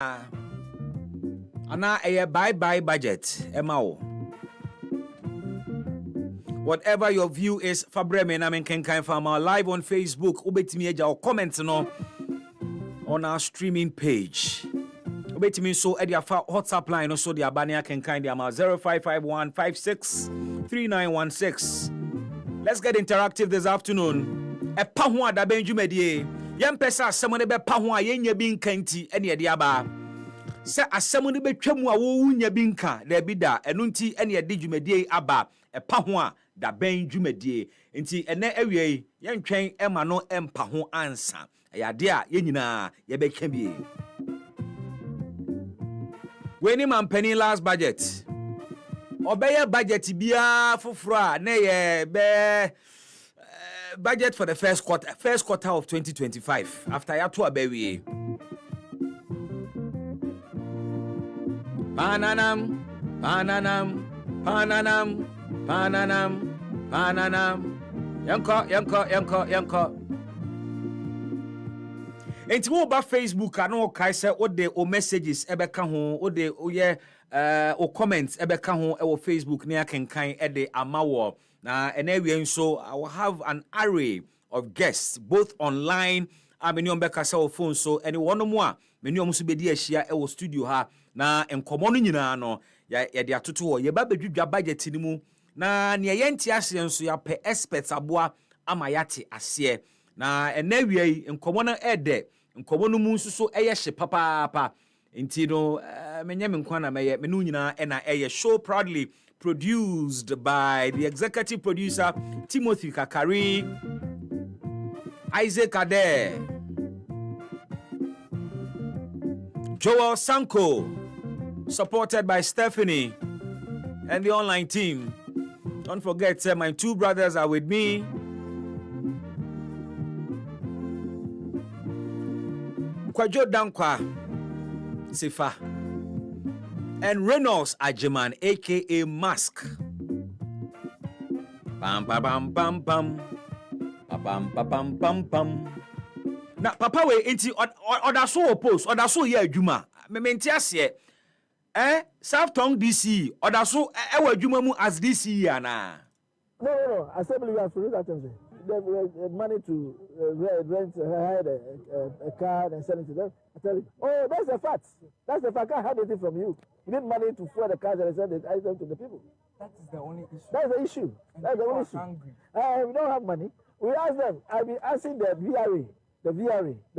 Ana a bye budget emao. Whatever your view is, Fabreme na men kenkan farmer live on Facebook. Ubetimi eja or comment no on our streaming page. Ubetimi so edia WhatsApp line so the abania kenkan the ama 0551563916. Let's get interactive this afternoon. E pa ho ada benjumedie. Yempesa asemo ne be pa ho a yenya bi nkanti ene de aba. Se asemo ne betwamu a wo wunya bi nka da bi da eno nti ene de dwumedie aba e pa ho a da benjumedie nti ene awie yentwen ema no empa ho ansa ayade a yenyina ye beka bie. Weni mampani last budget obeye budget bia foforo na ye be budget for the first quarter of 2025 after ya to abawie. Pananam yanko enti wo ba Facebook ano kai se o de o messages ebeka ho o de o ye o comments ebeka ho e wo Facebook ne akenkan e de amawo na enewie nso I will have an array of guests both online many on beka se o phone so any one mo a many om so bedi ahia e wo studio ha na enkomo no nyina no ya de atoto wo ye ba bedwudwa budget ni mu na ne yenti ase nso ya pe experts aboa ama yate ase na enewie enkomo no ede enkomo no mu nso so eye hye papa enti no menye me nkwa na meye me no nyina e na eye show proudly produced by the executive producer Timothy Kakari, Isaac Ade, Joel Sanko, supported by Stephanie and the online team. Don't forget, my two brothers are with me. Kwajo Dankwa Sifa and Reynolds Ajiman, aka Mask. Bam bam bam bam bam bam bam bam bam. Na papa we enti oda so post oda so ye adwuma me menti ase South Tongue DC oda so e wa adwuma mu as DC ana. No. Assembly we have to read that thing. They have money to rent, hire a car and send it to them. I tell you, oh, that's a fact. That's the fact. I can't hide anything from you. You need money to fuel the cars and send the item to the people. That is the only issue. That's the issue. That's the only issue. We don't have money. We ask them. I've been asking the VRA, the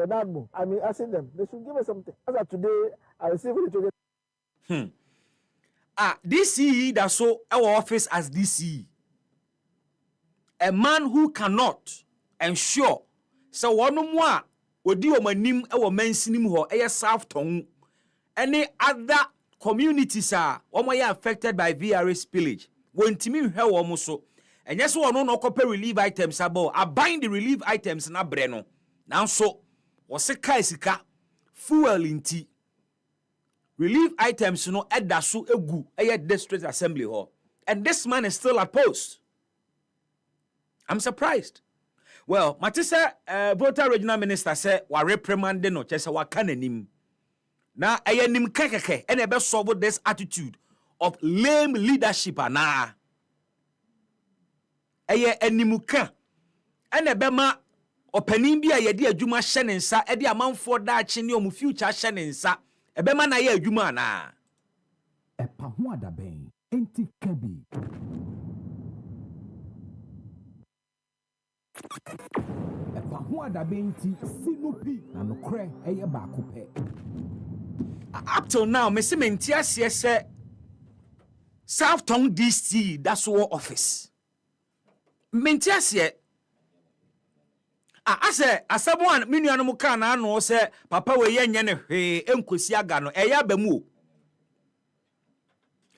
NADMO. I've been asking them. They should give us something. As of today, I received it today. DCE that's so our office as DCE. A man who cannot ensure so one more odi omanim e wo mansinim ho e South Tongue any other communities are omoye affected by VRA spillage wontimi hwe wo mo so enye so ono no copy relief items abo abind the relief items na bre no nanso wo se kai sika fuel inti relief items no eda so egu e district assembly ho and this man is still at post. I'm surprised. Well, Matisa voter regional minister said wa reprimand no chese wa kananim. Na eyenim kekeke and ebe solve this attitude of lame leadership ana. Eye animuka and ebe ma opanin bia ye de adwuma hye ne nsa e de amanfo da ache ne omu future hye ne nsa ebe ma na ye adwuma ana. Epa ho adaben enti kabi. Up till now, me mentia say South Tongue DC, that's our office. Mentia say I say asabuan minianu muka na no say papa we yenye ne hwe enkosi aga no eya bamu.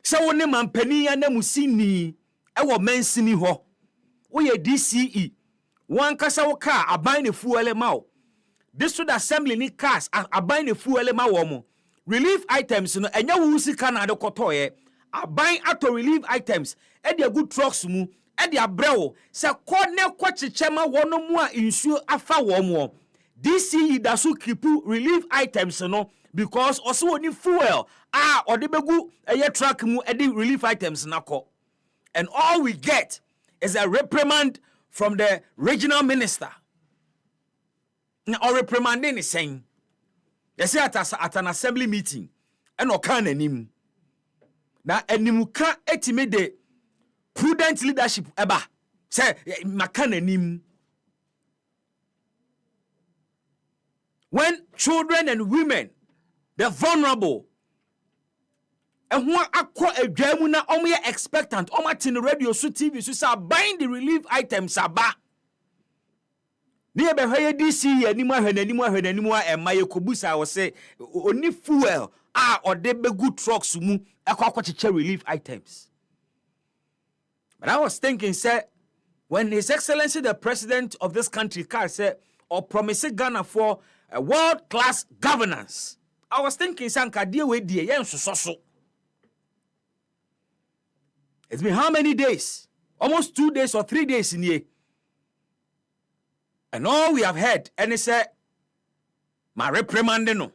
Se woni mampani ya na musini e wo mansini ho. Wo ye DCE one kasa wo car aban ne fuele mawo district assembly ni cars aban ne fuele mawo mo relief items no enya wo sika na de kotoye aban ato relief items e de good trucks mu e de abrewo se ko ne ko chichema wono mu a insuo afa wo mo DCE da so keep relief items no because also oni fuel or the begu truck mu edi relief items nako. And all we get is a reprimand from the regional minister. Or reprimanding is saying, they say at an assembly meeting, and okan enim. Na enimuka etime de prudent leadership eba. Say makan enim. When children and women, the vulnerable, and who akwa edwamu na omo expectant, omo tin radio so TV so say buying the relief items aba. Ni ebe hwe DC animu ahwenanimu a ema yekobusa wo say oni fuel ode begu trucks mu akwacheche relief items. But I was thinking, say, when His Excellency the President of this country said or promised Ghana for a world-class governance, I was thinking, Sanka, dear way, dear, so. It's been how many days? Almost 2 days or 3 days in here. And all we have heard, and he said, my reprimanding no.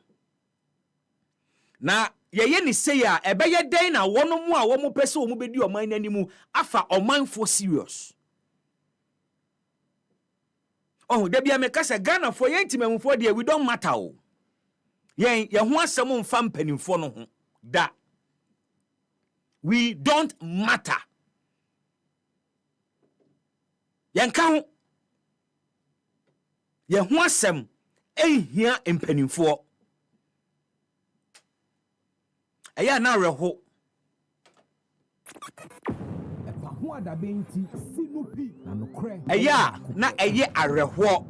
Now, ye ni say ya, ebeye day na wono mu a womo pese womo bedi oman animu afa oman for serious. Oh, there be a mekasa Ghana for ye ntimemu for there we don't matter o. Ye ho asem mfa mpanimfo no ho da. We don't matter. Yanka ho. Ye ho asem ehia mpanimfo. Eya na reho. Eya na eye areho.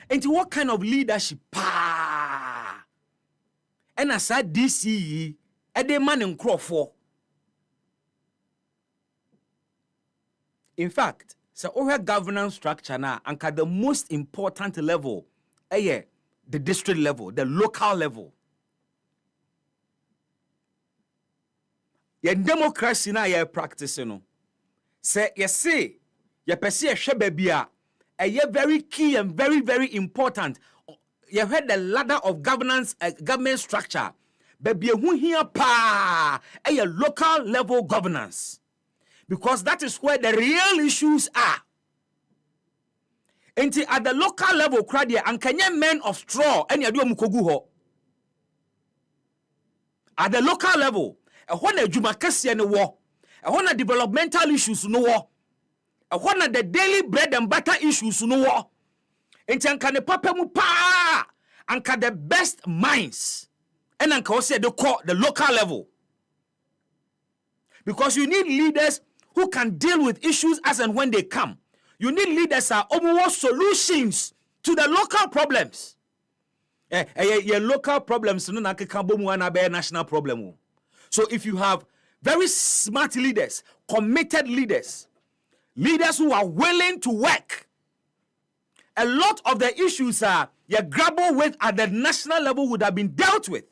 And what kind of leadership pa? And as I DC e de man nkrofo. In fact, so our governance structure now anka the most important level the district level, the local level. Your democracy na ye practice no. Say you say you pese ye hwe bia very key and very, very important. You heard the ladder of governance, government structure. Baby, who here pa a local level governance, because that is where the real issues are. And at the local level, crowd and Kenyan men of straw and yadu mukogu ho. At the local level, a one a jumakasi and war, a one a developmental issues no war. One of the daily bread and butter issues no war. Enti anka ne papa mu pa anka the best minds. And anka ose the local level. Because you need leaders who can deal with issues as and when they come. You need leaders who are solutions to the local problems. Your local problems no na keka bomu na be national problem. So if you have very smart leaders, committed leaders who are willing to work, a lot of the issues you grapple with at the national level would have been dealt with.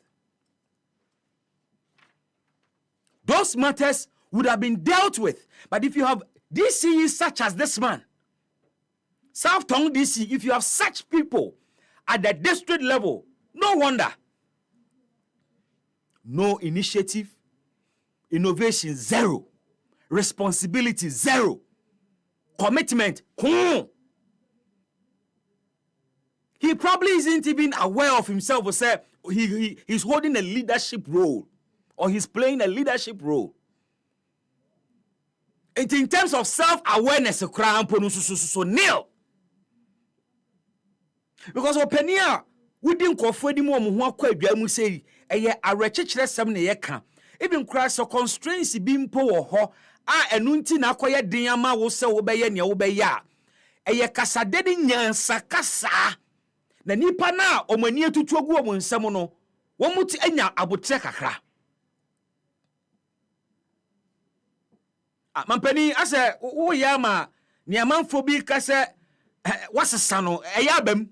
Those matters would have been dealt with. But if you have DCs such as this man, South Tongue DC, if you have such people at the district level, no wonder. No initiative, innovation zero, responsibility zero, commitment. He probably isn't even aware of himself or say he's holding a leadership role or he's playing a leadership role. And in terms of self-awareness, so nil. Because openia we didn't go for the moment who are mu say a wretched some yeka. Even crash or constraints being poor ho enunti na akoye den ama wo se wo beye ne wo beya. Eye kasa dedi nyansa kasa. Na nipa na omani etutu ogu omo nsem no wo muti anya abotre kakra. Mampani ase wo ya ma ne amanfo bi kase wasesa no eya abam.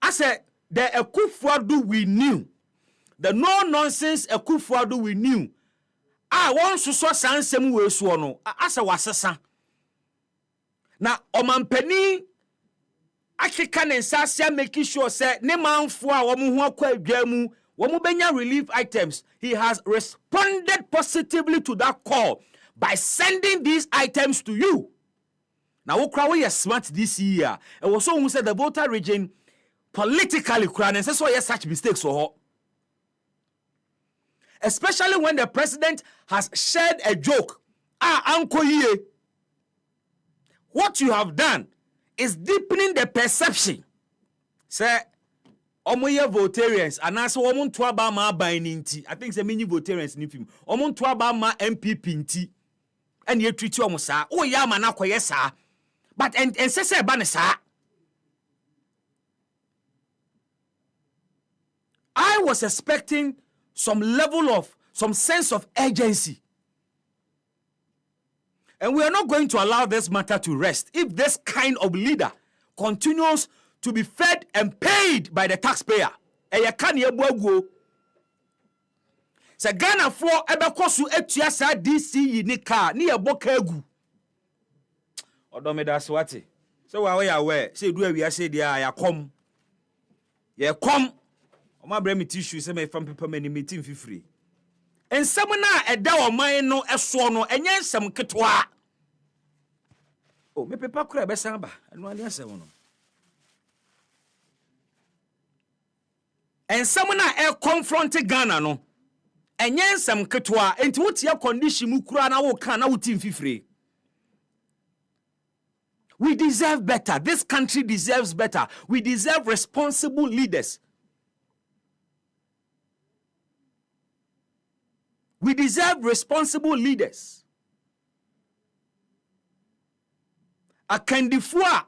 Ase the Ekufuadu we knew, the no-nonsense Ekufuadu we knew. Once you saw Sansem we no asa wasesa. Na omampani Akeka ne nsasia making sure say ne manfo a womu ho akwa adwa mu womu benya relief items. He has responded positively to that call by sending these items to you. Now wokra we smart this year. And also who said the Volta region politically kran and so yes such mistakes so especially when the president has shared a joke. Uncle ye, what you have done is deepening the perception. Say, omoye votarians, and also omon to aba ma baninti. I think say many votarians ni film. Omon to aba ma MPP nti. And ye treat you omosa. Oh ya mana kwa yesa. But and say ba ne sa. I was expecting some sense of urgency. And we are not going to allow this matter to rest. If this kind of leader continues to be fed and paid by the taxpayer, se Ghana for ebekosu etua sa DC ni car ni eboka egu. Odome da swati. So we are aware. Say do we say dia ya kom. Ye kom. Oma bra me tissue say me fam paper mani meeting free. Ensem na eda oman no eso no enye ensem ketwa. Oh, me paper kura be san ba. Eno ani asem no. Ensem na e confront Ghana no. Enye ensem ketwa enti wotia condition mu kura na wo kan na wotim fifre. We deserve better. This country deserves better. We deserve responsible leaders. We deserve responsible leaders. Akandifua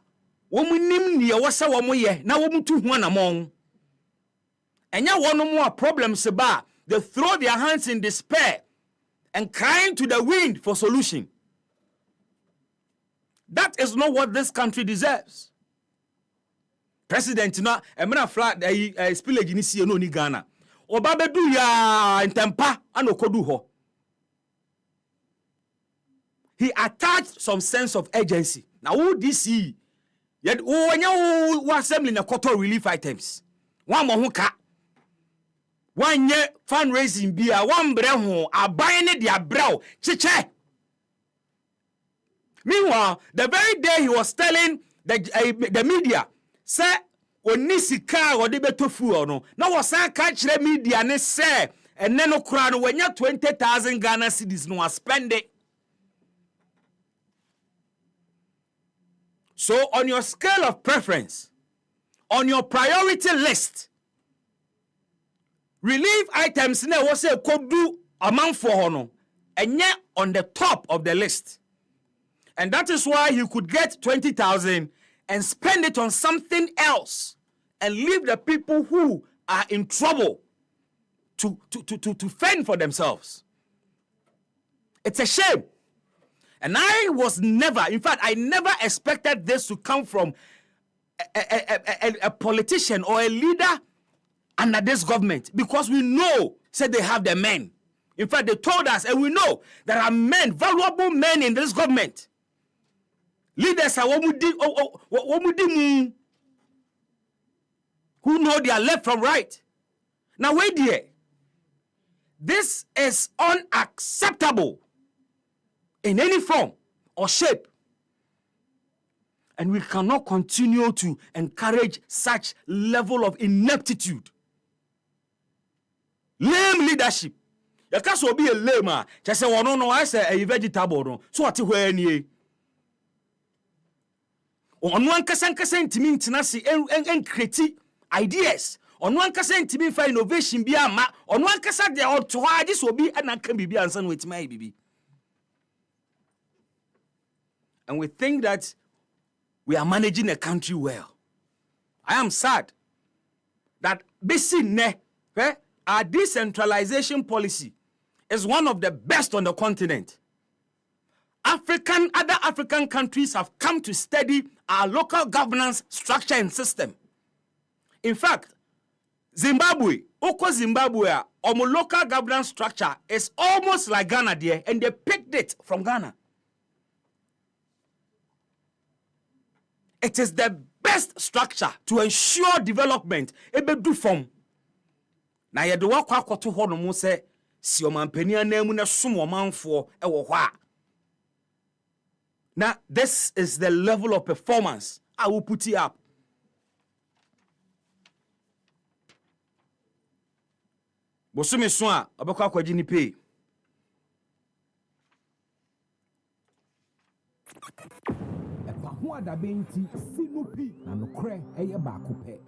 womunim ni wasa womoye na womutu ho anamon. Enya wono mo problems ba, they throw their hands in despair and crying to the wind for solution. That is not what this country deserves. President na emra flat spillage ni sie no ni Ghana. Obabedu ya ntempa anokodu ho. He attached some sense of urgency. Now who DC yet who assembly na quarter relief items. One mo ho ka. One ye fundraising bia one bre ho aban ne dia brew chiche. Meanwhile, the very day he was telling the media, say, onisika or de betofu no. Now was I catch the media ne say, and then no crown when you 20,000 Ghana cedis no spend it. So on your scale of preference, on your priority list, relief items ne was say could do amount for hono, and yet on the top of the list. And that is why you could get 20,000 and spend it on something else and leave the people who are in trouble to fend for themselves. It's a shame. And I was never, in fact, I never expected this to come from a politician or a leader under this government, because we know, said they have the men. In fact, they told us, and we know there are men, valuable men in this government. Leaders are who know their left from right. Now wait there. This is unacceptable in any form or shape. And we cannot continue to encourage such level of ineptitude. Lame leadership. You can't be a lame. Just say, well, no, I say a vegetable. So what you on one kasankasa ntimi ntinasi en create ideas. On one kasa ntimi fa innovation bi ama. On one kasa de oto ade so bi anaka bibi ansa no wetima bibi. And we think that we are managing a country well. I am sad that our decentralization policy is one of the best on the continent. Other African countries have come to study our local governance structure and system. In fact, Zimbabwe, our local governance structure is almost like Ghana there, and they picked it from Ghana. It is the best structure to ensure development ebedu form na ye de wakwa akoto ho no mu se si omampani anamu na som omanfo e wo ho a. Now this is the level of performance I will put it up. Bosumi so a obekwa kwaji ni pay. Ho adabenti sinupi na nokre eye baako pe.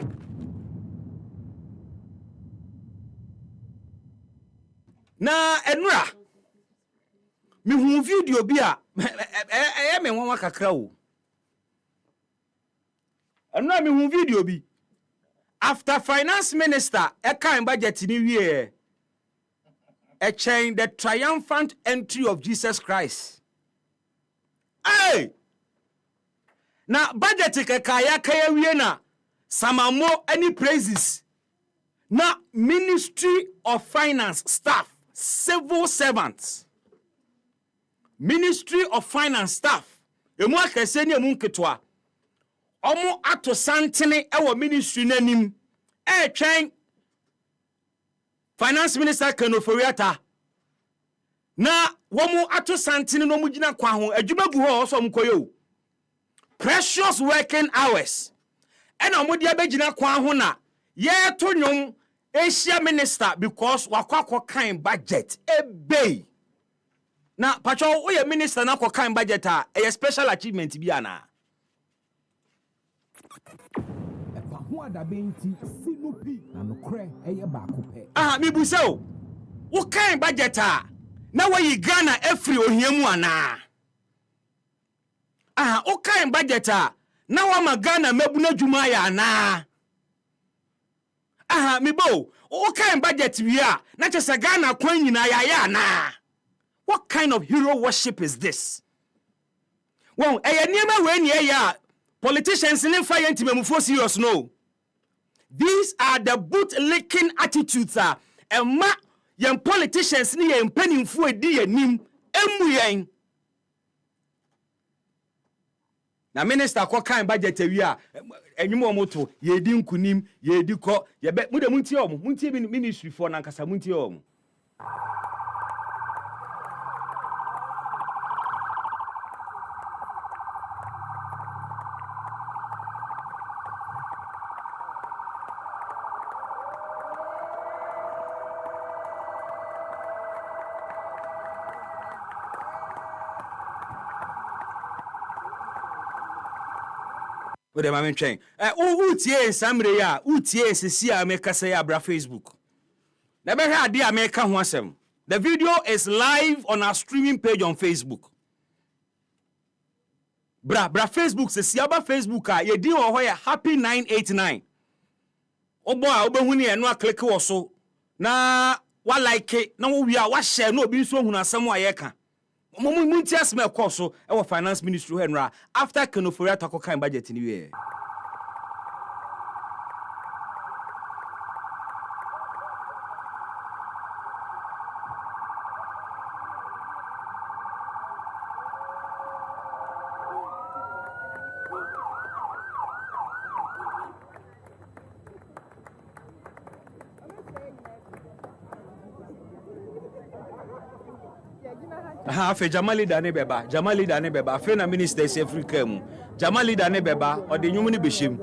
Na enura mi hu video bi a me nwa kakra o. Enura mi hu video bi after finance minister kan budget ni wie chain the triumphant entry of Jesus Christ. Hey! Na budget kaya wie na samamo any praises na Ministry of Finance staff, civil servants, Ministry of Finance staff emu akese ni emu nketwa omo ato santene ewo ministry nanim twɛn finance minister Kenoforiata na womu ato santene no mu gina kwa ho adwuma gu ho so mkoyo precious working hours ena omudi abegina kwa ho na ye to nwom Asia minister because wakwakọ kan budget ebei na pacho oye minister na kan budget a special achievement bi ana ho adabenti sinupi na nokre eye baako pe. Mi busa o wo kan budget a na wayi Ghana every ohiamu ana wo kan budget a na wa ma Ghana mabuna dwuma ya ana mi bo wo kan budget wi a na chese Ghana kwan nyina ya ana. What kind of hero worship is this? Well, niema we ni ya politicians in fire intimemufo serious no. These are the boot-licking attitudes and ma young politicians ni yen penimfo edi yanim emu yen. Na minister kwa kan budget wi a enyumo moto ye di nkunim ye di ko ye be mu de muntie omo muntie ministry for na nkasa muntie omo. With them I'm train. Utie samre ya, utie sisi a make say abra Facebook. Na be hwa ade a make ho asem. The video is live on our streaming page on Facebook. Bra Facebook sisi aba Facebook a ye din wo ho ya happy 989. Obo a obehu ne eno a click wo so na wa like na wo wi a wa share na obi nso hunu asem a ye ka. Munti asme koso e finance ministry henra after Kenoforiata ko kan budget ni we. Afe Jamali Dane beba afe na minister is Africa mu Jamali Dane beba o de nwum ni behim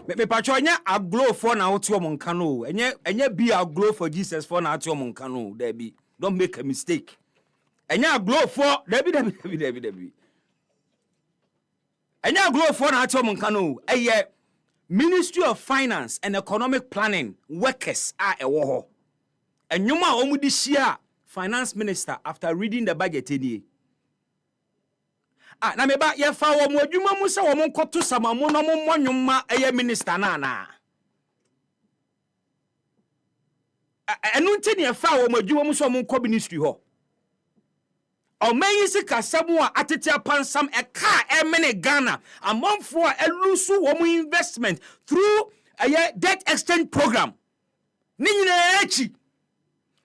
Me patcho nya aglow for na wote omonka no enye be aglow for Jesus for na wote omonka no there be don't make a mistake enye aglow for there be enye aglow for na wote omonka no eye Ministry of Finance and Economic Planning workers are ewo ho enyuma omudi shia finance minister after reading the budget eni na meba ye fa wo mo adwuma mu se wo mo nkoto samamu no mo monwoma eye minister na enu nti ne fa wo mo adwuma mu se wo mo nko ministry ho o mayi se kasamu a atete apansam e ka emene Ghana amonfo a elusu wo mo investment through a debt exchange program ni nyina echi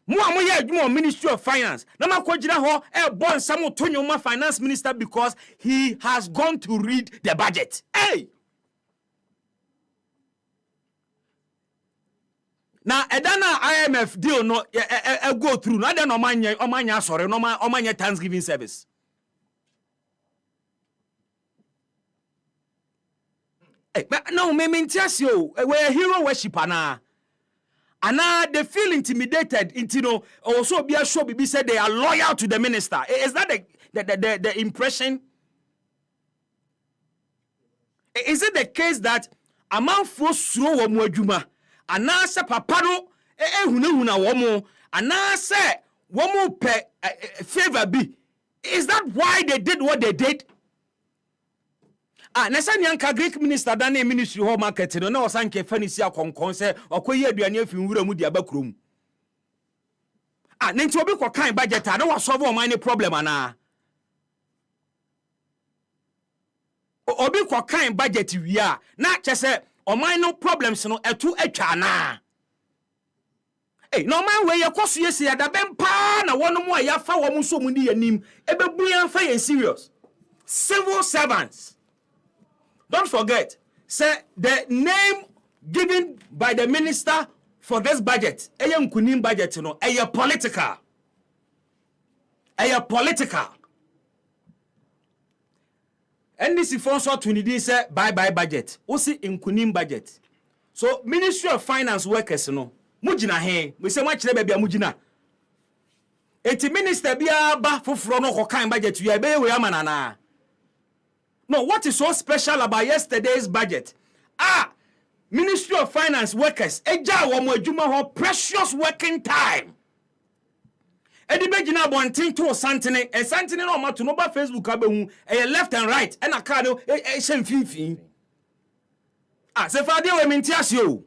mo amoye adwuma Ministry of Finance na makogina ho e bon sam tonyoma finance minister because he has gone to read the budget. Hey, na edana IMF deal no go through na den omanya sorry no omanya Thanksgiving service. Hey, no me mintias yo we hero worshiper na. And they feel intimidated into also be a show be said they are loyal to the minister. Is that the impression? Is it the case that a man for slow wamujuma and I say papa no huna womo and I say womo pe favor be? Is that why they did what they did? Nesa nyanka Greek minister dan na ministry home market no na osanke fanisi akonkon se okoyi aduane afi nwura mu di abakrom. Nenti obi ko kan budget na wa solve o man problem ana. Obi ko kan budget wi a na chese o man no problems no etu atwa na. No man we yekoso yesi ya da bempa na wono mu a yafa wo mu so mu ni yanim ebebu yan fa ye serious. Civil servants. Don't forget, say the name given by the minister for this budget, Nkunim budget, political. Political. NDC funds to need say bye budget. Osi Nkunim budget. So Ministry of Finance workers, mujina he. We say much baby mujina. Eti minister biya ba fufuro no kokan budget you be we amanana. No, what is so special about yesterday's budget? Ministry of Finance workers, eja womo adwuma ho precious working time. Edi begina bontin to santene, santene no ma to no ba Facebook abehu, left and right, and aka no hye mfimfin. Se fa de we mentias yo.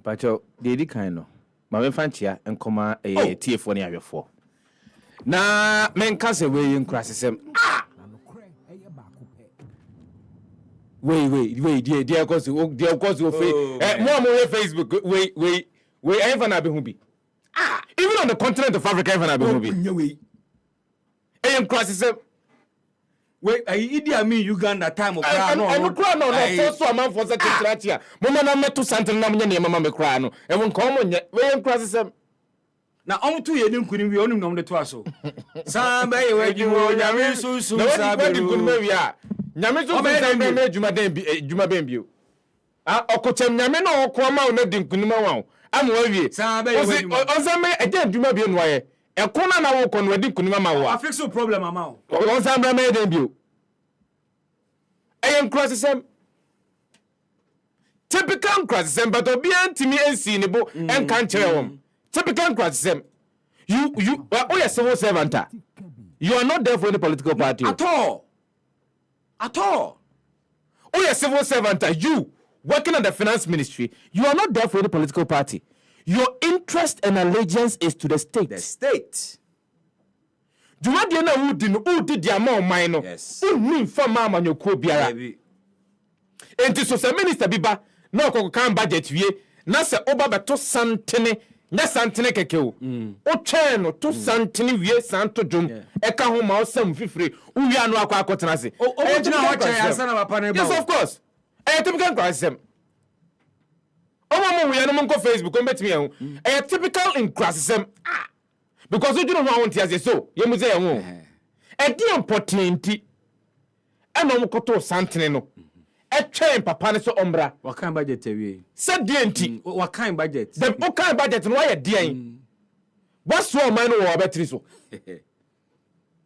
Pacho, de di kan no. Ma me fantia enkoma tiefo ne awefo. Na menka se we nkrasesem. Wait, dear cause you Facebook. Wait, even na be hubi. Even on the continent of Africa, even na be hubi. AM crisis. Wait, Idi Amin Uganda time of no first so man for such a here. Mama na metu santin na mnya mama me kra no. E won kom nya. We crisis. Na on to ye nkuni wi onum nom de to aso. Samba ye wadwo nyame susu saberu. Nyame so be na juma ben bio. Okochem nyame na okoma na di nkunuma wa. Am wa wie. Onsame eje juma bio no aye. Ekona na wo kono di nkunuma ma wa. Fix your problem ama o. Onsame me den bio. Ayen crossem. Typical crossem but obi antimi ensi ne bo enkan kire wom. Typical crossem. You yes civil servant. You are not there for any political party. At all. Oh, you're a civil servant. You working on the finance ministry. You are not there for any political party. Your interest and allegiance is to the state. The state. Do you know who did the amount minor? Yes. Who mean for mama your ko biara? And this was a minister biba. No can budget ye. Na se oba beto santene. Na santene keke o. O cheno to santene wie santo jom. Eka ho ma osam fifire. Uwi anu akwa akotena se. O jina ho che asana papa ne ba. Yes, of course. Typical crasem. O mo we no mo Facebook o metimi ehun. Typical in crasem. because you don't want to say so. You must say, oh, a dear important. And no koto santene no. A chain papa so ombra. What kind budget we? Said DNT. What kind budget? The what kind budget no why dear. What's one man or battery so?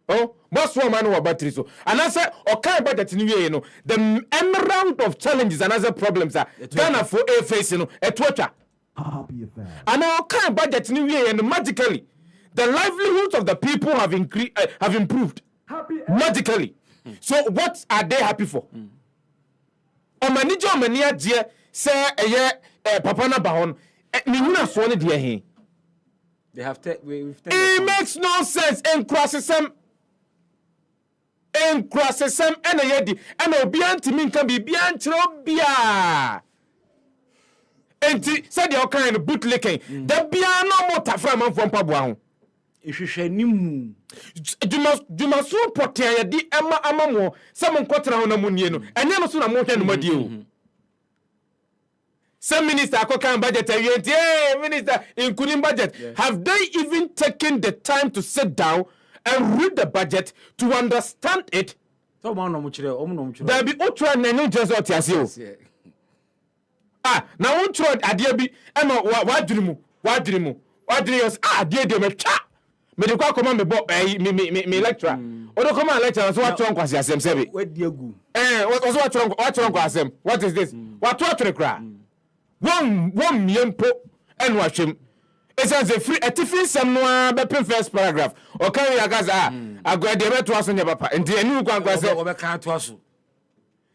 Oh, what's one man or battery so? And I said, what kind budget in you know, the emerald of challenges and other problems are Ghana for a face, you know, a Twitter. And our kind budget in you and magically the livelihoods of the people have improved magically. So what are they happy for? Omanijo mania dear say papa na bahon ni huna so ne dear he. They have it makes no sense in crossesem and yedi and obi antimi kan bibia nkyerɛ bia. Enti said your kind of bootlicking the bia no mo tafra man from paboa ho. Ihwehwanimu Duma so potia ya di ama mo some nkotra ho na munie no enye no so na mo hwe no madi o. Some minister akokan budget minister including budget have they even taken the time to sit down and read the budget to understand it? So man no mo kire there be otra na no just what you say o. Na won tro ade bi e ma wadwiri mu us ade de metwa me de kwa koma me bo me lecturer o de koma lecturer so what tro nkwase asem sebe wadi agu so what tro nkwase asem what is this what to kra one miempo en wahwem esanse free etifi nsem no be pen first paragraph o kan ya gaza agwade be to aso nya papa enti eni kwa nkwase o be kan to aso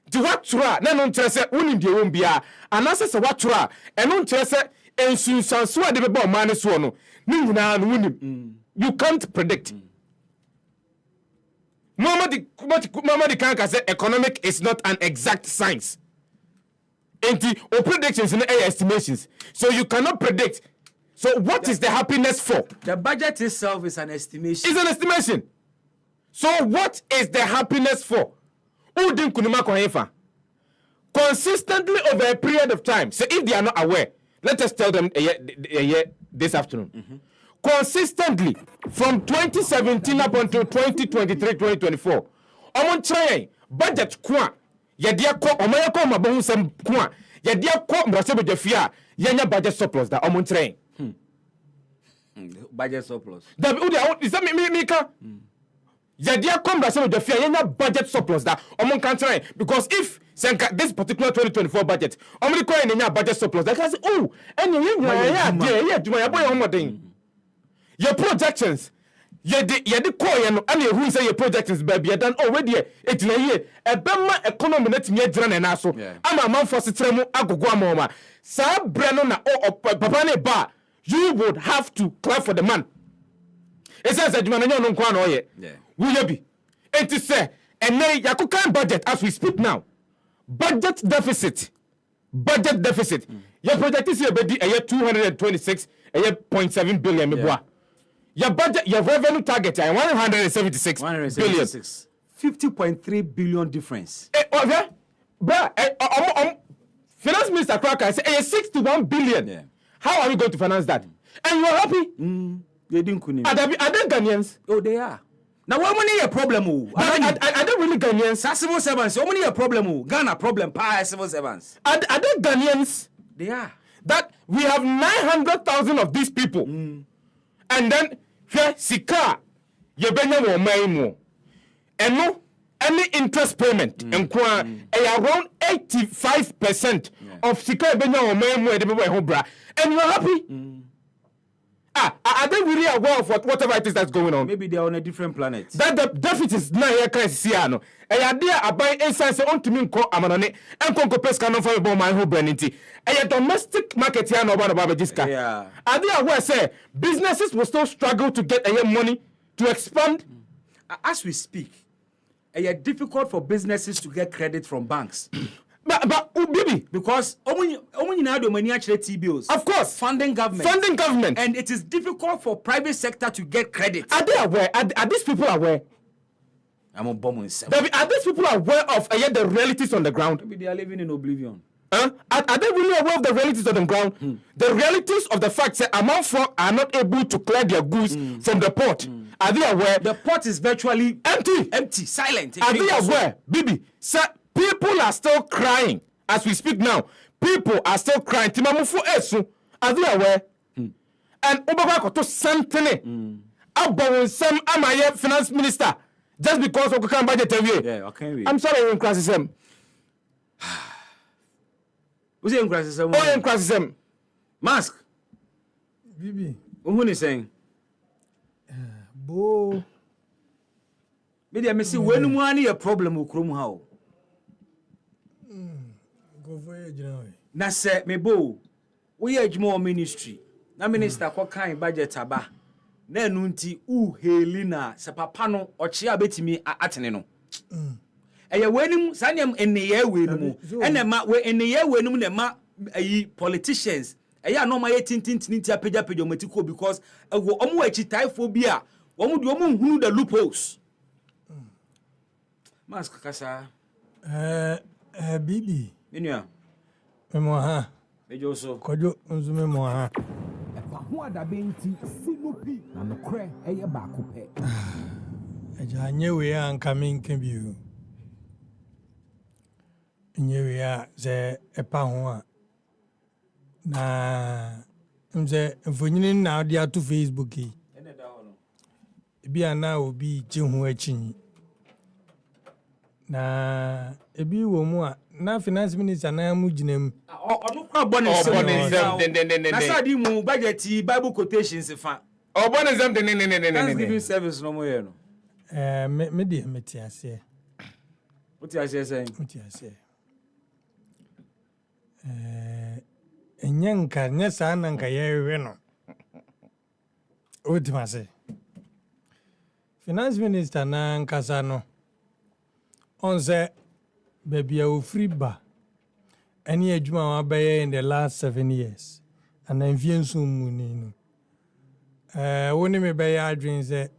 ti watura na no ntere se woni de won bia anase se watura eno ntere se ensunsanso ade be ba ma ne so no ni nyina no wonim you can't predict. Mama can say economic is not an exact science. Or predictions and estimations. So you cannot predict. So what is the happiness for? The budget itself is an estimation. It's an estimation. So what is the happiness for? Consistently over a period of time. So if they are not aware, let us tell them this afternoon. Consistently from 2017 up until 2023-2024. Omon try budget kwa yadia ko omaya ko mabon sam kwa yadia ko mbrase bejafia yanya budget surplus da omon try. Budget surplus. Da is that me ka yadia ko mbrase bejafia yanya budget surplus da omon kan try because if this particular 2024 budget omon ko yanya budget surplus da can say oh enya ya duma ya boy homoden. Your projections, ye de call you and who say your projections, baby, you done already. It's in a year. A Bema economy net me dran and aso. I'm a man for Sitremo, Agogua Moma. Sa Brenona or Papane Bar, you would have to clap for the man. It says that you man no kwan oye. Will you be? It is say, and nay Yakukan budget as we speak now. Budget deficit. Your project is a year 226, a year 0.7 billion. Your budget, your revenue target, 176 billion. 50.3 billion difference. Okay? Finance Minister Cracker said 61 billion. Yeah. How are we going to finance that? And you are happy? They didn't couldn't. Are they Ghanaians? Oh, they are. Now, what money a problem? Are they really Ghanaians? Civil servants. What money a problem? Ghana problem. Civil servants. Are they Ghanaians? They are. That we have 900,000 of these people. And then, Sika, Yebenya wo maimo. And no, any interest payment, and around 85% of Sika Yebenya wo maimo de be hobra. And you are happy? Are they really aware of whatever it is that's going on? Maybe they are on a different planet. That the deficit is now here can see ano. E idea abai instance on to me nko amanone enko peska no for my whole branity. E domestic market here no ba jiska. Yeah. Are they aware say businesses will still struggle to get money to expand? As we speak, it's difficult for businesses to get credit from banks. But baby, because T-bills. Of course, funding government, and it is difficult for private sector to get credit. Are they aware? Are these people aware? I'm a bomb in seven. Baby, are these people aware of the realities on the ground? Maybe they are living in oblivion. Are they really aware of the realities of the ground? The realities of the fact that Amanfoɔ are not able to clear their goods from the port. Are they aware? The port is virtually empty, silent. Are they aware, Bibi? Sir, people are still crying as we speak now. People are still crying. Timamufo esu. Are they aware? And Obama to Santene. About some Amaya finance minister just because of the budget every year. Yeah, okay. I'm sorry, in criticism. Who's in criticism? Oh, in criticism. Mask. Bibi. Who is saying? Bo. Maybe I see when money a problem with Chrome how. Go for it, you know. Na say me bo. We are more ministry. Na minister kwa kind budget aba. Na enu nti Helena se papa no oche abetimi atene no. Eye wenim sanyam eneye wenim ene ma we eneye wenim na ma ayi politicians eye anoma ye tintintinti apagya matiko because ewo omo achitaifo bi a omo de omo hunu the loopholes. Mask kasa Bibi menua memo ha bejo so kojo nzu memo ha ho adabe nti sinupi na nokre eye baako pe aja nyewe anka menka bi o nyewe a ze epa ho a na mze mfonyini na odi ato Facebook yi ene da ho no ebi ana obi je ho achinyi na ebi wo mu a na finance minister na mu ginam onu kwa bonus na sadi mu budget bible quotations fa bonus them Thanksgiving service no mo ye no me de metiase What you say saying? Enyanka nyesa nanka yewe no. Otimase. Finance minister na nkasa no. Onse baby a free ba. Any adwuma wa baye in the last 7 years. And then fiensu muni no. Woni me baye adwin se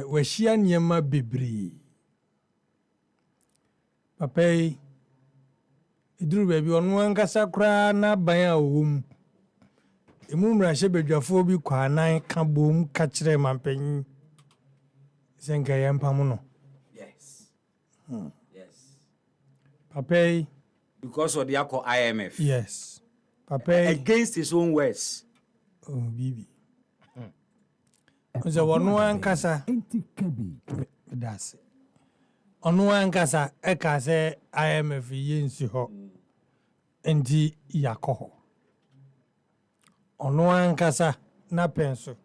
wahia niema bebree. Papai iduru baby onu ankasa kra na ban a owum. Emu mrahye bedwafo bi kwa nan ka bom ka kire mampanyi. Senka yempam no. Yes. Yes. Papai Because of the IMF. yes. Papai against his own words. Oh bibi. Oze wonu ankasa enti kabi that's onu ankasa e ka se IMF yensi ho enti yakoho onu ankasa na penso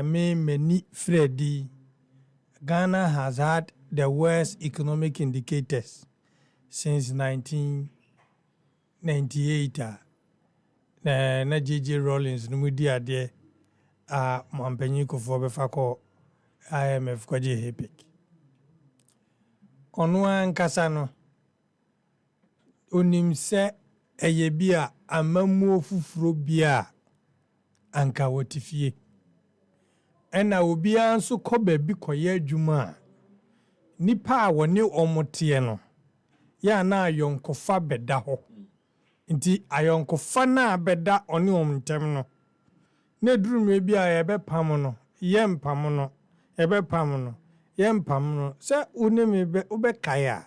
me many Freddy Ghana has had the worst economic indicators since 1998 na JJ Rawlings no mudi ade a mampanyi kofo be fa ko IMF kwaje hepik onu ankasa no onim se eye bia amamu ofufuro bia anka wotifie ena obi anso kɔ baabi kɔyɛ adwuma nipa a woni omote no ya na ayonkofa beda ho nti ayonkofa na beda oni omntem no na durume bi a yebe pam no yempam no ebe pam no yempam no se unemi be ubekaya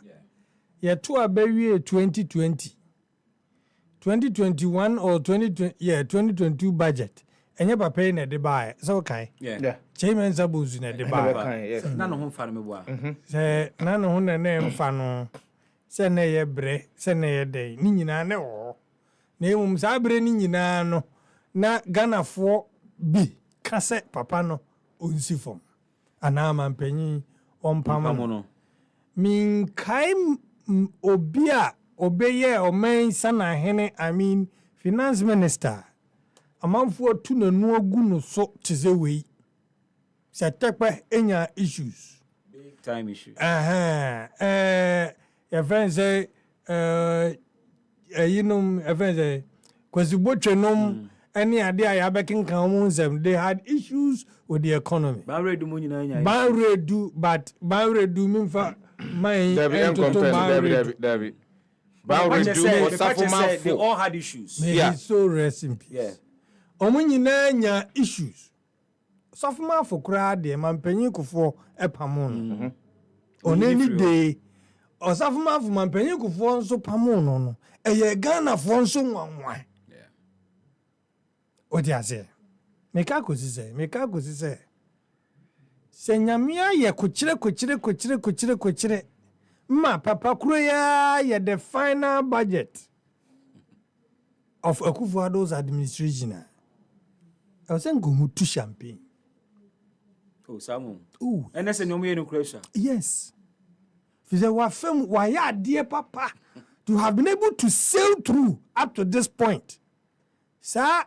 yeto abawie 2021 or 2022 budget enye papa na de bae so kai Yeah. chairman zabuzu na de bae Na no ho fa no meboa. se na no ho na mfa no se na ye bre se na ye dey ni nyina ne wo na emum sa bre ni nyina no na Ghanafo bi kase papa no onsi fom ana mampanyi ompam no. min kai obi a obeye omen sana hene finance minister amanfo tu na nu agu no so teze wei se tekpe enya issues Big time issue. Your friend say you know your friend say kwasibotwenom any ade a yabekin kan mu nsem they had issues with the economy Ba redu mo nyina nya. ban redu minfa my Debbie. Brown they all had issues. May he so rest in peace. Yeah. Omunyina nya issues. Sofuma for crowd de mampanyin kufo epamo. On any day osafuma for mampanyin kufo nso pamo no. Eye Ghana for nso nwanwan. Yeah. Odi ase. Meka kosi se. Senyamia ye kuchire. Ma papa kuro ya the final budget of Akufo-Addo's administration. I was saying go to champagne. Oh, Samu. Oh. And that's a no me pressure. Yes. If you wa film why ya dear papa to have been able to sail through up to this point. Sir,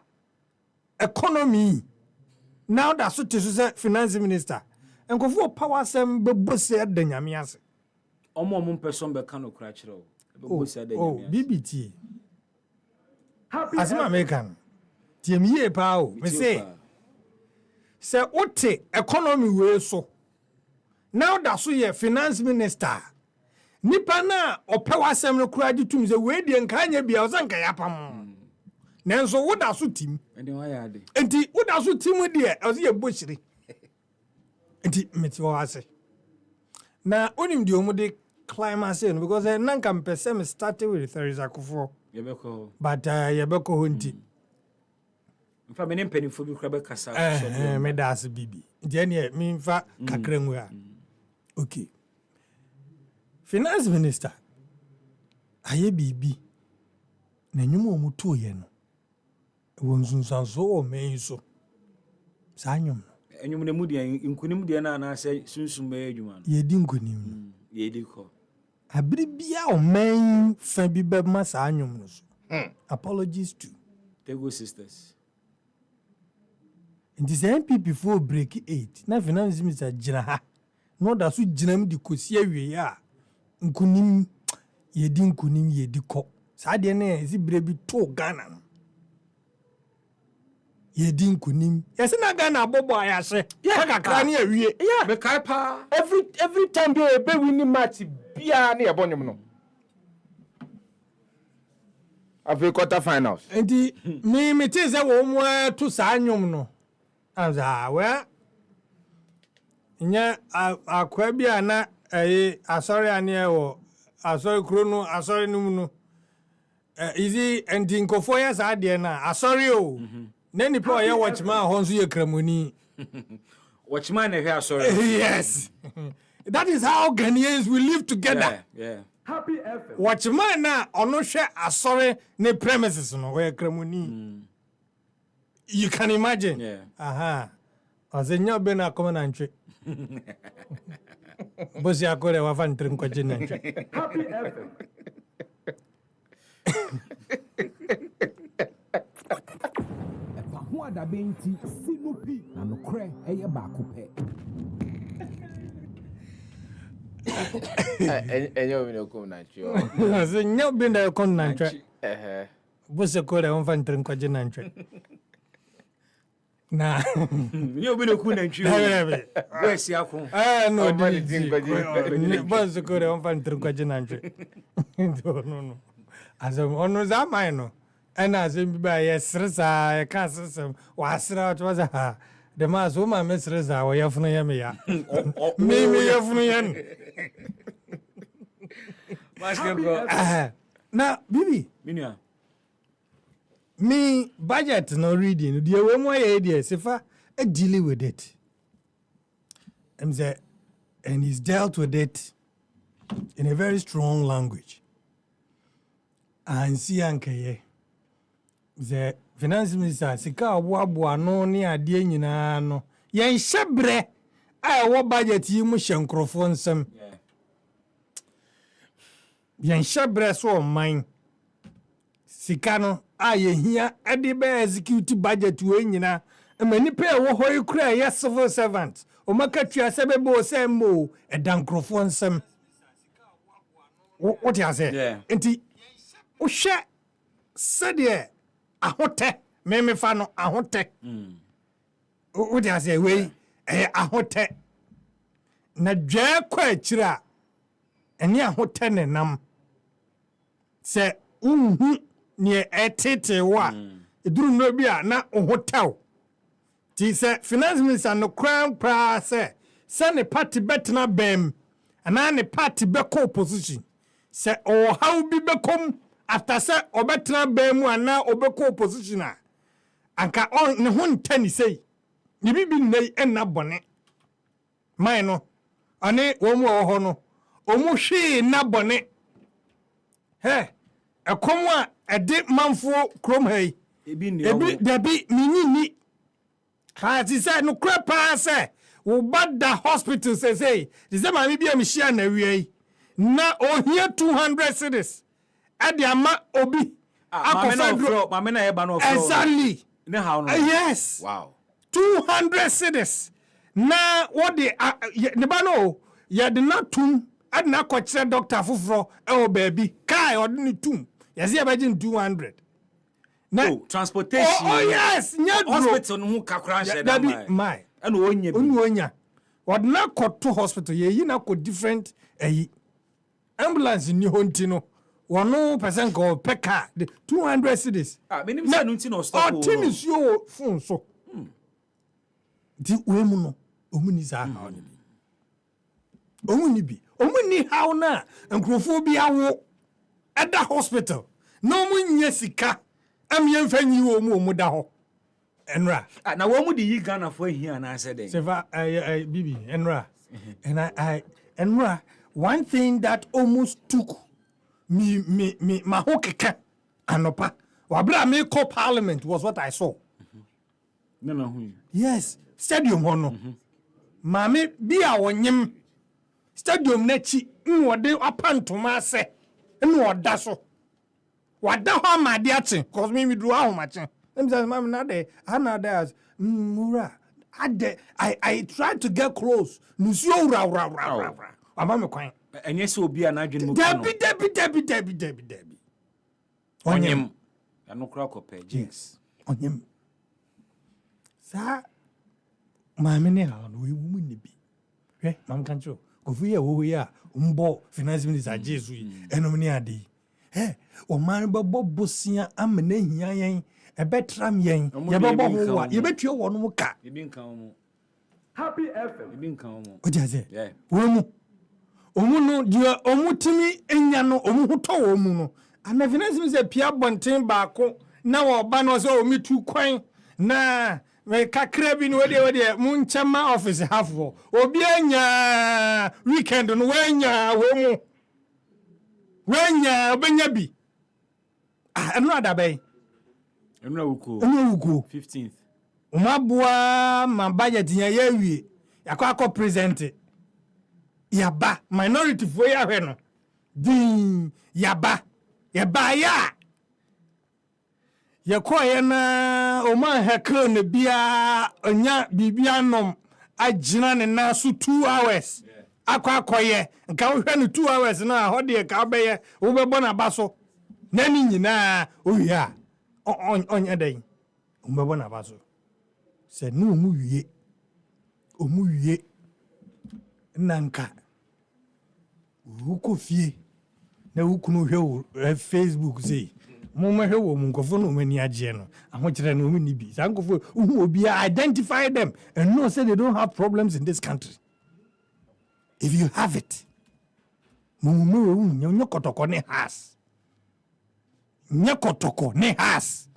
economy. Now that's what you say finance minister. And go for power sem be boss ya de nyame ase. Omo person be kan okra kire o. Be boss ya de nyame ase. BBT. As my American. TME pa o. Me say ote economy we so. Now that's so ye finance minister. Nipa na opewa sem no kura di tum say we de nkanya bia o zanka yapam. Nanso wo da so tim. Ende wa ya de. Enti wo da so tim de o say ye bochiri. Enti meti wo ase. Na onim di omude climax no because nanka mpese me started with Theresa Kufuor. Yebeko. But yebeko honti. Mfa me mpanimfo bi kura be kasa so. Me da ase bibi. Je ne me mfa kakrangu a. Okay. Finance minister aye bibi na nyumo muto ye no wonsunsanso o men so sanyum enyum ne mudi nkunim de na na se sunsum be adwuma no ye di nkunim ye di ko abiri bia o men fa bi be ma sanyum no so apologies to Tego sisters in the MPP for break 8 na finance minister jina ha no da so jinam di kosi awie ya nkunim yedi ko sa de na ezibire bi to Ghana no yedi nkunim yesi na Ghana bobo ayase ya kakra na awie yeah be kai pa every time they be winning match bia na yebonyum no after quarter finals enti me te se wo mo to sa anyum no aza we nya akwa bia na asori ane wo asori krono asori numuno izi enti nkofo ya sa de na asori o na nipa ya watchman ho nso ye kramoni watchman na hwe asori yes that is how Ghanaians will live together yeah happy FM watchman na ono hwe asori ne premises no ho ye kramoni you can imagine yeah aha azenya be na koma na ntwe bosi akore wa fan trin kwaje na ntwe happy FM ho adabenti sinupi na nokre eye baako pe enyo bi no kom na ntwe azenya be na kom na ntwe bosi akore wa fan trin kwaje na ntwe na ni obi no ku na ntwi o esi akon no di bosi akore wa fan trin kwaje na ntwe no azam onu za mai no ana zin bi ba ya sirsa ya ka sirsa wa sira to za ha da ma so ma me sirsa wa ya funu ya me ya me ya funu ya basketball na bibi minia me budget no reading the way mo ya dey sefa deal with it and he's dealt with it in a very strong language and see ankaye the finance minister sika aboabo no ne ade nyina no yen hyebre a wo budget yi mu hyenkrofo nsem yen hyebre so man sika no a yehia ade be execute budget we nyina amani pe wo hoyi kura ye civil servant o makatua se bebe o se mo edankrofo nsem what you say enti o hye sede ahote meme fa no ahote what you say we ahote na dwa kwa akira ene ahote ne nam se unhu ne etete wa eduru no bi a na ohotaw ti se finance minister no crown pra se ne party betna bem ana ne party be ko opposition se o how bi bekom after se obetna bem ana obeko opposition a anka on ne ho ntani sei ni bibi nei enna bone mai no ane wo mu ho no o mu hwe na bone he ekom a ede manfo krom hei ebi dabi minini ha ti say no krepa say wo bada hospital say the ma bia me share na wiei na ohia 200 cedis ade ama obi akofedro mama na eba no fro exactly ne how no yes wow 200 cedis na what the ne ba no ya de na tum ade na ko kire doctor foforo e o baby kai ode ni tum yes ya bagin 200 na transportation oh yes hospital no hu kakra she da mai and onya what na ko to hospital ye na ko different ambulance ni honti no wono person go peka 200 cedis menim say no nti no stop o tennis yo phone so di we mu no omuni za ha oni bi omuni how na nkrofo bi awo eda hospital no munye sika amye fanyi wo mu da ho enra na wo mu di yi Ghana for here na say den sefa bibi enra and I enra one thing that almost took me my whole keka anopa wabra me call parliament was what I saw no yes stadium hono mame bia wonyem stadium na chi nwode apantoma ase nwoda so wada ho amade ache cause me do ahomache em say mama na dey another mura I tried to get close nusu ura ama me kwan enye se obi a na adwene mu kan debi onyem ya no kra kope jinx onyem sa mama ne ha no we mu ni bi hwe mam kan cho kofu ye wo ya mbo finance minister jesu yi enom ni ade o man bebo bosia amena hia yen ebetram yen ye bebo ho wa ye betuo wo no ka ebi nkan mo Happy FM. ebi nkan mo o jaze wo mu omu no dia omutimi enya no omu hoto wo mu no ana finance minister pia bonten baako na wo ba no so omitu kwan na me kakra bi no wede munchama office halfo obi anya weekend no wanya wo mu wanya obenya bi eno adabai enura wuko 15th umabua ma budget nya yawie yakwa present yaba minority fo ya hwe no din yaba ya yekoye na o man hekro ne bia onya bibia nom agina ne na so 2 hours akwakoye nka wo hwe no 2 hours na ho de ka obeye wo bebo na baso nani nyina ohia onya dai wo bebo na baso se no mu wie nanka ukofie na ukunu hwe Facebook say mama hwe wo munkofo no mani agye no ahokere no mu ni bi sankofo uhu obi identify them and know say they don't have problems in this country. If you have it mumu nyokotoko ne has nyokotoko ne has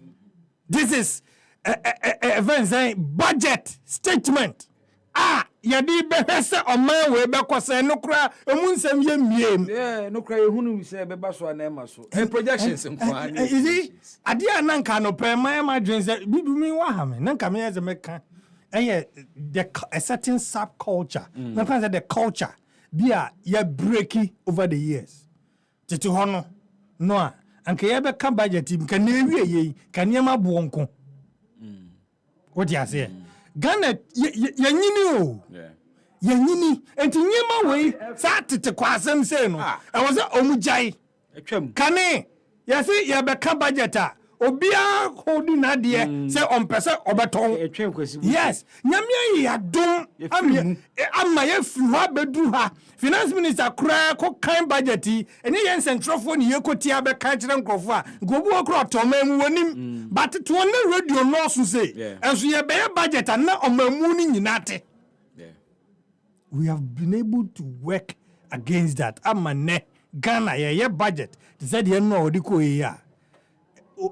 this is a very budget statement yadi behese oman we bekose no kra emunsem ye miem no kra ehunu se beba so na ema so projections nkwa ni is ade ananka no pe ma dwen se bibi mi wa ha me nanka me ye meka a certain subculture na kan say the culture bia ya breaky over the years tete hono no a anka ye be ka budget im kan na ewie ye kan niam abonko what you say Ghana yanyini o yanyini enti nyema we sa tete kwasem se no e was omujai atwam kane yesi ye be ka budget a obia holding na de se on pese obeton atwam kwasi yes nyame ya dom ama ye firi ha bedu ha finance minister kura ko kan budget yi ene ye nsentropho ne ye kotia be kan kire nkrofo a gobu okro toma mu wonim but to on radio no so say enso ye be budget na omamu ni nyinate. We have been able to work against that. Amane Ghana ye budget. They said ye no odiko ya.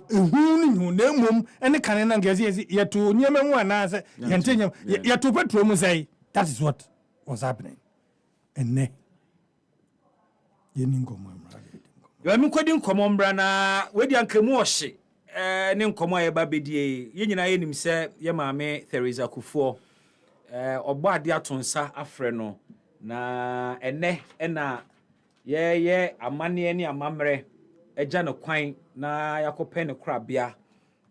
Ehunu ne mum ene kanena ngezi ye to nyeme mu anase ye ntenya ye to petrol mu say that is what was happening. Ene ye ninkomo mra. Yo mi kwadi nkomo mbra na wedi ankamu ohye ne nkomo ye ba bedie ye nyina ye nim se ye maame Theresa Kufuor ọgbọ ade atonsa afre no na ene na ye amane ne amamre eja ne kwan na yakope ne krabia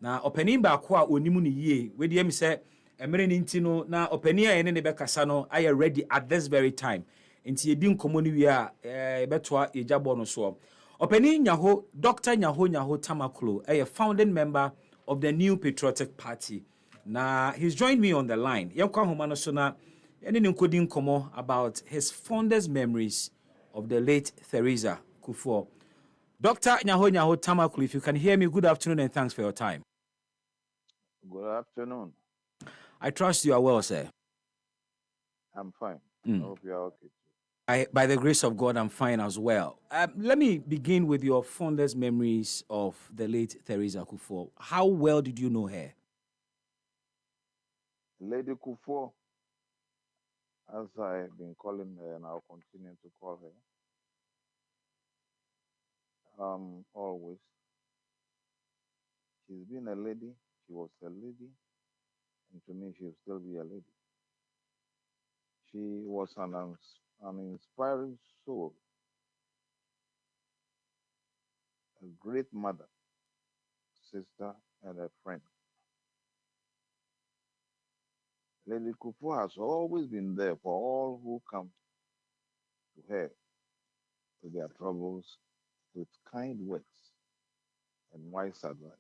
na opanin ba ko a onimu ne yie we de mi se emere ni ntino na opanin a ene ne bekasa no aye ready at this very time nti edi nkomo ne wi a betoa ejabo no so opanin nyaho Dr. Nyaho Tamaklo founding member of the New Patriotic Party. Now, he's joined me on the line. Yankwa Homano Sona, and then komo about his fondest memories of the late Theresa Kufuor. Dr. Nyaho Tamaklu, if you can hear me, good afternoon and thanks for your time. Good afternoon. I trust you are well, sir. I'm fine. I hope you are okay. By the grace of God, I'm fine as well. Let me begin with your fondest memories of the late Theresa Kufuor. How well did you know her? Lady Kufuor, as I've been calling her and I'll continue to call her, always. She's been a lady, she was a lady, and to me, she'll still be a lady. She was an inspiring soul, a great mother, sister, and a friend. Lady Kufuor has always been there for all who come to her with their troubles, with kind words and wise advice.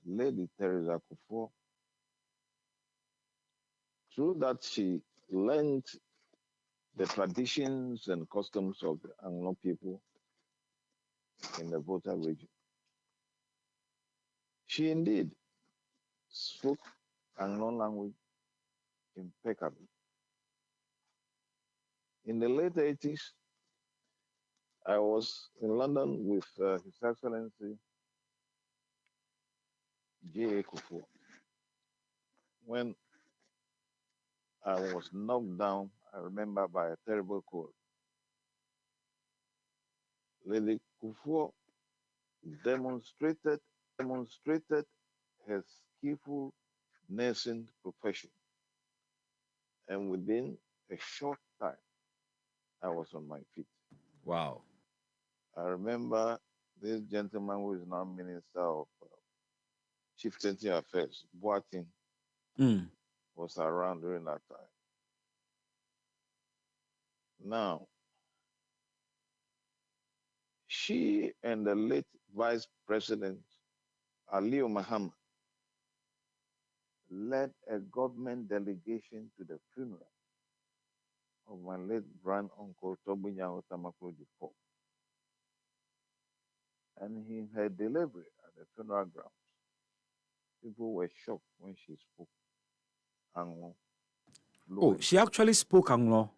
Lady Theresa Kufuor, through that she learned the traditions and customs of the Anglo people in the Volta region. She indeed spoke Anglo language impeccably. In the late 80s, I was in London with His Excellency J.A. Kufuor when I was knocked down, I remember, by a terrible cold. Lady Kufuor demonstrated her skillful nursing profession. And within a short time, I was on my feet. Wow. I remember this gentleman who is now Minister of Chieftaincy Affairs, Boating, was around during that time. Now, she and the late Vice President, Aliu Muhammad, led a government delegation to the funeral of my late grand uncle, Tobunyaho Tamaklo IV. And in her delivery at the funeral grounds, people were shocked when she spoke Anglo. Oh, she actually spoke Anglo?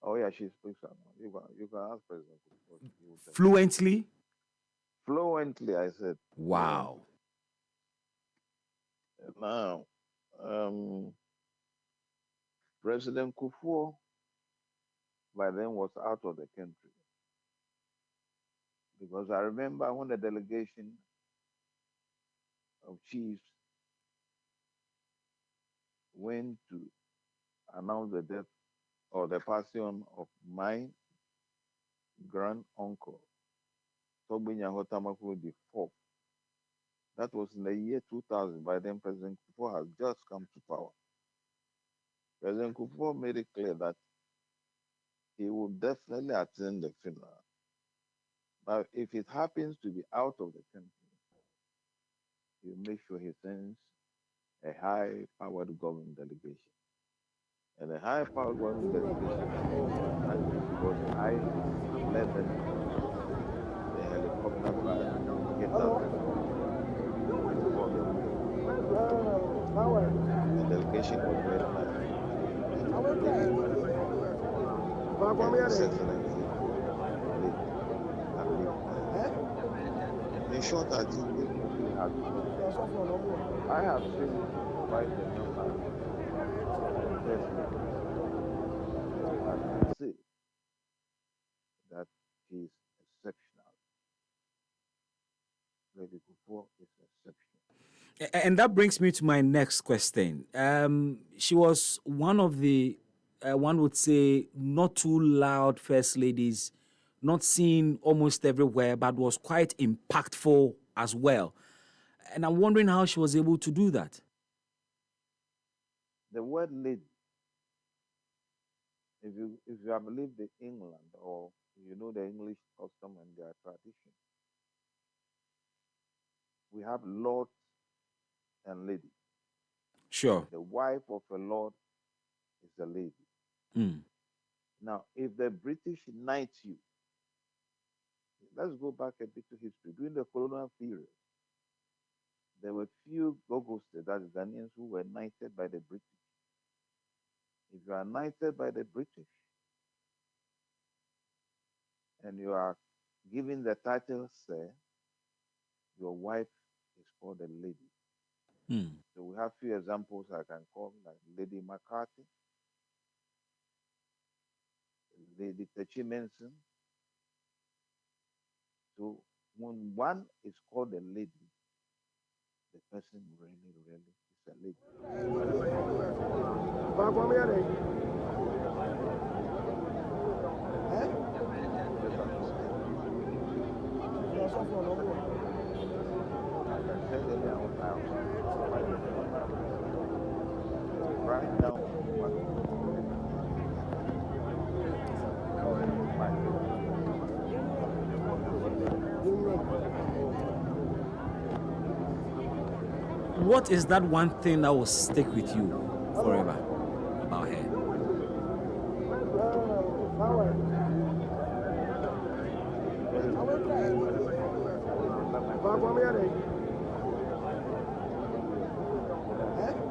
Oh, yeah, she speaks Anglo. You can ask President. Fluently? Fluently, I said. Wow. Now, President Kufuor by then was out of the country. Because I remember when the delegation of chiefs went to announce the death or the passing of my grand uncle, Togbenyaho Tamaklo IV. That was in the year 2000. By then, President Kufuor has just come to power. President Kufuor made it clear that he would definitely attend the funeral. But if it happens to be out of the country, he'll make sure he sends a high-powered government delegation. And a high-powered government delegation that came because I led them on the helicopter pad to get out of the building all the way. The delegation was led by Lady His Excellency Lady Amelia. In short, I think this country has become. I have seen quite a number of first ladies, but I say that she is exceptional. Lady Kufuor is exceptional. And that brings me to my next question. She was one of the, one would say, not too loud first ladies, not seen almost everywhere, but was quite impactful as well. And I'm wondering how she was able to do that. The word lady, if you have lived in England or you know the English custom and their tradition, we have lords and ladies. Sure. The wife of a lord is a lady. Mm. Now, if the British knight you, let's go back a bit to history. During the colonial period, there were few Gogos, that is Ghanaians, who were knighted by the British. If you are knighted by the British and you are given the title sir, your wife is called a lady. Mm. So we have few examples I can call, like Lady McCarthy, Lady Techi Manson. So when one is called a lady, the person really, really is a lady. Just understand. Like I said earlier on, I have seen quite a number of things. Right down to what Lady Bismark What is that one thing that will stick with you forever about her? I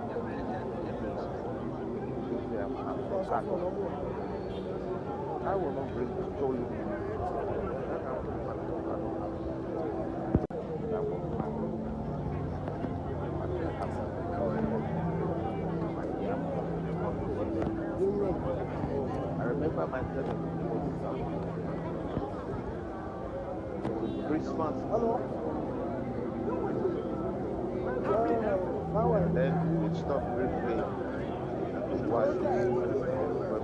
remember my first people say I'm not adult. I will not bring stolen money to you. That kind of woman, I don't have it. But I was mad. But I have to say, my dear, I remember myself and before this hour. It was a Christmas Eve. And then we stopped briefly at Obuasi. The request was from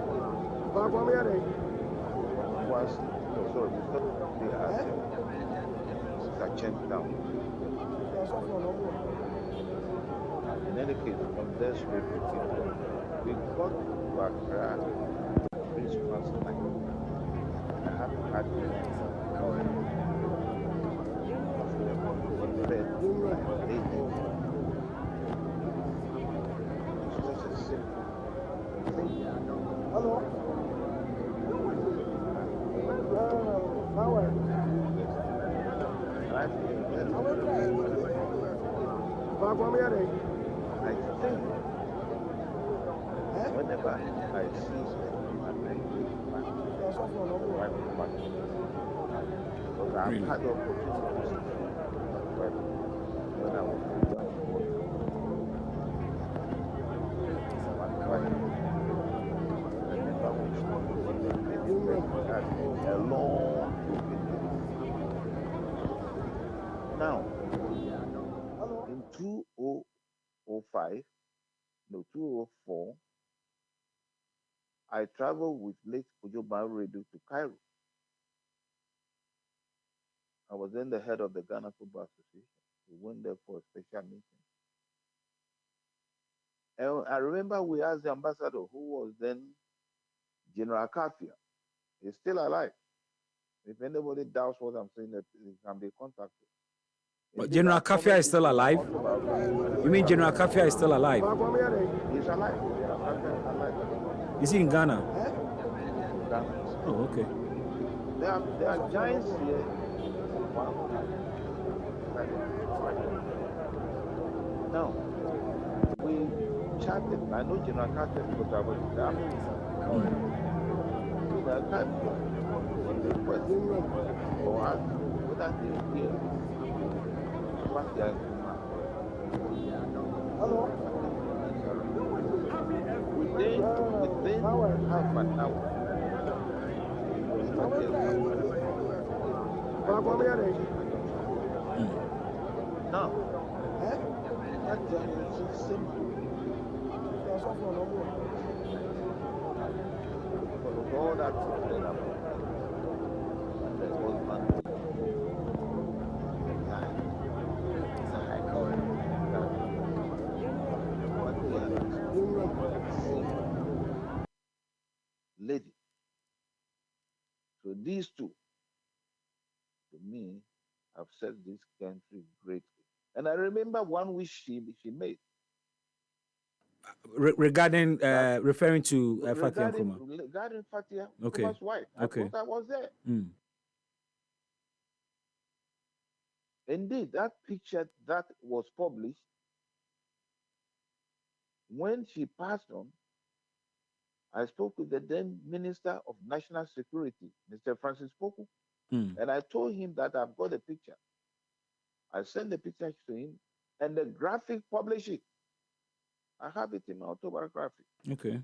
Obuasi. No, sorry, we stopped briefly at Sachem Town. In any case, from there straight we came to Accra. We got to Accra Christmas night. I had to have dinner in Accra. We were fed by a lady. It's just a simple thing. Hello. And I think whenever I see her and I look back, my wife is back. Because I've Really? had the opportunity to see my wife when I was a young boy. One time, I remember when she gave birth, she had a long broken neck. Now, in 2005, no, 2004, I traveled with late Kojo Radio to Cairo. I was then the head of the Ghana Football Association. We went there for a special meeting. And I remember we asked the ambassador, who was then General Kafia. He's still alive. If anybody doubts what I'm saying, that he can be contacted. But General Kafia is still alive? You mean General Kafia is still alive? He's alive. General Kafia is alive. Is he in Ghana? In Ghana. Oh, okay. There are giants here. Wow. Now, we chatted. I know General Kafia because I was in the army with him. There are times when the question for us whether they hear what they are command. Within half an hour, now, that giant is simple. Because all that children are and the husband is a high court. Lady. So these two, to me, have set this country greatly. And I remember one wish she made. Regarding, referring to Fatia Nkrumah. Regarding Fatia Okay. Nkrumah's wife. Okay. I was there. Mm. Indeed, that picture that was published, when she passed on, I spoke with the then Minister of National Security, Mr. Francis Poku, and I told him that I've got a picture. I sent the picture to him, and the graphic published it. I have it in my autobiography. Okay.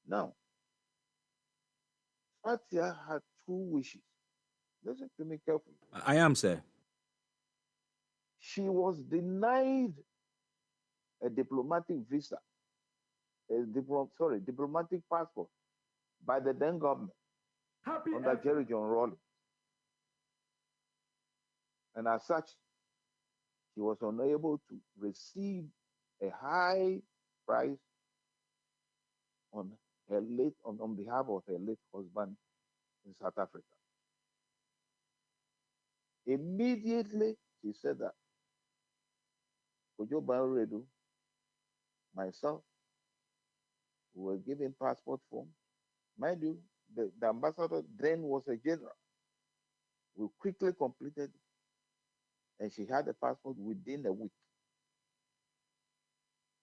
Now, Fatia had two wishes. Listen to me carefully. I am, sir. She was denied a diplomatic visa, diplomatic passport by the then government under Jerry John Rawlings. And as such, she was unable to receive a high price on behalf of her late husband in South Africa. Immediately, she said that Kojo Banredu, myself, we were given passport form. Mind you, the ambassador then was a general. We quickly completed it, and she had a passport within a week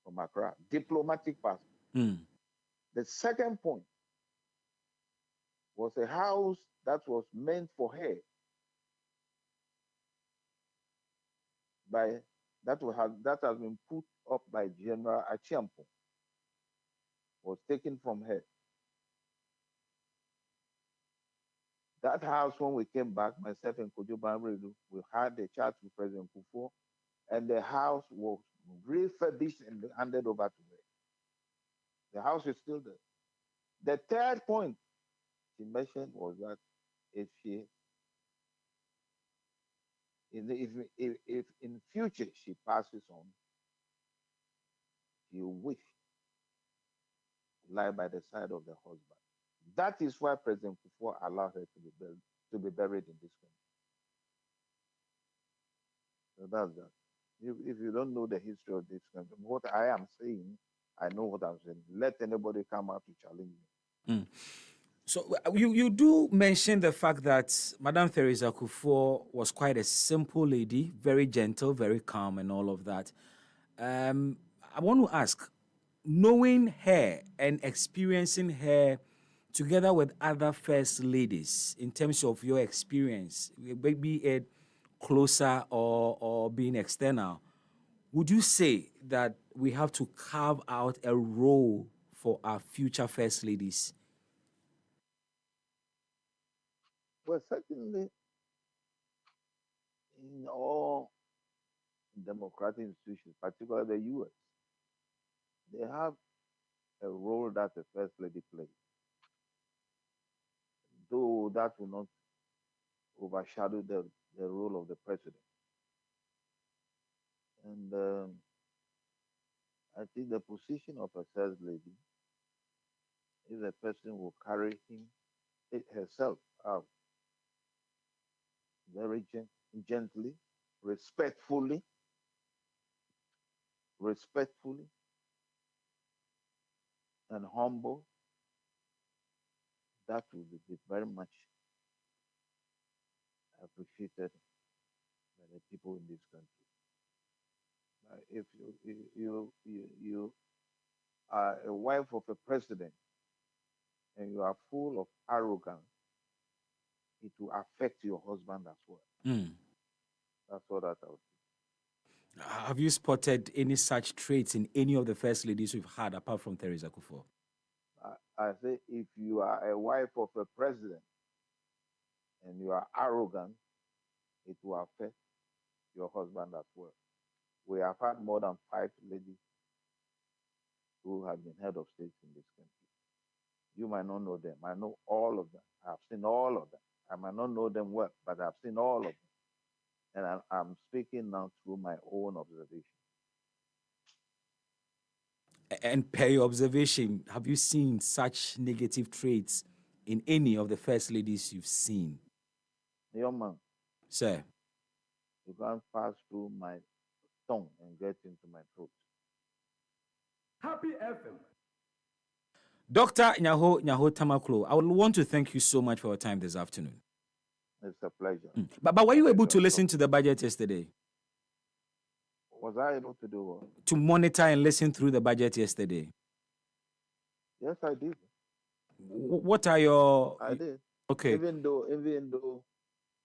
from Accra, diplomatic passport. The second point was a house that was meant for her that has been put up by General Achiampo, was taken from her. That house, when we came back, myself and Kojo Banredu, we had a chat with President Kufuor, and the house was refurbished and handed over to her. The house is still there. The third point she mentioned was that if in future she passes on, she wish to lie by the side of the husband. That is why President Kufuor allowed her to be buried in this country. So that's that. If you don't know the history of this country, what I am saying, I know what I'm saying. Let anybody come out to challenge me. So you do mention the fact that Madame Theresa Kufuor was quite a simple lady, very gentle, very calm, and all of that. I want to ask, knowing her and experiencing her together with other first ladies, in terms of your experience, be it closer or being external, would you say that we have to carve out a role for our future first ladies? Well, certainly in all democratic institutions, particularly the US, they have a role that the First Lady plays. Though that will not overshadow the role of the President. And I think the position of a First Lady is a person will carry herself out very gently, respectfully, and humble, that will be very much appreciated by the people in this country. If you are a wife of a president and you are full of arrogance, it will affect your husband as well. Mm. That's all that I would say. Have you spotted any such traits in any of the first ladies we've had apart from Theresa Kufuor? I say if you are a wife of a president and you are arrogant, it will affect your husband as well. We have had more than 5 ladies who have been head of states in this country. You might not know them. I know all of them. I've seen all of them. I might not know them well, but I've seen all of them. And I'm speaking now through my own observation. And per your observation, have you seen such negative traits in any of the first ladies you've seen? Young man, Sir, you can't pass through my tongue and get into my throat. Happy FM. Dr. Nyaho Tamaklo, I would want to thank you so much for your time this afternoon. It's a pleasure. But were you able to listen to the budget yesterday? Was I able to do what? To monitor and listen through the budget yesterday? Yes, I did. What are your... I did. Okay. Even though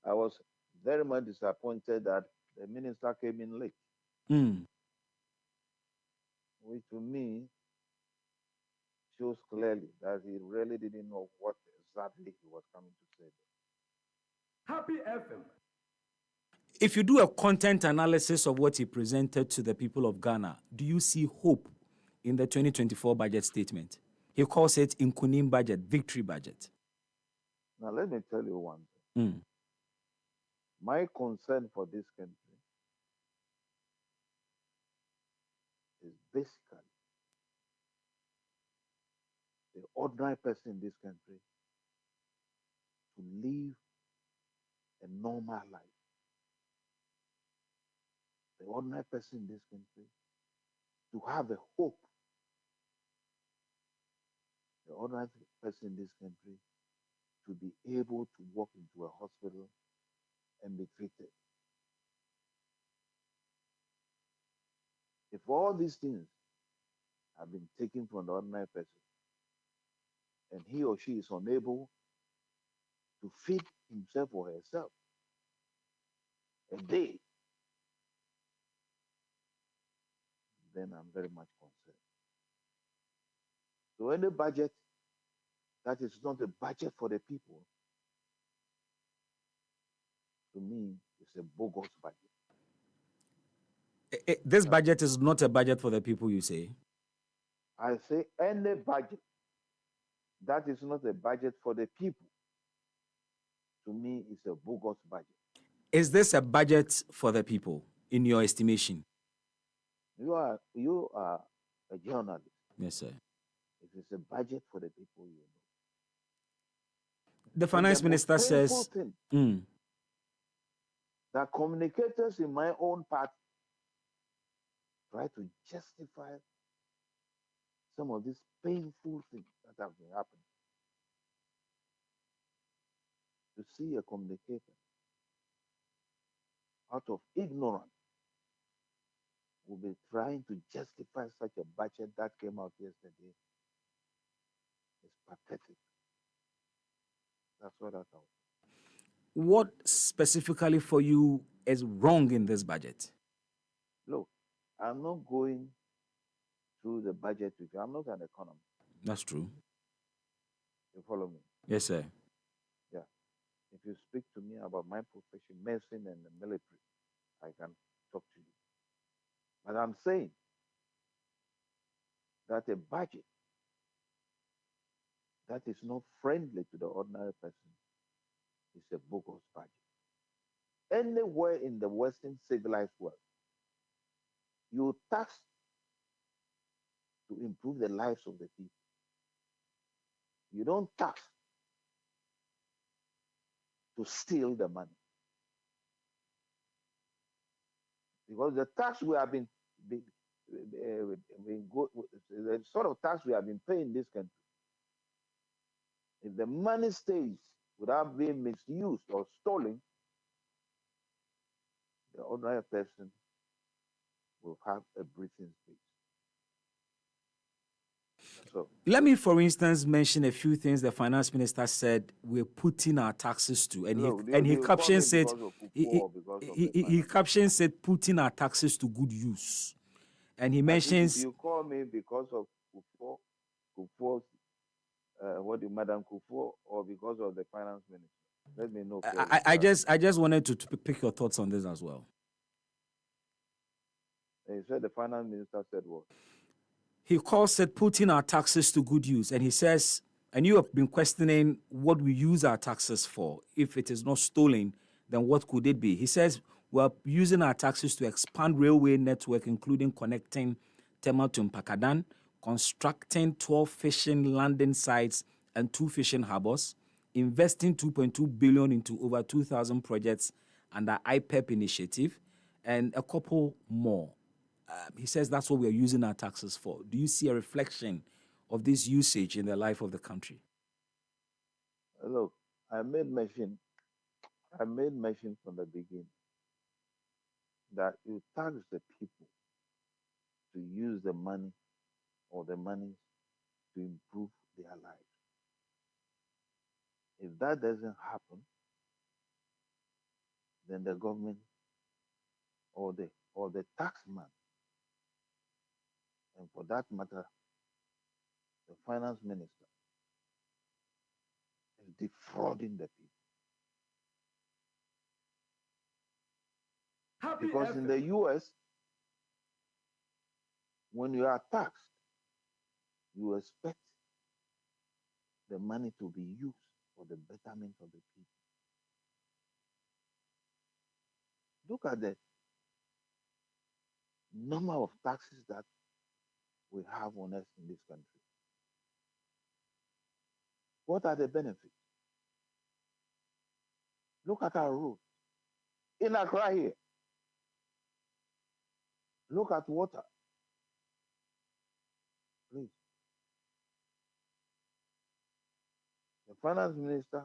I was very much disappointed that the minister came in late, which to me shows clearly that he really didn't know what exactly he was coming to say. Happy FM. If you do a content analysis of what he presented to the people of Ghana, do you see hope in the 2024 budget statement? He calls it Nkunim budget, victory budget. Now, let me tell you one thing. My concern for this country is basically the ordinary person in this country to live a normal life. The ordinary person in this country to have a hope. The ordinary person in this country to be able to walk into a hospital and be treated. If all these things have been taken from the ordinary person and he or she is unable to feed himself or herself a day, then I'm very much concerned. So any budget that is not a budget for the people, to me, it's a bogus budget. This budget is not a budget for the people, you say? I say any budget that is not a budget for the people, to me, is a bogus budget. Is this a budget for the people, in your estimation? You are a journalist. Yes, sir. If it's a budget for the people, you know. The finance minister says... that communicators in my own party try to justify some of these painful things that have been happening. To see a communicator out of ignorance will be trying to justify such a budget that came out yesterday is pathetic. That's what I thought. What specifically for you is wrong in this budget? Look, I'm not going through the budget with you. I'm not an economist. That's true. You follow me? Yes, sir. Yeah. If you speak to me about my profession, medicine and the military, I can talk to you. But I'm saying that a budget that is not friendly to the ordinary person is a bogus budget. Anywhere in the Western civilized world, you tax to improve the lives of the people. You don't tax to steal the money. Because the tax we have the sort of tax we have been paying in this country, if the money stays without being misused or stolen, the ordinary person will have a breathing space. So Let me, for instance, mention a few things the finance minister said we're putting our taxes to, and look, he they will call caption me said because of he, Kufuor or because of the he finance. caption said putting our taxes to good use, and he I think if mentions you call me because of Kufuor's what the Madam Kufuor, or because of the finance minister, let me know clearly. I just wanted to pick your thoughts on this as well. He said the finance minister said what? He calls it putting our taxes to good use, and he says, and you have been questioning what we use our taxes for. If it is not stolen, then what could it be? He says we're using our taxes to expand railway network, including connecting Tema to Mpakadan, constructing 12 fishing landing sites and 2 fishing harbors, investing 2.2 billion into over 2,000 projects under IPEP initiative, and a couple more. He says that's what we're using our taxes for. Do you see a reflection of this usage in the life of the country? Look, I made mention from the beginning that you tax the people to use the money or the money to improve their lives. If that doesn't happen, then the government or the taxman, and for that matter, the finance minister, is defrauding the people. Because in the US, when you are taxed, you expect the money to be used for the betterment of the people. Look at the number of taxes that we have on us in this country. What are the benefits? Look at our roads. In Accra here, look at water. Please. The finance minister,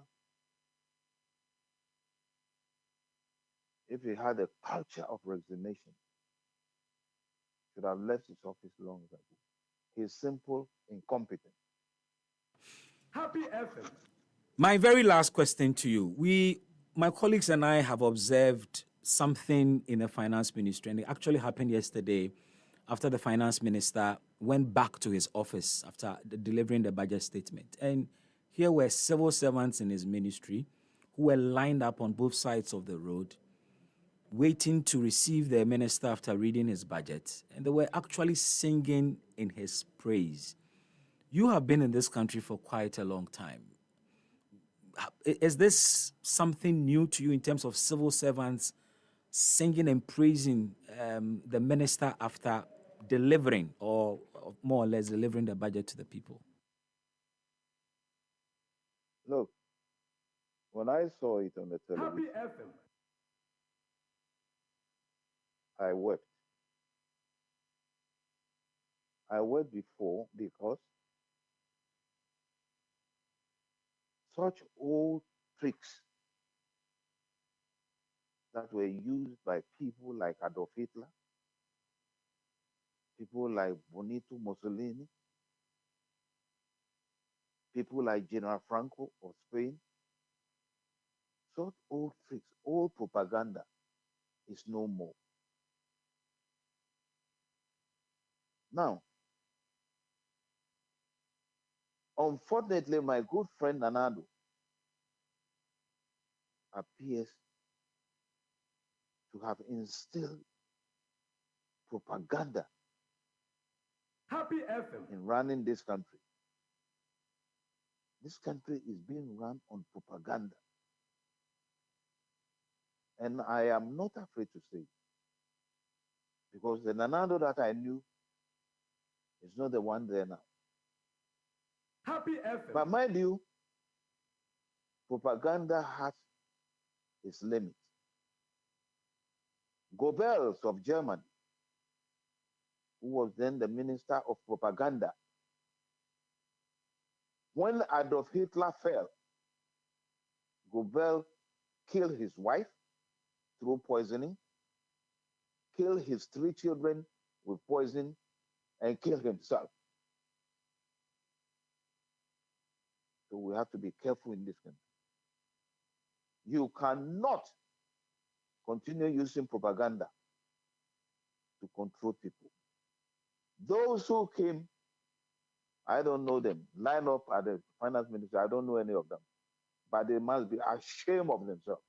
if he had a culture of resignation, should have left his office long ago. He's simple, incompetent. Happy FM. My very last question to you. My colleagues and I have observed something in the finance ministry, and it actually happened yesterday after the finance minister went back to his office after delivering the budget statement. And here were civil servants in his ministry who were lined up on both sides of the road, waiting to receive their minister after reading his budget. And they were actually singing in his praise. You have been in this country for quite a long time. Is this something new to you in terms of civil servants singing and praising the minister after delivering, or more or less delivering the budget to the people? Look, when I saw it on the television, I wept. I wept before because such old tricks that were used by people like Adolf Hitler, people like Benito Mussolini, people like General Franco of Spain, such old tricks, old propaganda is no more. Now, unfortunately, my good friend Nanado appears to have instilled propaganda in running this country. This country is being run on propaganda. And I am not afraid to say it, because the Nanado that I knew is not the one there now. But mind you, propaganda has its limits. Goebbels of Germany, who was then the Minister of Propaganda, when Adolf Hitler fell, Goebbels killed his wife through poisoning, killed his 3 children with poison, and killed himself. So we have to be careful in this country. You cannot continue using propaganda to control people. Those who came, I don't know them, line up at the finance minister, I don't know any of them, but they must be ashamed of themselves.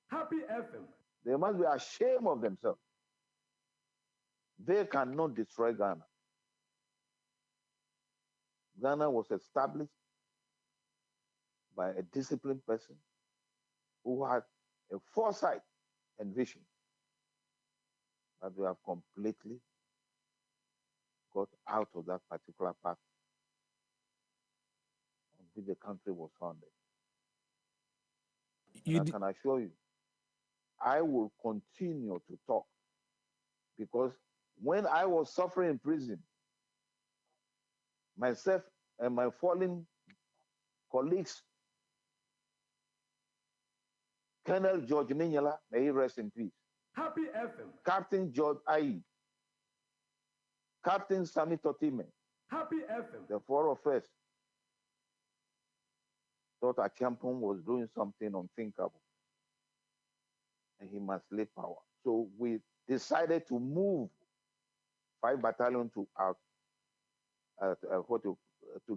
Happy FM. They must be ashamed of themselves. They cannot destroy Ghana. Ghana was established by a disciplined person who had a foresight and vision. But we have completely got out of that particular path on which the country was founded. I can assure you, I will continue to talk, because when I was suffering in prison, myself and my fallen colleagues, Colonel George Ninyala, may he rest in peace, Happy FM. Captain George Ayi, Captain Sami Totime, Happy FM. the 4 of us thought Achampong was doing something unthinkable and he must leave power. So we decided to move 5 battalions to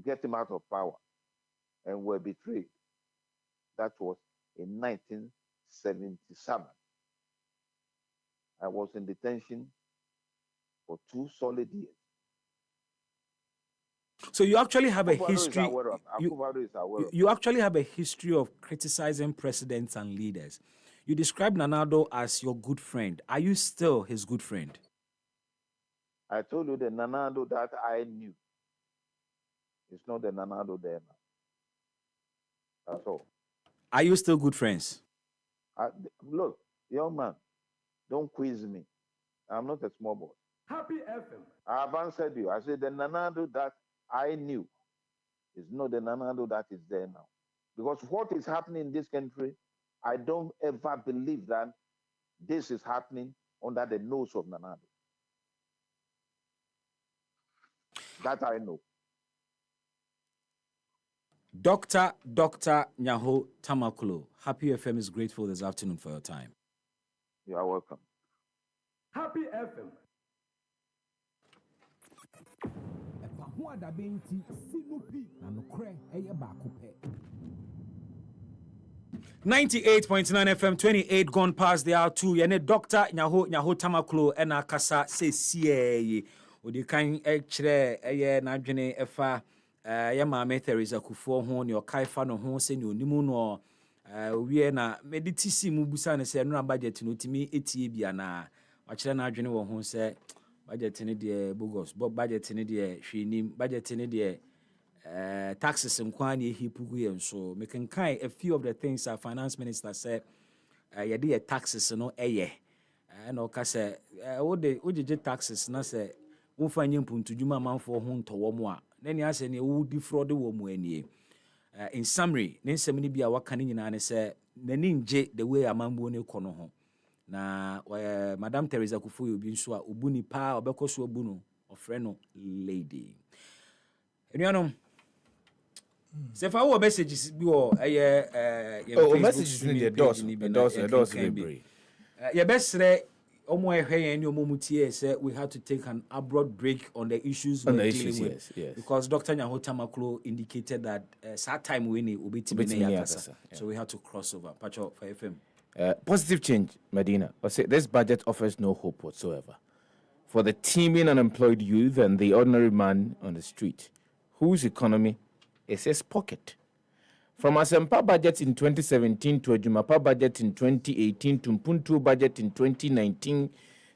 get him out of power, and were betrayed. That was in 1977. I was in detention for 2 solid years. So you actually have a Akufo-Addo history. is aware of. Akufo-Addo is aware of. You actually have a history of criticizing presidents and leaders. You describe Nana Addo as your good friend. Are you still his good friend? I told you the Nana Addo that I knew. It's not the Nana Addo there now. That's all. Are you still good friends? Look, young man, don't quiz me. I'm not a small boy. Happy FM. I have answered you. I said the Nana Addo that I knew is not the Nana Addo that is there now. Because what is happening in this country, I don't ever believe that this is happening under the nose of Nana Addo. That I know. Dr. Nyaho Tamaklo, Happy FM is grateful this afternoon for your time. You are welcome. Happy FM. 98.9 FM, 28 gone past the hour 2. Yene Dr. Nyaho Tamaklo ena kasa se siye. Odi kan ekre eye na dwene efa ya maame Teresa Kufuor ho ne okaifa no ho se ne onimu no wie na meditisi mu busa ne se no budget no timi etie bia na wakire na adwene wo ho se budget ne de bogus budget ne de hwenim budget ne de taxes nkwani ehipugu ye nso mekenkan a few of the things our finance minister said ye de taxes no eye na o ka se wo de taxes na se wo fanye mpuntudwuma manfo ho ntowo mu a na ni ase ne wo defraud wo mu anie in summary ne nsem ne bia waka ne nyina ne se nani nje the way amambo ne kɔ no ho na Madam Teresa Kufuor obi nso a obuni pa obekoso obu no ofre no lady enuanom se fa wo messages bi wo messages in the doors library ye besre omo ehwe and omomutie say we had to take an abroad break on the issues we're dealing with. Yes. Because Dr. Nyaho Tamaklo indicated that sad time we need so we had to cross over. Pacho for FM. Positive change, Medina. I say this budget offers no hope whatsoever for the teeming unemployed youth and the ordinary man on the street, whose economy is his pocket. From Asempa budget in 2017 to a Jumapa budget in 2018 to Mpuntu budget in 2019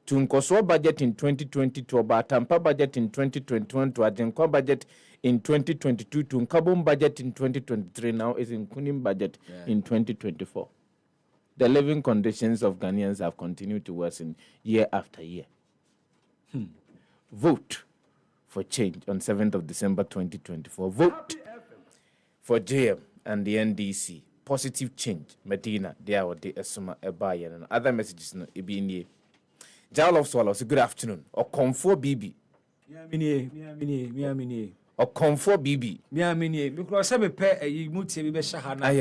to Nkoswa budget in 2020 to Abatampa budget in 2021 to Ajenkwa budget in 2022 to Nkabum budget in 2023 now is in Kunim budget in 2024. the living conditions of Ghanaians have continued to worsen year after year. Vote for change on 7th of December 2024. Vote for JM and the NDC. Positive change. Medina, there or the Esuma Ebayan and other messages no Ebini. Jal of Swallows, good afternoon. Or Comfort BB. Miamini. Or Comfort BB. Miamini. Because some pay you muti be shahana.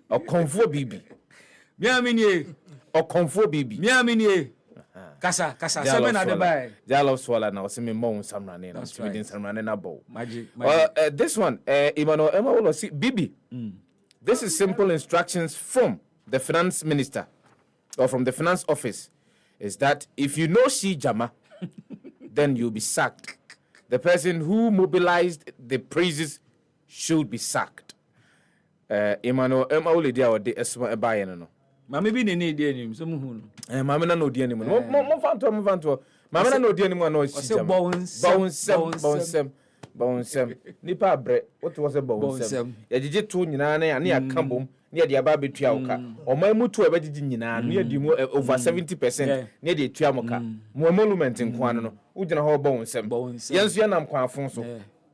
Or Comfort BB. Miamini. Or Comfort BB. Miamini. Kasa, seven at the bay. Jal of Swallow now, see me more some running. That's Within right. some running a bow. Magic. This one, Emmanuel Emma will see BB. This is simple instructions from the finance minister or from the finance office. Is that if you know she Jama, then you'll be sacked. The person who mobilized the praises should be sacked. Emmanuel Emma will do our Esma no. Mama be ne dey anim so mu hu no. Mama na no di anim no. Mo fanto. Mama na no di anim no she Jama. Bouncem. Nipa bre. What was a bouncem? Ya jije to nyina na ya na ya kambom. Na de aba betua woka. Oman mu to ebe jije nyina na de mu over 70% na de tua moka. Mo monument nko ano no. Ugina ho bouncem. Yenso ya nam kwafon so.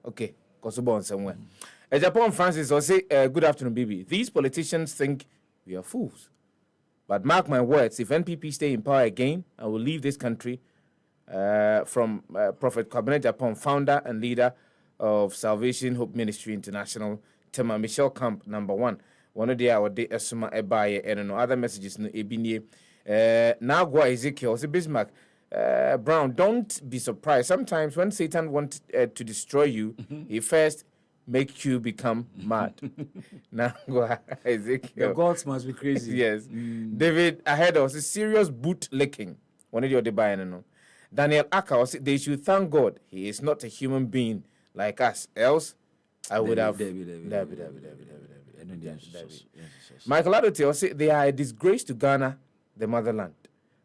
Okay. Koso bouncem we. Japan Francis will say good afternoon BB. These politicians think we are fools. But mark my words, if NPP stay in power again, I will leave this country. From Prophet Kwabena Japan, founder and leader of Salvation Hope Ministry International, Tema Michelle Camp, number 1. One of the hour day Esuma Ebaye and no other messages no Ebinye. Now go Ezekiel, say Bismark Brown, don't be surprised. Sometimes when Satan wants to destroy you, he first make you become mad. Now go Ezekiel. The gods must be crazy. Yes. David ahead of us, serious boot licking. One of the other no. Daniel Aka, they should thank God he is not a human being like us. Else, I would have. Michael Adote, say they are a disgrace to Ghana, the motherland.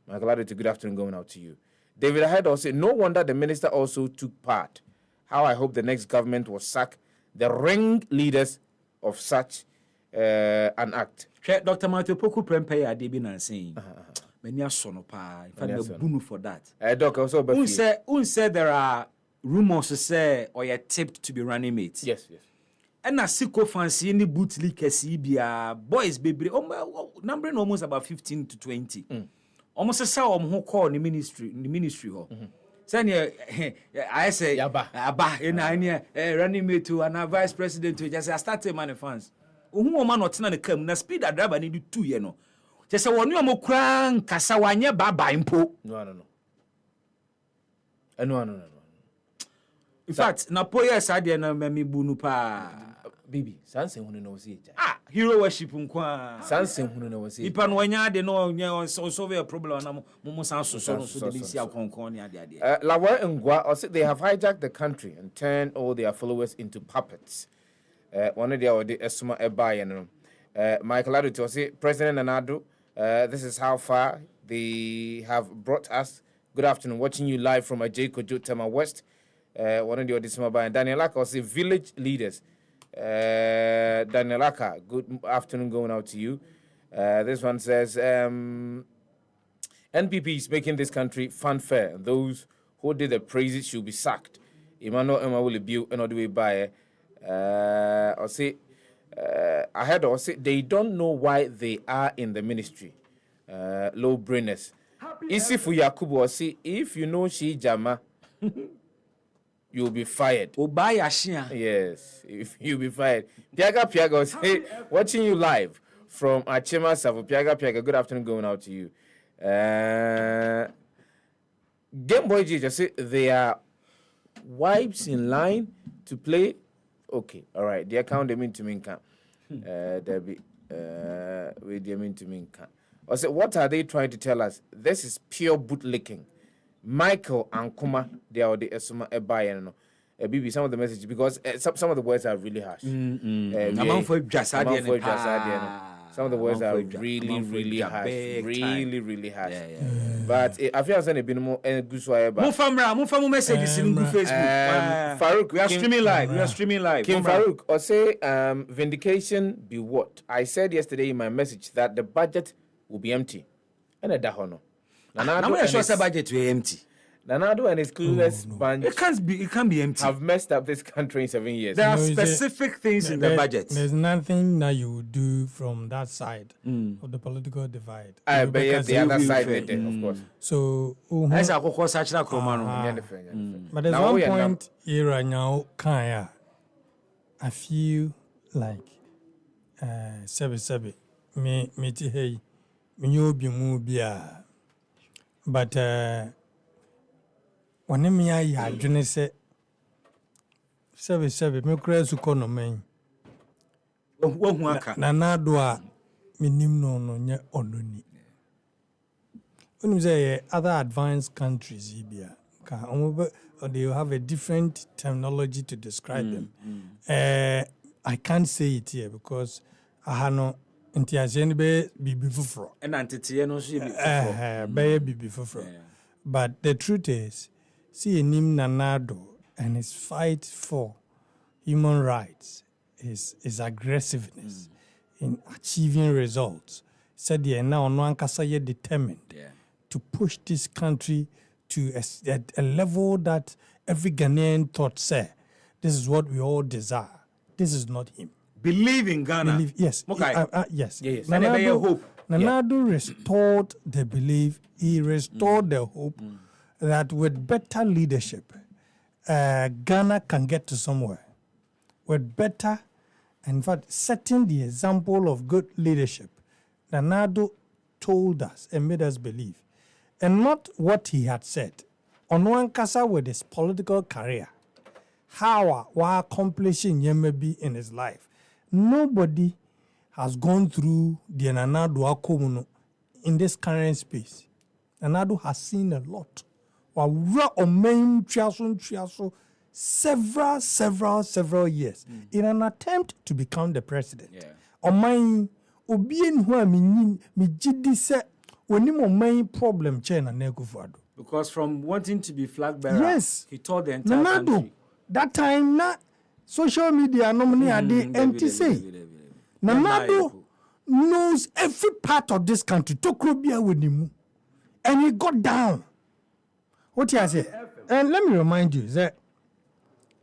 Michael Adote, good afternoon, going out to you. David Ahead say no wonder the minister also took part. How I hope the next government will sack the ring-leaders of such an act. Dr. Matthew Poku Prempe Adebi Nansen. Many are son of pa. In fact, they're bunu for that. Doc, also, Who said there are rumors to say or you're tipped to be running mates? Yes. And I see fancy any boot leak boys baby. Numbering almost about 15 to 20. Almost a saw who call the ministry hall. I say Abba in running mate to and vice president to just start money funds. Who man not na come na speed a driver need 2 years no. Just a one mo kran kasa wanye baba impo. No. In fact, na poye sade na me bunu pa. Bibi, sanse hunu na wasi eja. Hero worship nkwa. Sanse hunu na wasi. Ipa no wanya de no solve a problem na mo san so de si akonkon ne ade. Lawa Ngwa, they have hijacked the country and turned all their followers into puppets. One of the Esuma Ebayan. Michael Adu say President Nanado, this is how far they have brought us. Good afternoon, watching you live from Ajay Kojo Tema West. One of the Esuma Ebayan. Daniel Aka say village leaders. Daniel Aka, good afternoon going out to you. This one says NPP is making this country funfair. Those who did the praises should be sacked. Emmanuel Emma will be another way by. Or say, I heard or say they don't know why they are in the ministry. Low brainers. Easy for Yakubu or say if you know she Jama, you'll be fired. Yes, if you'll be fired. Piaga say watching you live from Achema Savo. Piaga, good afternoon going out to you. Game Boy G just say they are wives in line to play. Okay, all right. The account they mean to mean can. Debbie, wait, they mean to mean can. I said, what are they trying to tell us? This is pure bootlicking. Michael and Kuma, they are the Esuma Ebayan. No, BB, some of the messages because some of the words are really harsh. Some of the words are Amanfoɔ really, Amanfoɔ really Adwa, harsh. big Really, time. really harsh. Yeah. But I feel as if more good so I Mumfa mo messages in Facebook. Farouk, we are Kim- streaming live. We are streaming live. Kim Mumra. Farouk, or say vindication be what? I said yesterday in my message that the budget will be empty. And a dahono. Now we are sure the budget will empty. Nanado and his clueless bunch It can't be empty. have messed up this country in 7 years. There are No, is it- specific things in the budget. There's nothing that you would do from that side of the political divide. I You bet can the say other we- side with it, of course. So, As I go search that chroma no. Yeah, different. but there's Now one we are point here right now, Kaya. I feel like Sebi, me hey, me you be mubia. But when me I adwene say Sebi, me kura su kono men. Wohu aka. Na do a minim no nye ononi. When you say other advanced countries, they have a different terminology to describe them. I can't say it here because I have no intiasian be bibi fufro. And antete no so be. Be bibi fufro. But the truth is, see Nim Nanado and his fight for human rights, his aggressiveness in achieving results. Said yeah, now no ankasa determined to push this country to a level that every Ghanaian thought, say, this is what we all desire. This is not him. Believe in Ghana. Yes. Okay. Yes. Yes. Nanado restored the belief. He restored the hope that with better leadership, Ghana can get to somewhere. With better, in fact, setting the example of good leadership, Nanado told us and made us believe, and not what he had said. Onwankasa with his political career, how while accomplishing Yemebi in his life, nobody has gone through the Nanado Akomuno in this current space. Nanado has seen a lot. Several years in an attempt to become the president. Omain obien who me jidi se onimo main problem chain and Nekufado. Because from wanting to be flag bearer, Yes. he told the entire Nanado, country. that time na social media nominee are the empty say. Nanado knows every part of this country. Tokrobia with him. And he got down. What you say? And let me remind you that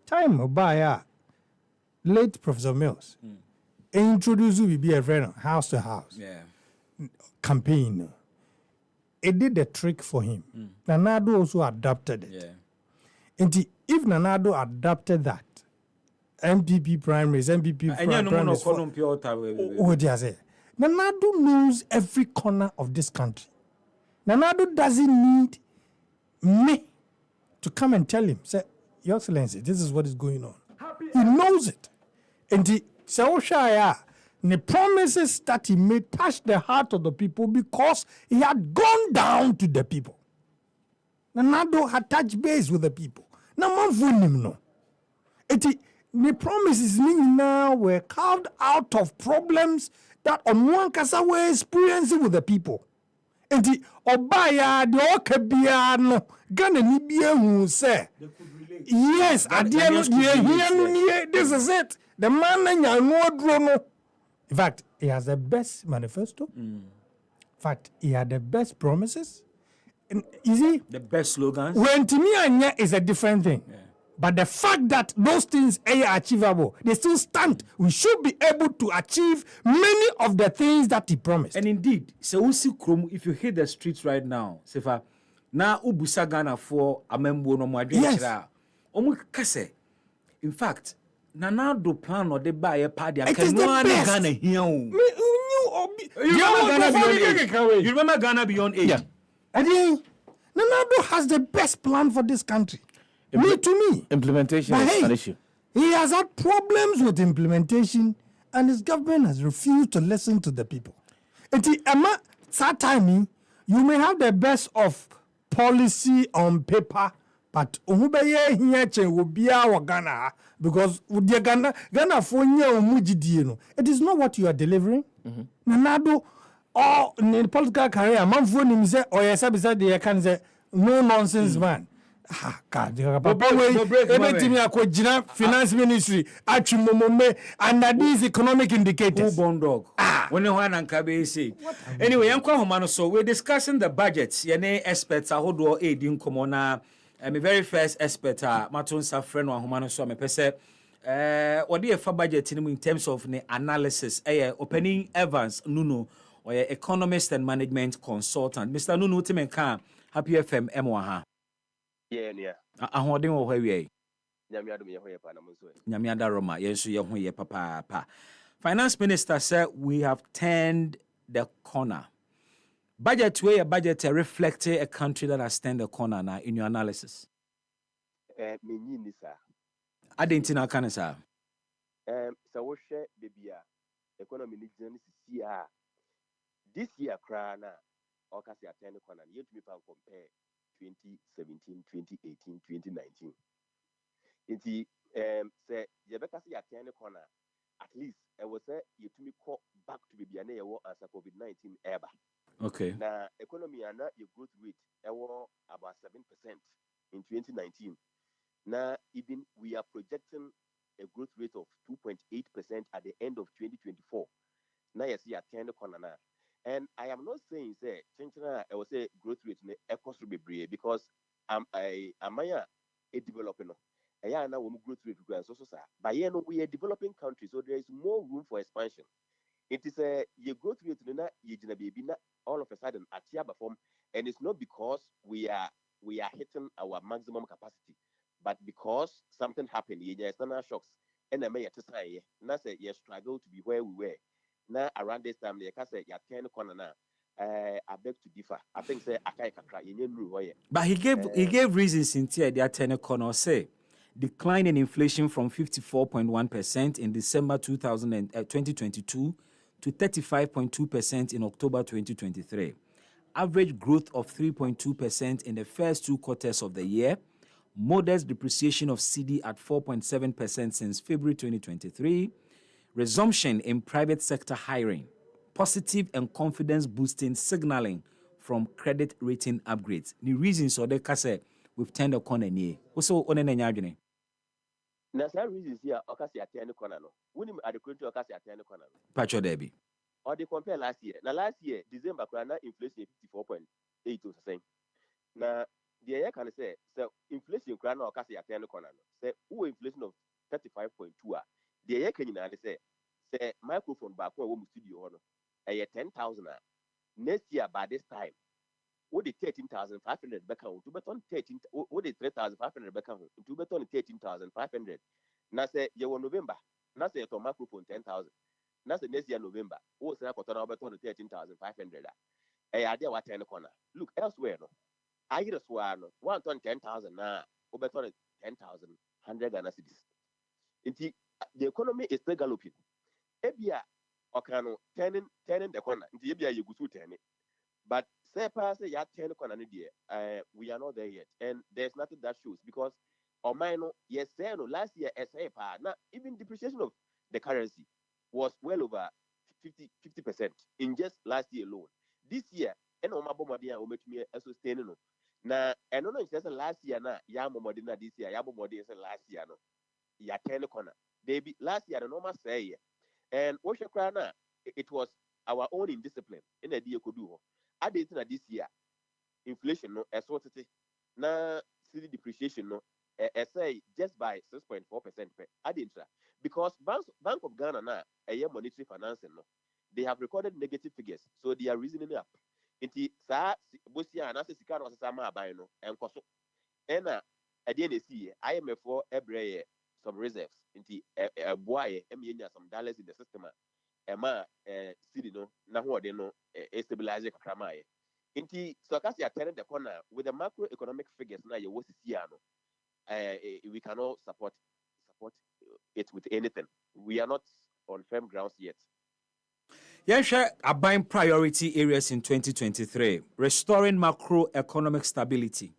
time by late Professor Mills introduced you be a friend house to house campaign. It did the trick for him. Nanado also adapted it. And if Nanado adapted that, MPP primaries, primaries. What do you say? Nanado knows every corner of this country. Nanado doesn't need me to come and tell him, say, Your Excellency, this is what is going on. He knows it. And the promises that he made touched the heart of the people because he had gone down to the people. Nanado had touched base with the people. Now, no. The promises now were carved out of problems that on one case were experiencing with the people. And the Obaya, the Okabiano, Ghana Nibia who say, yes, at the end of the year, this is it. The man and no. In fact, he has the best manifesto. In fact, he had the best promises. And you see, the best slogans. when Timianya is a different thing. But the fact that those things are achievable, they still stand. We should be able to achieve many of the things that he promised. And indeed, so if you hit the streets right now, Sefa, na ubusa Ghana for amembo no mwadwe omu kase. In fact, Nanado plan or the buy a party It is the best. Ghana here. You remember Ghana beyond age? Nanado has the best plan for this country. To me. Implementation But is hey, an issue. He has had problems with implementation, and his government has refused to listen to the people. And that timing, you may have the best of policy on paper, but ohu be ye hia chen wo bia wo Ghana ha, because with the Ghana for nya omu gidie no, it is not what you are delivering. Na nado all in political career man for nim say oyesa be say they can say no nonsense man. Ah, God, papa we everything akogina finance ministry atwimomome under these economic indicators. Who born dog? When you want to say. Anyway, so we're discussing the budgets. Yene experts are who aid in common. My very first expert, Maton Safren or Humano so me pese. What do you for budget in terms of the analysis? Opening Evans Nuno or economist and management consultant. Mr. Nuno Timenka, Happy FM M1. Yeah. Ahoden wo hwe Nyamiado me hoye pa na munso. Nyamiada Roma, yenso ye ho ye papa. Finance Minister said we have turned the corner. Budget way a budget reflects a country that has turned the corner now in your analysis. Me nyini sa. Adentina kan sa. So wo hwe bebia economy ni gina sisi a this year kra na o ka se attend the corner. You to me pan compare 2017, 2018, 2019. Inti say you better see attend the corner. At least I was say you to me call back to be an year as a COVID-19 ever. Okay. Now economy and your growth rate about 7% in 2019. Now even we are projecting a growth rate of 2.8% at the end of 2024. Now you see attend the corner now. And I am not saying say I will say growth rate in the cost will be brave because am I a developing now growth rate so but we are developing country, so there is more room for expansion. It is a your growth rate all of a sudden at Yaba form, and it's not because we are hitting our maximum capacity, but because something happened in external shocks and I may say you struggle to be where we were. Now around this time, they can say you turn corner now. I beg to differ. I think say I can't. But he gave reasons in here. They turn corner. Say decline in inflation from 54.1% in December 2022 to 35.2% in October 2023. Average growth of 3.2% in the first 2 quarters of the year. Modest depreciation of CD at 4.7% since February 2023. Resumption in private sector hiring, positive and confidence boosting signaling from credit rating upgrades. The reasons or the case we've turned the corner near. Also, on an engineer. Now, some reasons here, Okasi attend the corner. When you are the country, Okasi attend the corner. Pacho Debbie. Or they compare last year. Now, last year, December, inflation 54.8%. Now, the year can say, so inflation, Okasi attend the corner. Say, who inflation of 35.2? The year can you say microphone back when we studio on 10,000 next year by this time. What the 13,500 back home to bet on 13 what the 3,500 back home to bet on 13,500. Now say you November. Now say to microphone 10,000. Now say next year November. Oh say I got on bet on 13,500. Idea what 10 corner. Look elsewhere no. I hear a swan 1 ton 10,000 now. Bet on 10,000 100 Ghana cedis. The economy is still galloping. Ebia okano turning the corner. Ebia you go to turn it. But say pass ya turn the corner we are not there yet. And there's nothing that shows because or mine yes no last year now even depreciation of the currency was well over 50% in just last year alone. This year and omabomadia will make me sustain no. Now and no just last year na ya momodina this year ya bomodi last year no. Ya turn the corner. Baby, last year the normal say, and Oshakana, it was our own indiscipline in the idea could do. I did this year, inflation no as what it is now city depreciation no say just by 6.4% per I didn't because Bank of Ghana now a year monetary financing no they have recorded negative figures, so they are reasoning up. Inti sa Bosia and Asika was sama by no and Koso. And at the end of the year, IMF for every some reserves into a boy, some dollars in the system. Emma, city no, now what they know, a stabilizer cramae. Inti Sokasi attended the corner with the macroeconomic figures now. You was we cannot support it with anything. We are not on firm grounds yet. Yensha are buying priority areas in 2023, restoring macroeconomic stability,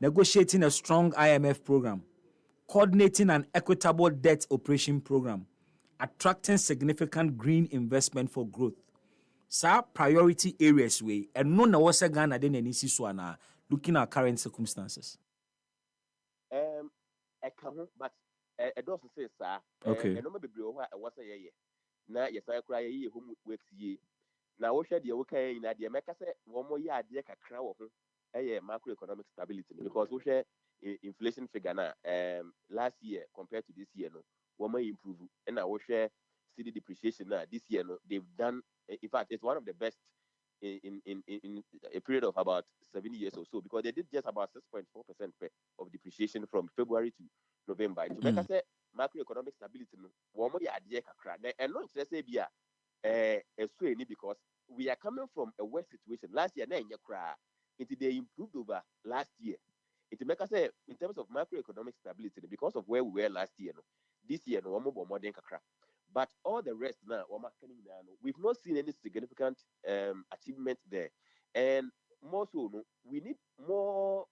negotiating a strong IMF program, coordinating an equitable debt operation program, attracting significant green investment for growth. Sa priority areas way and no na wasa Ghana den any so ana looking at current circumstances. I can but I don't say sir. Okay. And no be what I was say na yes I cry ye home works ye. Na wo hwɛ deɛ woka yi na deɛ mɛka sɛ wɔn mo yɛ adeɛ kakra wɔ ho ɛyɛ macroeconomic stability because wo hwɛ inflation figure na last year compared to this year no wɔn mo improve ɛna wo hwɛ cedi depreciation na this year no they've done in fact it's one of the best in a period of about 7 years or so because they did just about 6.4% of depreciation from February to November. To make us say macroeconomic stability no wɔn mo yɛ adeɛ kakra na ɛno nkyerɛ sɛ bi a because we are coming from a worse situation. Last year, they improved over last year. It make us say in terms of macroeconomic stability because of where we were last year. No, this year, no, more than kakra. But all the rest now, we've not seen any significant achievement there. And more so, no, we need more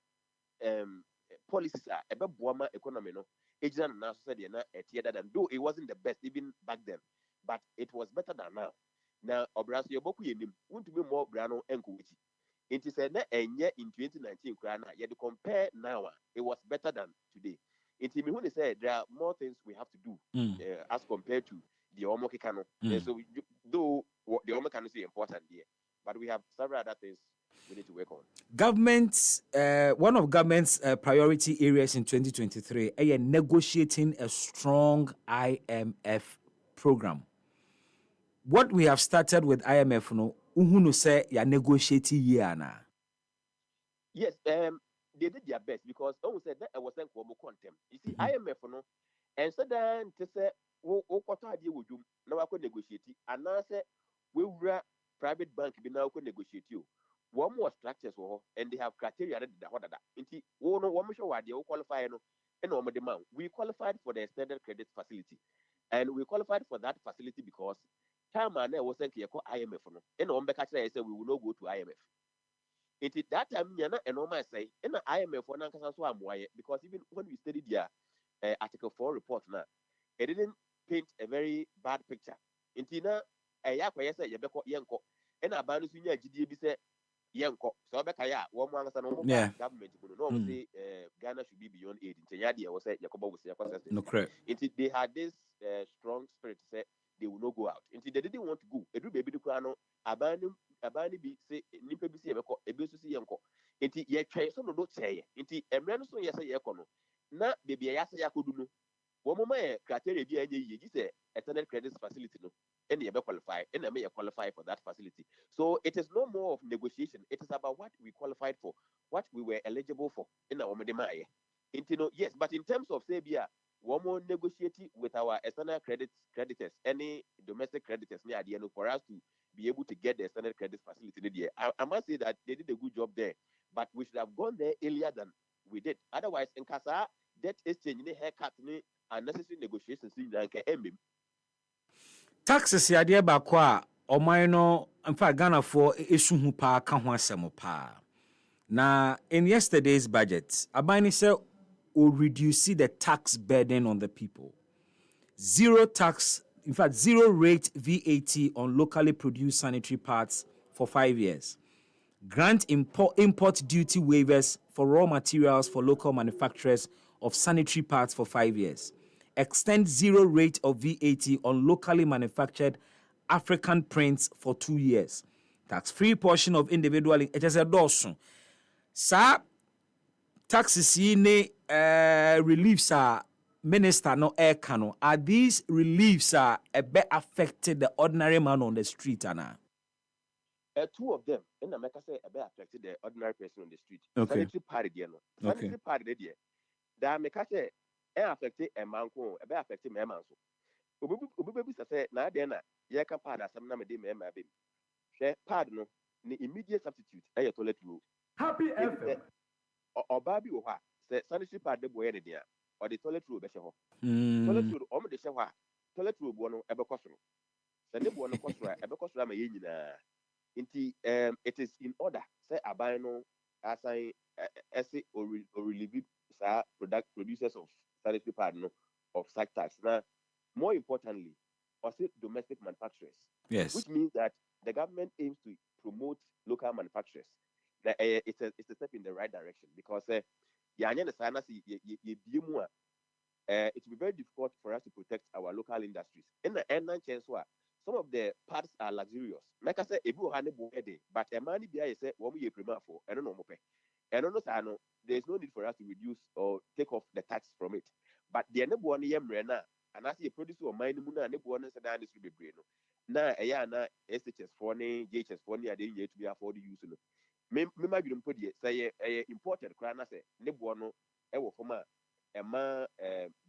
policies about Buama economy. No, agent now said than though it wasn't the best even back then, but it was better than now. Now, Obraso Yoboku Yenim, want to be more Brano and Kuchi. It is a in 2019, you had to compare now, it was better than today. It means when they say there are more things we have to do as compared to the Omoki Kano. So, though the Omoki Kano is important here, but we have several other things we need to work on. Government's one of government's priority areas in 2023 is negotiating a strong IMF program. What we have started with IMF, no, uhunu say ya negotiating year na. Yes, they did their best because I said that I was saying quantum. You see, IMF no, and so then to say what idea would you now I could negotiate and now say we were private bank be now could negotiate you. One more structures and they have criteria that inti no one show why they qualify no and no demand. We qualified for the extended credit facility and we qualified for that facility because time and I was saying IMF no and on back I said we will not go to IMF. It is that time and normal say and IMF for because even when we studied their Article 4 report now, it didn't paint a very bad picture. Intina a yakwa say yabeko yanko and a banus in GDB say yanko so bekaya one government no say Ghana should be beyond aid. Intiyadi was say Yakobo was no correct. They had this strong spirit to say they will not go out. Until they didn't want to go. Every baby do crano abani be say nipa bi say ebeko ebi so say yanko. Until ye try so no say. Until emre no so ye say yakono. Na baby ya say yakodu no. One moment criteria bi anye ye say extended credit facility no. And you qualify and I may qualify for that facility. So it is no more of negotiation. It is about what we qualified for, what we were eligible for in our Medemaye. Yes, but in terms of say one more negotiating with our external creditors, any domestic creditors near the end for us to be able to get the external credit facility. I must say that they did a good job there, but we should have gone there earlier than we did. Otherwise, in Casa, debt exchange, haircut, unnecessary negotiations in like MB. Taxes ya de ba kwa oman no in fact Ghana for esu hu pa ka ho asem pa. Na in yesterday's budget, Abani said will reduce the tax burden on the people. Zero tax, in fact, zero rate VAT on locally produced sanitary parts for 5 years. Grant import duty waivers for raw materials for local manufacturers of sanitary parts for 5 years. Extend zero rate of VAT on locally manufactured African prints for 2 years. Tax-free portion of individual, it is a dozen. Sa taxes ne reliefs are minister no air cano. Are these reliefs a bit affected the ordinary man on the street, Anna? Two of them, and America say a bit affected the ordinary person on the street. Okay. Sanitary party, sanitary party, that America say affected a man, a bit affected my man. So, Ububi say, now then, ya can pardon some name, baby. Share pardon, the immediate substitute, a toilet roll. Happy FM. Or Baby or what? Say sanitary pad the boy any there, or the toilet roll, Beshaw. Toilet roll, the shower, toilet roll, one ever costro. Send the one costro, ever costro, my yin. It is in order, say Abino, as I say, relieve producers of sanitary pad no of such tax. Now, more importantly, also domestic manufacturers, Yes. which means that the government aims to promote local manufacturers. Now, it's a step in the right direction because it will be very difficult for us to protect our local industries. In the end, some of the parts are luxurious. Like I said, but a man be say what we prima for, I don't know. And there's no need for us to reduce or take off the tax from it. But the other one rena, and as you produce or mine muna and one is an industry be brain. Na SHS for JHS for ni to be afford use. Me might be put say important crana say nebuano ewo former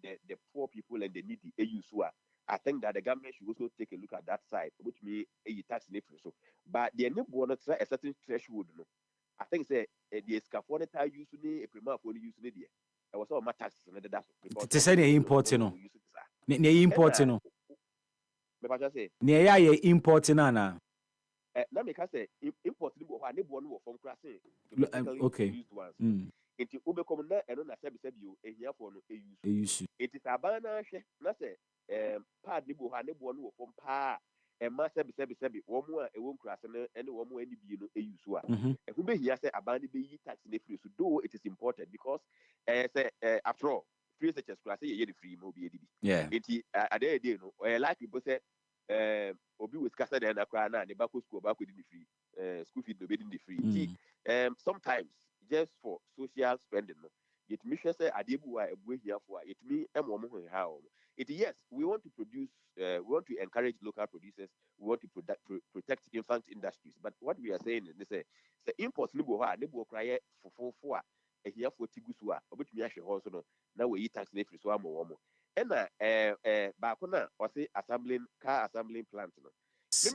the poor people and the needy use. I think that the government should also take a look at that side, which means a tax difference. So, but the nebuano try a certain threshold. No, I think say the scaffolding use ni a prima for use ni there. I was all my taxes and that because Te say they import no. Ne import no. Me pa say. Ne ya ye import na na. Na me ka say import ni bo ha ne bo no from crashing. Okay. Used ones. Enti ubekom na eno na sebi o ehia for no Use. It is abana hwe na say pad ni bo ha ne bo no from pa ma sebi wo mu a ewo nkrase no ene wo mu ani bi no use a ehu be hia say abana be yi tax ne free so though it is important because say after all free such as class ye the free mo bi edibi Yeah. enti ade dey no like people say obi with kasa na akra na ne bako school bako di free school fees no be di free sometimes just for social spending no it means say adebu a ebu hia for it mean emo mo how it yes we want to produce we want to encourage local producers, we want to protect infant industries, but what we are saying is say imports ni bo ha ne bo kraye fofofo a ehia for tigusu a obetumi ahwe ho so no na we tax na free so amo na ba ko na o say car assembling plant no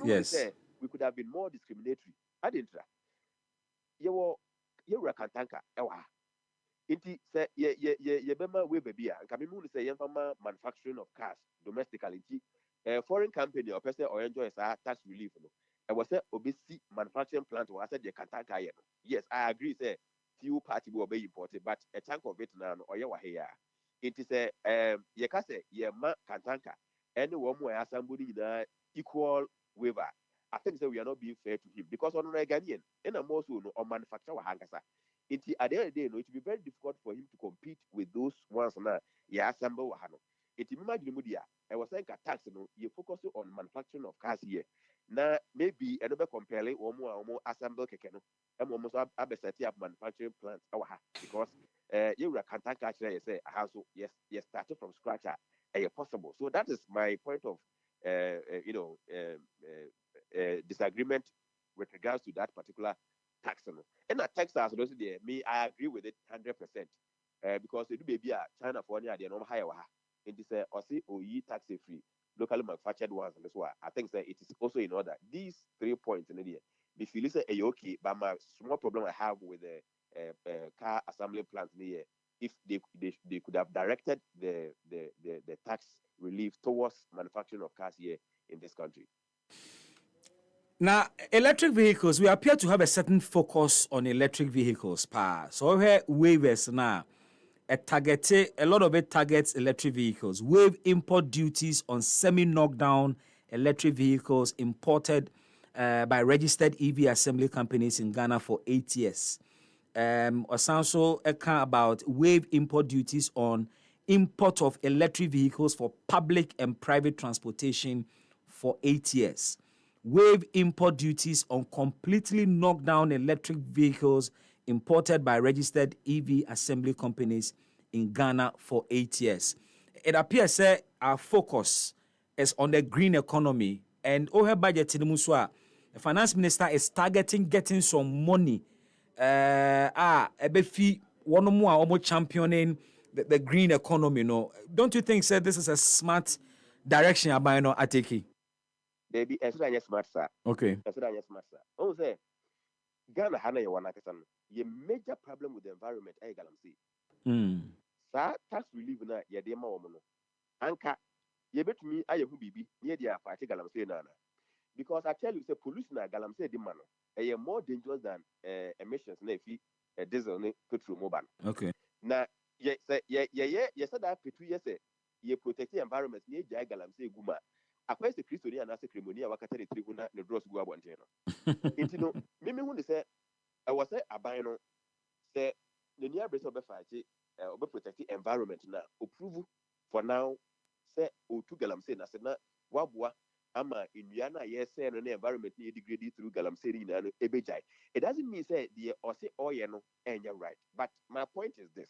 Yes. say we could have been more discriminatory adintra you kantanka ewa inti say ye bema we baby a nka me mu say ye fama manufacturing of cars domestically inti foreign company or person or enjoy tax relief no I was say obesi manufacturing plant or I said the kantanka ye no yes I agree say few party will be imported but a chunk of it now or ye wa here it is ye ka say ye ma kantanka any one more somebody in equal waiver. I think that we are not being fair to him because on Ghanaian and I'm also no on manufacturer hangasa. It at the end of the day, no, it will be very difficult for him to compete with those ones na ya assemble wahano. It imagine media. I was saying tax no, you focus on manufacturing of cars here. Now maybe another compelling or more assemble kekeno. I'm almost setting up manufacturing plants because you can't actually say so yes started from scratch possible. So that is my point of disagreement with regards to that particular tax. And that tax as also there, me I agree with it 100%. Because it may be a China for any idea no higher. It is or see or ye tax free locally manufactured ones and that's why I think that it is also in order. These 3 points in the if you listen okay, but my small problem I have with the car assembly plant here, if they could have directed the tax relief towards manufacturing of cars here in this country. Now, electric vehicles, we appear to have a certain focus on electric vehicles. So here waivers now, a lot of it targets electric vehicles. Waive import duties on semi-knockdown electric vehicles imported by registered EV assembly companies in Ghana for 8 years. Also, about waive import duties on import of electric vehicles for public and private transportation for 8 years. Waive import duties on completely knocked down electric vehicles imported by registered EV assembly companies in Ghana for 8 years. It appears that our focus is on the green economy, and over budget in the finance minister is targeting getting some money. Ebefi one more almost championing the green economy. No, don't you think, sir, this is a smart direction about Ateki? Baby, as I smart sir. Okay. As I smart sir. Oh, say Ghana hana ya wanakasan. Ye major problem with the environment. I galam see. Sir, tax relief na ya dema womono. Anka ye bet me aye hu bibi near the party galam say nana. Because I tell you, say pollution na galam say demand. More dangerous than emissions na fi diesel ne petrol mobile. Okay. na ye said that for 2 years ye protect the environment ye jai galamsey guma akwa se kristo ni anase kremoni a wakata ne tribu na ne dross gu abonte no nti no meme hu ne se I was say aban no say the near breast of obe protect the environment na approve for now say o tu galamsey na se na wabua ama inua na ye say no environment ni degrade through galamsey ni na no ebejai. It doesn't mean say the or say oye no enya right, but my point is this: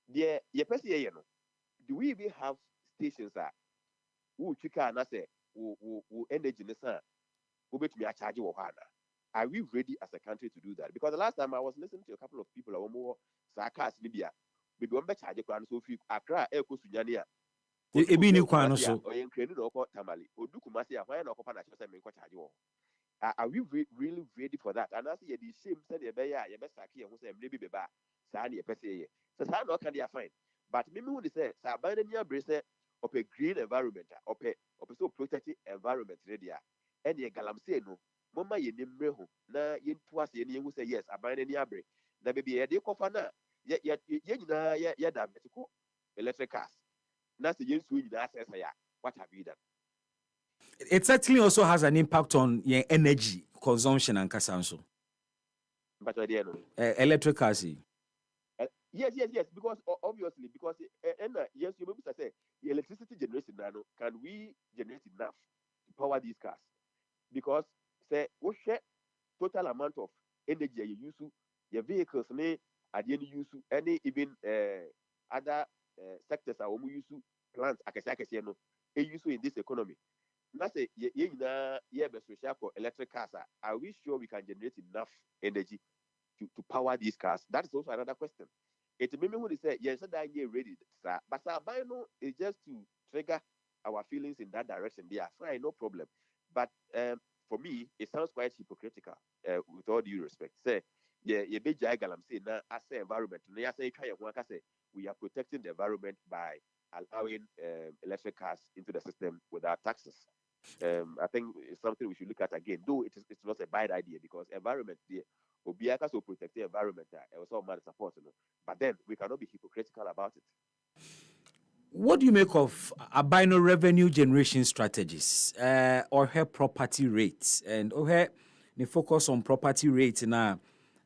the ye person ye no, do we even have stations that who chika na say wo energy ne sa wo betumi a charge wo hana? Are we ready as a country to do that? Because the last time I was listening to a couple of people who more sarcastic Libya, maybe one charge a so free Accra air coast Sunyania. Ebi ni kwano so. Or in Crane or Tamale, or Dukumasi, why not Copan charge you? Are we really ready for that? And I see the same said the Baya, your best Saki, who said maybe Beba, Sani, a Pessi. So how no can they find? But maybe when they say, Sabania bracelet of a green environment, of a so protected environment, ready. And the Galamse no, Mama ye nimreho, na yin twas ye who say yes, abandon the abre. There may be a decofana, yet damn electric cars. That's the yin swing that says, what have you done? It certainly also has an impact on your energy consumption and kasanso. But I didn't know. Electric cars. Yes, because obviously, because yes, you maybe say the electricity generation now, can we generate enough to power these cars? Because say we share total amount of energy you use your vehicles may at the end use any even other sectors are we use plants akasi no e use in this economy. That's a electric cars. Are we sure we can generate enough energy to power these cars? That is also another question. It made me want to say, yes, that you're ready, sir. But Sabino is just to trigger our feelings in that direction. They are fine, no problem. But for me, it sounds quite hypocritical, with all due respect. Say, you be jagal, I'm saying, I say environment. I say, we are protecting the environment by allowing electric cars into the system without taxes. I think it's something we should look at again, though it's not a bad idea because environment, Obiaka so protect the environment, also matter support, but then we cannot be hypocritical about it. What do you make of albino revenue generation strategies or her property rates and her the focus on property rates now?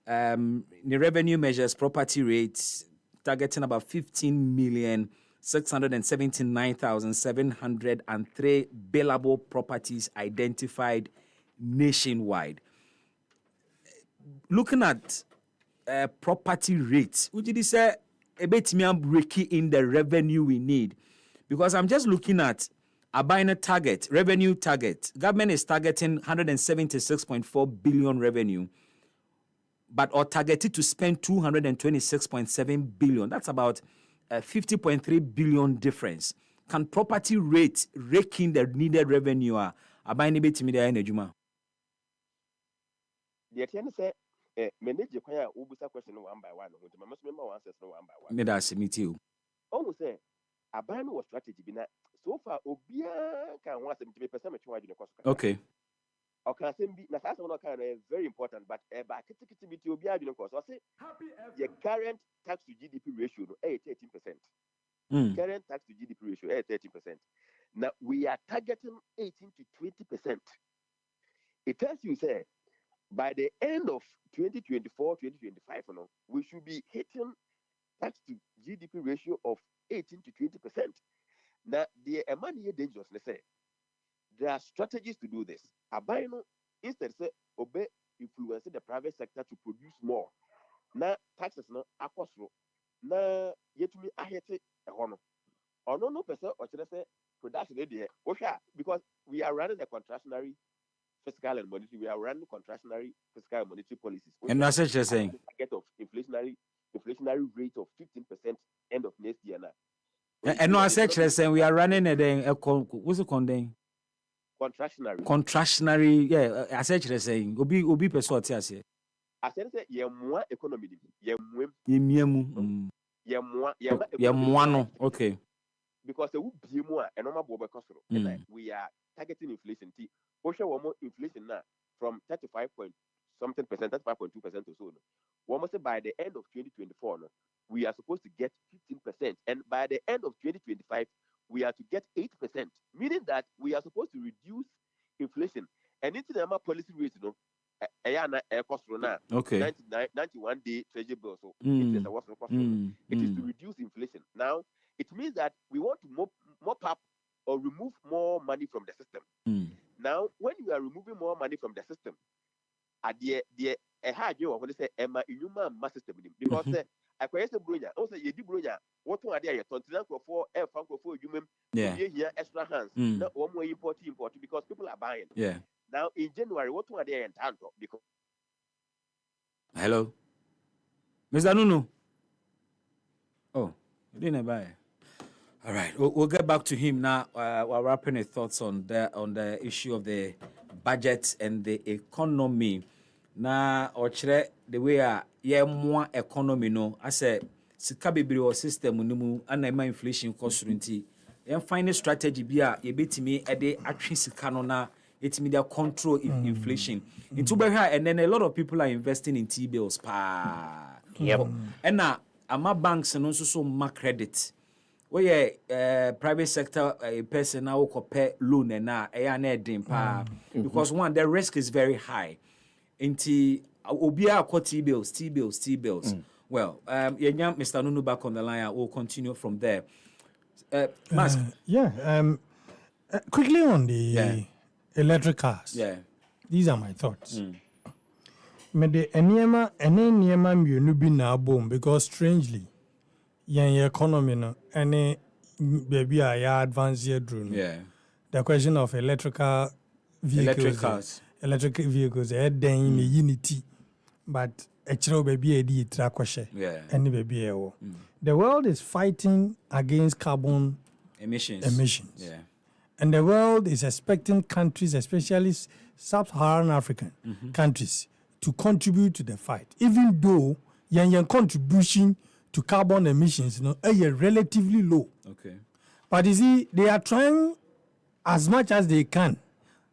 The revenue measures property rates targeting about 15,679,703 billable properties identified nationwide. Looking at property rates, would you say a bit me breaking in the revenue we need? Because I'm just looking at a binary target, revenue target. Government is targeting 176.4 billion revenue, but are targeted to spend 226.7 billion. That's about 50.3 billion difference. Can property rate rake in the needed revenue? A binary bit me there in Juma. The attorney said, manage the choir, who was a question one by one. I must remember answers one by one. Me that's meet you. Almost say, a binary strategy. So far, Obia can want them to be percentage wide in the cost. Okay. Okay, that's one kind of very important, but to Obia in the cost. I say, the current tax to GDP ratio, 13%. Current tax to GDP ratio, 13%. Now, we are targeting 18 to 20%. It tells you, say, by the end of 2024, 2025, we should be hitting tax to GDP ratio of 18 to 20%. Now, the money dangerous, let's say. There are strategies to do this. Abino, instead, say, obey influencing the private sector to produce more. Now, taxes, no, akosro. Now, yet to me, I hate it, or no person, or should I say, production, because we are running a contractionary fiscal and monetary, we are running contractionary fiscal and monetary policies. And that's what you're saying. Target of inflationary rate of 15% end of next year now. And no, I said saying we are running a what's it called? Contractionary, yeah. I said saying obi person what I say. I said ye more economy, ye more okay. Because the be more and normal boba cost. We are targeting inflation. Inflation now from 35 point something percent, 35.2% or so. Almost by the end of 2024, we are supposed to get 15%. And by the end of 2025, we are to get 8%, meaning that we are supposed to reduce inflation. And into the policy rate, okay. 91 day treasury bill. So Mm. it is to reduce inflation. Now, it means that we want to mop up or remove more money from the system. Now, when you are removing more money from the system, a hard you want to say Emma Inuma mass system because I create a bronya. Also, you do bronya. What one idea? Continental for air funko for human. Here extra hands. Not one more import because people are buying. Yeah. Now in January, what one idea in Tanto because. Hello, Mr. Nunu. Oh, you didn't buy. All right, we'll get back to him now. We're wrapping his thoughts on the issue of the budget and the economy. Now, or the way more economy no. I said, sika bebre or system numu and my inflation cost runti. Find a strategy be a bit me a day attract sika no na. It's media control inflation. Into and then a lot of people are investing in T-bills. Yep. And now, my banks and also so more credit. Where private sector person now compare loan and now because one the risk is very high. Into obia T-bills. Well, Mr. Nunu back on the line. I will continue from there. Mask. Quickly on the electric cars. Yeah. These are my thoughts. Me de enema mienu bi na abom because strangely yen economy no any baby ya advance here drone. Yeah. The question of electric vehicles den unity but echiro baby edi tra kwhye. Yeah. Any baby ewo. The world is fighting against carbon emissions. Yeah. And the world is expecting countries, especially sub-Saharan African countries, to contribute to the fight. Even though your contribution to carbon emissions is relatively low. Okay. But you see, they are trying as much as they can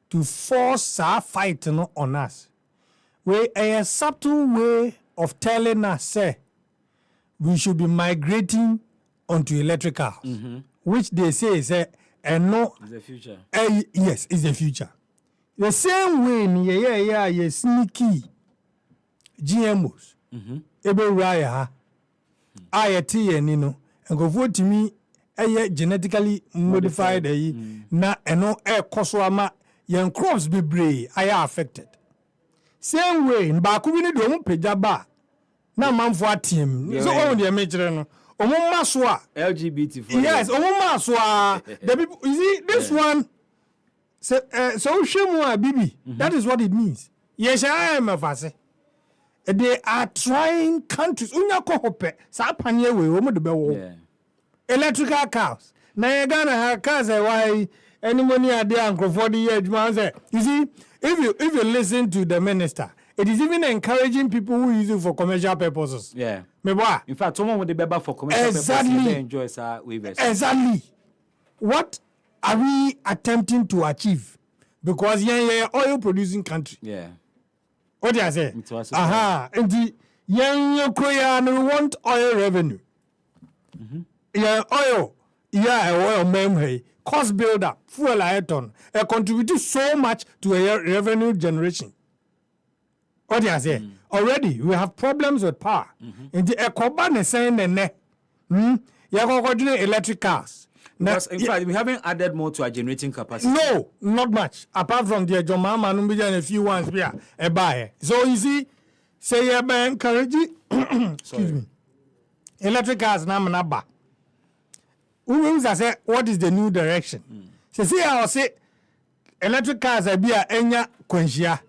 to force our fight on us. With a subtle way of telling us, say, we should be migrating onto electric cars, which they say is and no, it's the future. Yes, it's the future. The same way, sneaky GMOs. Ebe raya, IAT and and go vote to me, genetically modified, na eno koswama, young crops be brave, I are affected. Same way, in Bakubini do pejaba, na man for team, so on the major. LGBT. Yes, the people. You see this one. So Bibi. That is what it means. Yes, I am a fase. They are trying countries. Electrical cars. Now you gonna have cars. Why any money are there and for 40 years? You see, if you listen to the minister. It is even encouraging people who use it for commercial purposes. Yeah. In fact, someone with the beba for commercial purposes they enjoy waivers. Exactly. What are we attempting to achieve? Because oil producing country. Yeah. What do I say? And the we want oil revenue. Oil. Oil memory. Cost build up. Fuel iton. Contribute so much to a revenue generation. What do I say? Already, we have problems with power. In the Ekoban is saying electric cars. Because in fact, we haven't added more to our generating capacity. No, not much. Apart from the Joma Manumbi and a few ones we are a buyer. So you see, say you're encouraging excuse me. Electric cars namanaba. Who say what is the new direction? See, I'll say electric cars are be a enya kwenshia.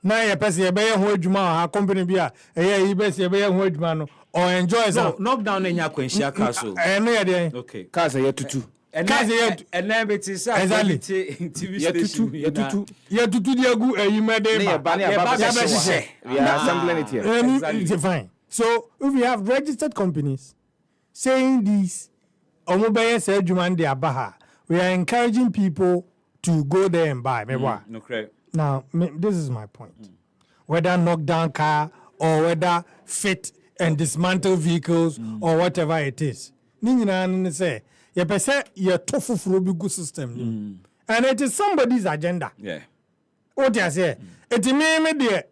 Na ye pese ye be ho adwuma ha company bia ye be se be ho adwuma no or enjoy so knock down enya kwenshia car so no ye dey okay cars ye tutu cars ye and then it is exactly TV station ye tutu dey gu eyime dey ba we are assembling it here exactly. It's fine. So if we have registered companies saying this omobeye se adwuma dey abaha, we are encouraging people to go there and buy no correct. Now, this is my point. Whether knockdown car or whether fit and dismantle vehicles or whatever it is. Ni nyinaa no say ye pese ye to foforo bi gu system ni. And it is somebody's agenda. Yeah. What you say? It me de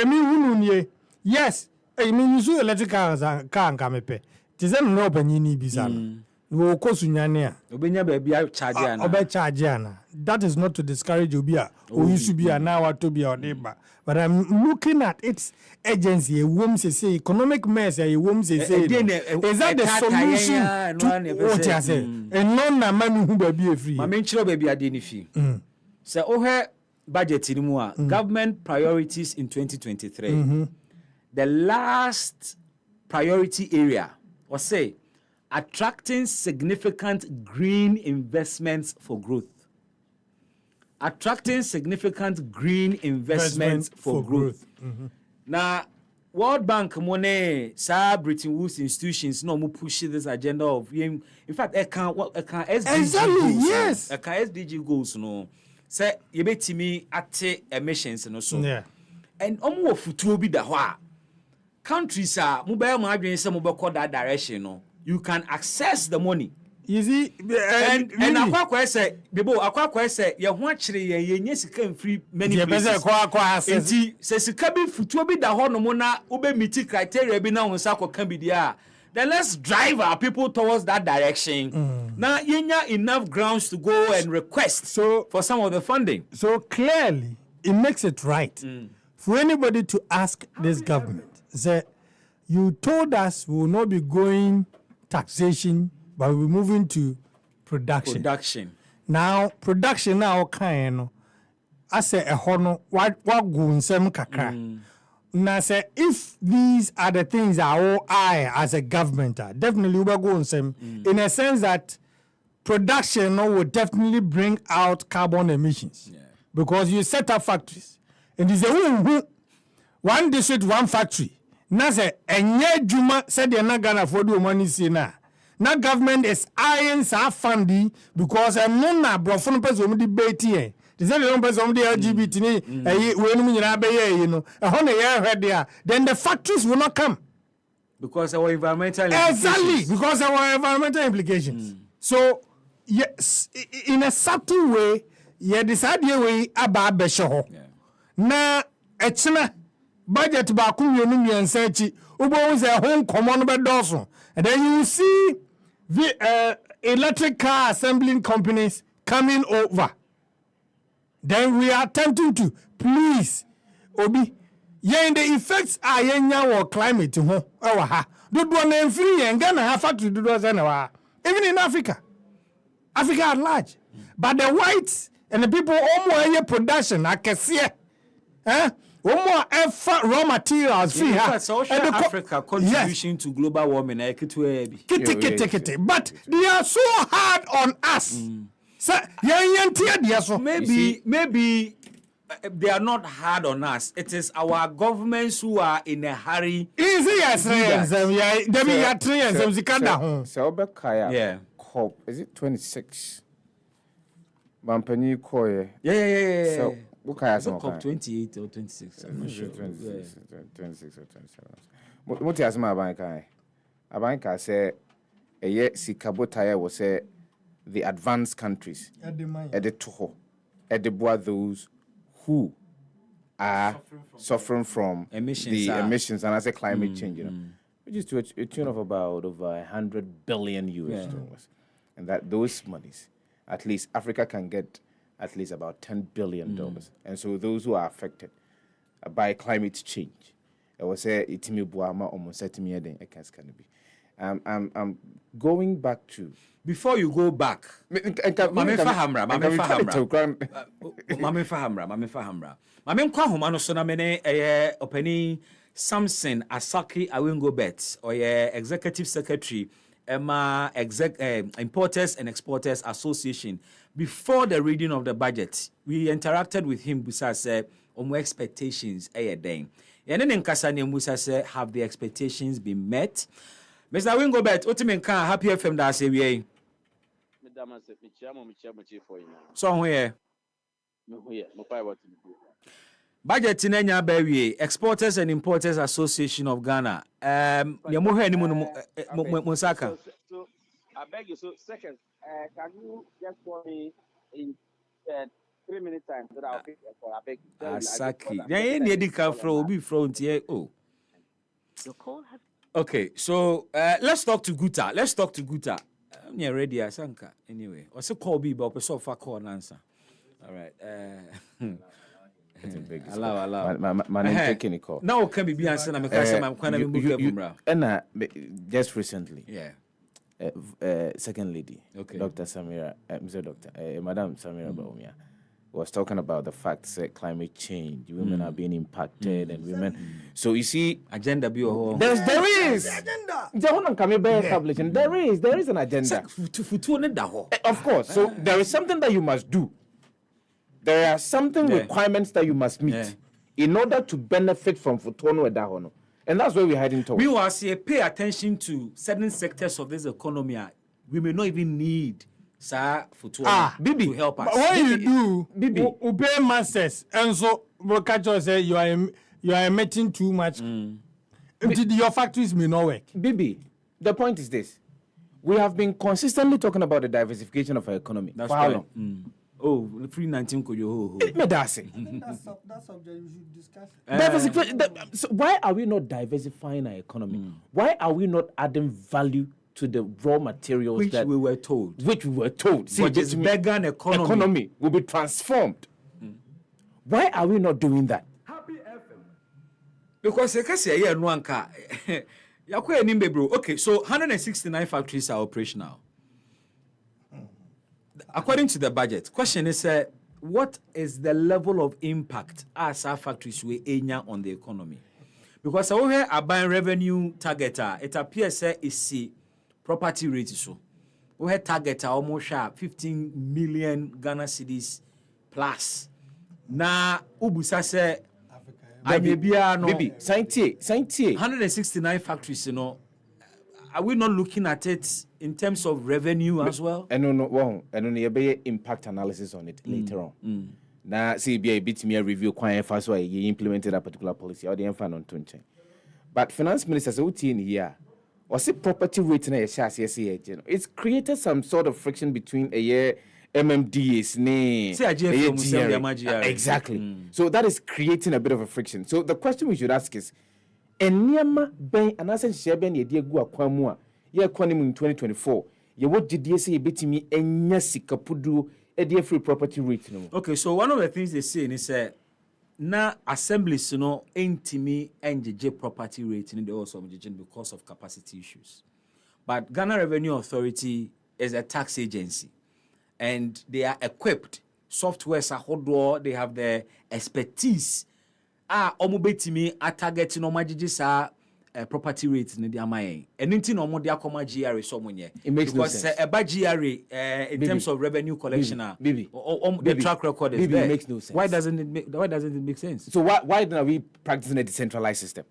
me hunu nie. Yes, I mean you electric cars car nka mepe. Ti say no opanyini bi sa no. Wo kosu nyane a. Obenya ba bia charge ana. Obe charge ana. That is not to discourage obi a. O used be na wa to be odeba. But I'm looking at its agency, a womb say economic mess, a womb say. Is that the solution to what you say? And none na man who be free. My main chiro baby adeni fi. So budget in more government priorities in 2023. The last priority area was say attracting significant green investments for growth. Attracting significant green investments for growth. Now, World Bank money, Britain Woods institutions no more push this agenda of in fact, I can't SDG exactly goals, yes. I can't SDG goals no. Say you bet me at emissions and so. Yeah. And almost futu bi da hwa. Countries are mobile margin say mobile that direction no. You can access the money. You see, and akwa say bebo akwa say ye ho akire ye nye sika free many places. Enti se sika bi futuo bi da ho no mo na ube meet criteria bi na ho sa kwa bi dia. Then let's drive our people towards that direction. Now yenya enough grounds to go and request for some of the funding. So clearly it makes it right for anybody to ask this government. Say you told us we will not be going taxation, but we're moving to production. Now, production now kind I say a hono what go nsem kakra. Now say if these are the things that I as a government are definitely will go nsem in a sense that production will definitely bring out carbon emissions. Yeah. Because you set up factories and it's a one district, one factory. Now say enye juma said you're not gonna afford your money see na. Now government is eyeing sa funding because I'm not brofo person debate here. They say the person the LGBT ni we no nyina be you know. Ehon na here there. Then the factories will not come because our environmental implications. Exactly, because our environmental implications. So yes, in a subtle way, you decide your way about besho. Na echina budget ba ku mienu miensa chi ubo say home common be doso. And then you see the electric car assembling companies coming over. Then we are attempting to please obi in the effects are yenya or climate ho ha do one free and Ghana have factory do even in Africa at large. But the whites and the people almost production akese more effort raw materials free and Africa contribution to global warming but they are so hard on us. So maybe they are not hard on us. It is our governments who are in a hurry. COP, is it 26? Mampani Koye. Yeah. So, COP 28 or 26. I'm not sure. 26 or 27. What has my bank? A banker say a year Sikabotaya was say the advanced countries at the Toho, at the bois those who are suffering from emissions and as a climate change, which is to a tune of about over 100 billion US dollars, and that those monies, at least Africa can get at least about $10 billion. And so those who are affected by climate change, I will say itimi buama almost setimi eden ekas can be. I'm going back to before you go back. Mame fahamra. Mame kwa homa no so na mene openi Samson Asaki Awingo Bet or executive secretary Emma Importers and Exporters Association. Before the reading of the budget, we interacted with him besides expectations then. And then in Kasani Musa said, have the expectations been met? Mr. Wingo Bet, ultimate can happy FM that say we so where Budget in Enya Bewie, Exporters and Importers Association of Ghana. Yamuhe ni Musaka. So I beg you, so second, can you just call me in 3 minutes time so that I'll pick a call? I beg you. Asaki. Yeah, need to come from be front here. Oh. Okay, so let's talk to Guta. I'm not ready, Asanka. Anyway, what's a call be but so far call answer. All right. Allow. My name taking a call. Now can be answer. I'm and just recently. Yeah. Second lady, okay. Dr. Samira, Mr. Doctor, Madam Samira Baumia, was talking about the fact that climate change, women are being impacted, and women. So you see, agenda be a there is agenda. There is an agenda. Of course. So there is something that you must do. There are something requirements that you must meet in order to benefit from Futono Edahono. And that's where we're heading towards. Meanwhile, pay attention to certain sectors of this economy. We may not even need to help us. What you do, Bibi, obey masters, and so Brokacho say you are emitting too much. Your factories may not work. Bibi, the point is this: we have been consistently talking about the diversification of our economy. That's for how long? Oh, 319 could you That subject we should discuss. So why are we not diversifying our economy? Why are we not adding value to the raw materials which we were told? See, but this vegan economy will be transformed. Why are we not doing that? Happy FM. Because okay, so 169 factories are operational. According to the budget, question is, what is the level of impact as our factories will enya on the economy? Because we have a buying revenue target, it appears it's property rate so. We have target almost 15 million Ghana cedis plus. Na ubusa se Baby, 169 factories, you know. Are we not looking at it in terms of revenue as well? And no, you be impact analysis on it later on. Now, see, be a bit me a review quite fast why you implemented a particular policy or the infant on 20. But finance minister says, in here, or see property rate in a chassis, it's created some sort of friction between a year MMDs, exactly. So that is creating a bit of a friction. So the question we should ask is, Enyama ben anase shebe ne de gu akwamu a ye kwanim in 2024 ye wo gidie se ye betimi enya sikapudu e de free property rate no. Okay, so one of the things they say is na assemblies no entimi enjeje property rate in the also because of capacity issues. But Ghana Revenue Authority is a tax agency and they are equipped, softwares are hardware, they have the expertise omubetimi target no majiji sa property rate in the amaye. Anything no more dia koma GRA so munye. Because no sense. GRA in terms of revenue collection the track record is there. It makes no sense. Why doesn't it make sense? So why are we practicing a decentralized system?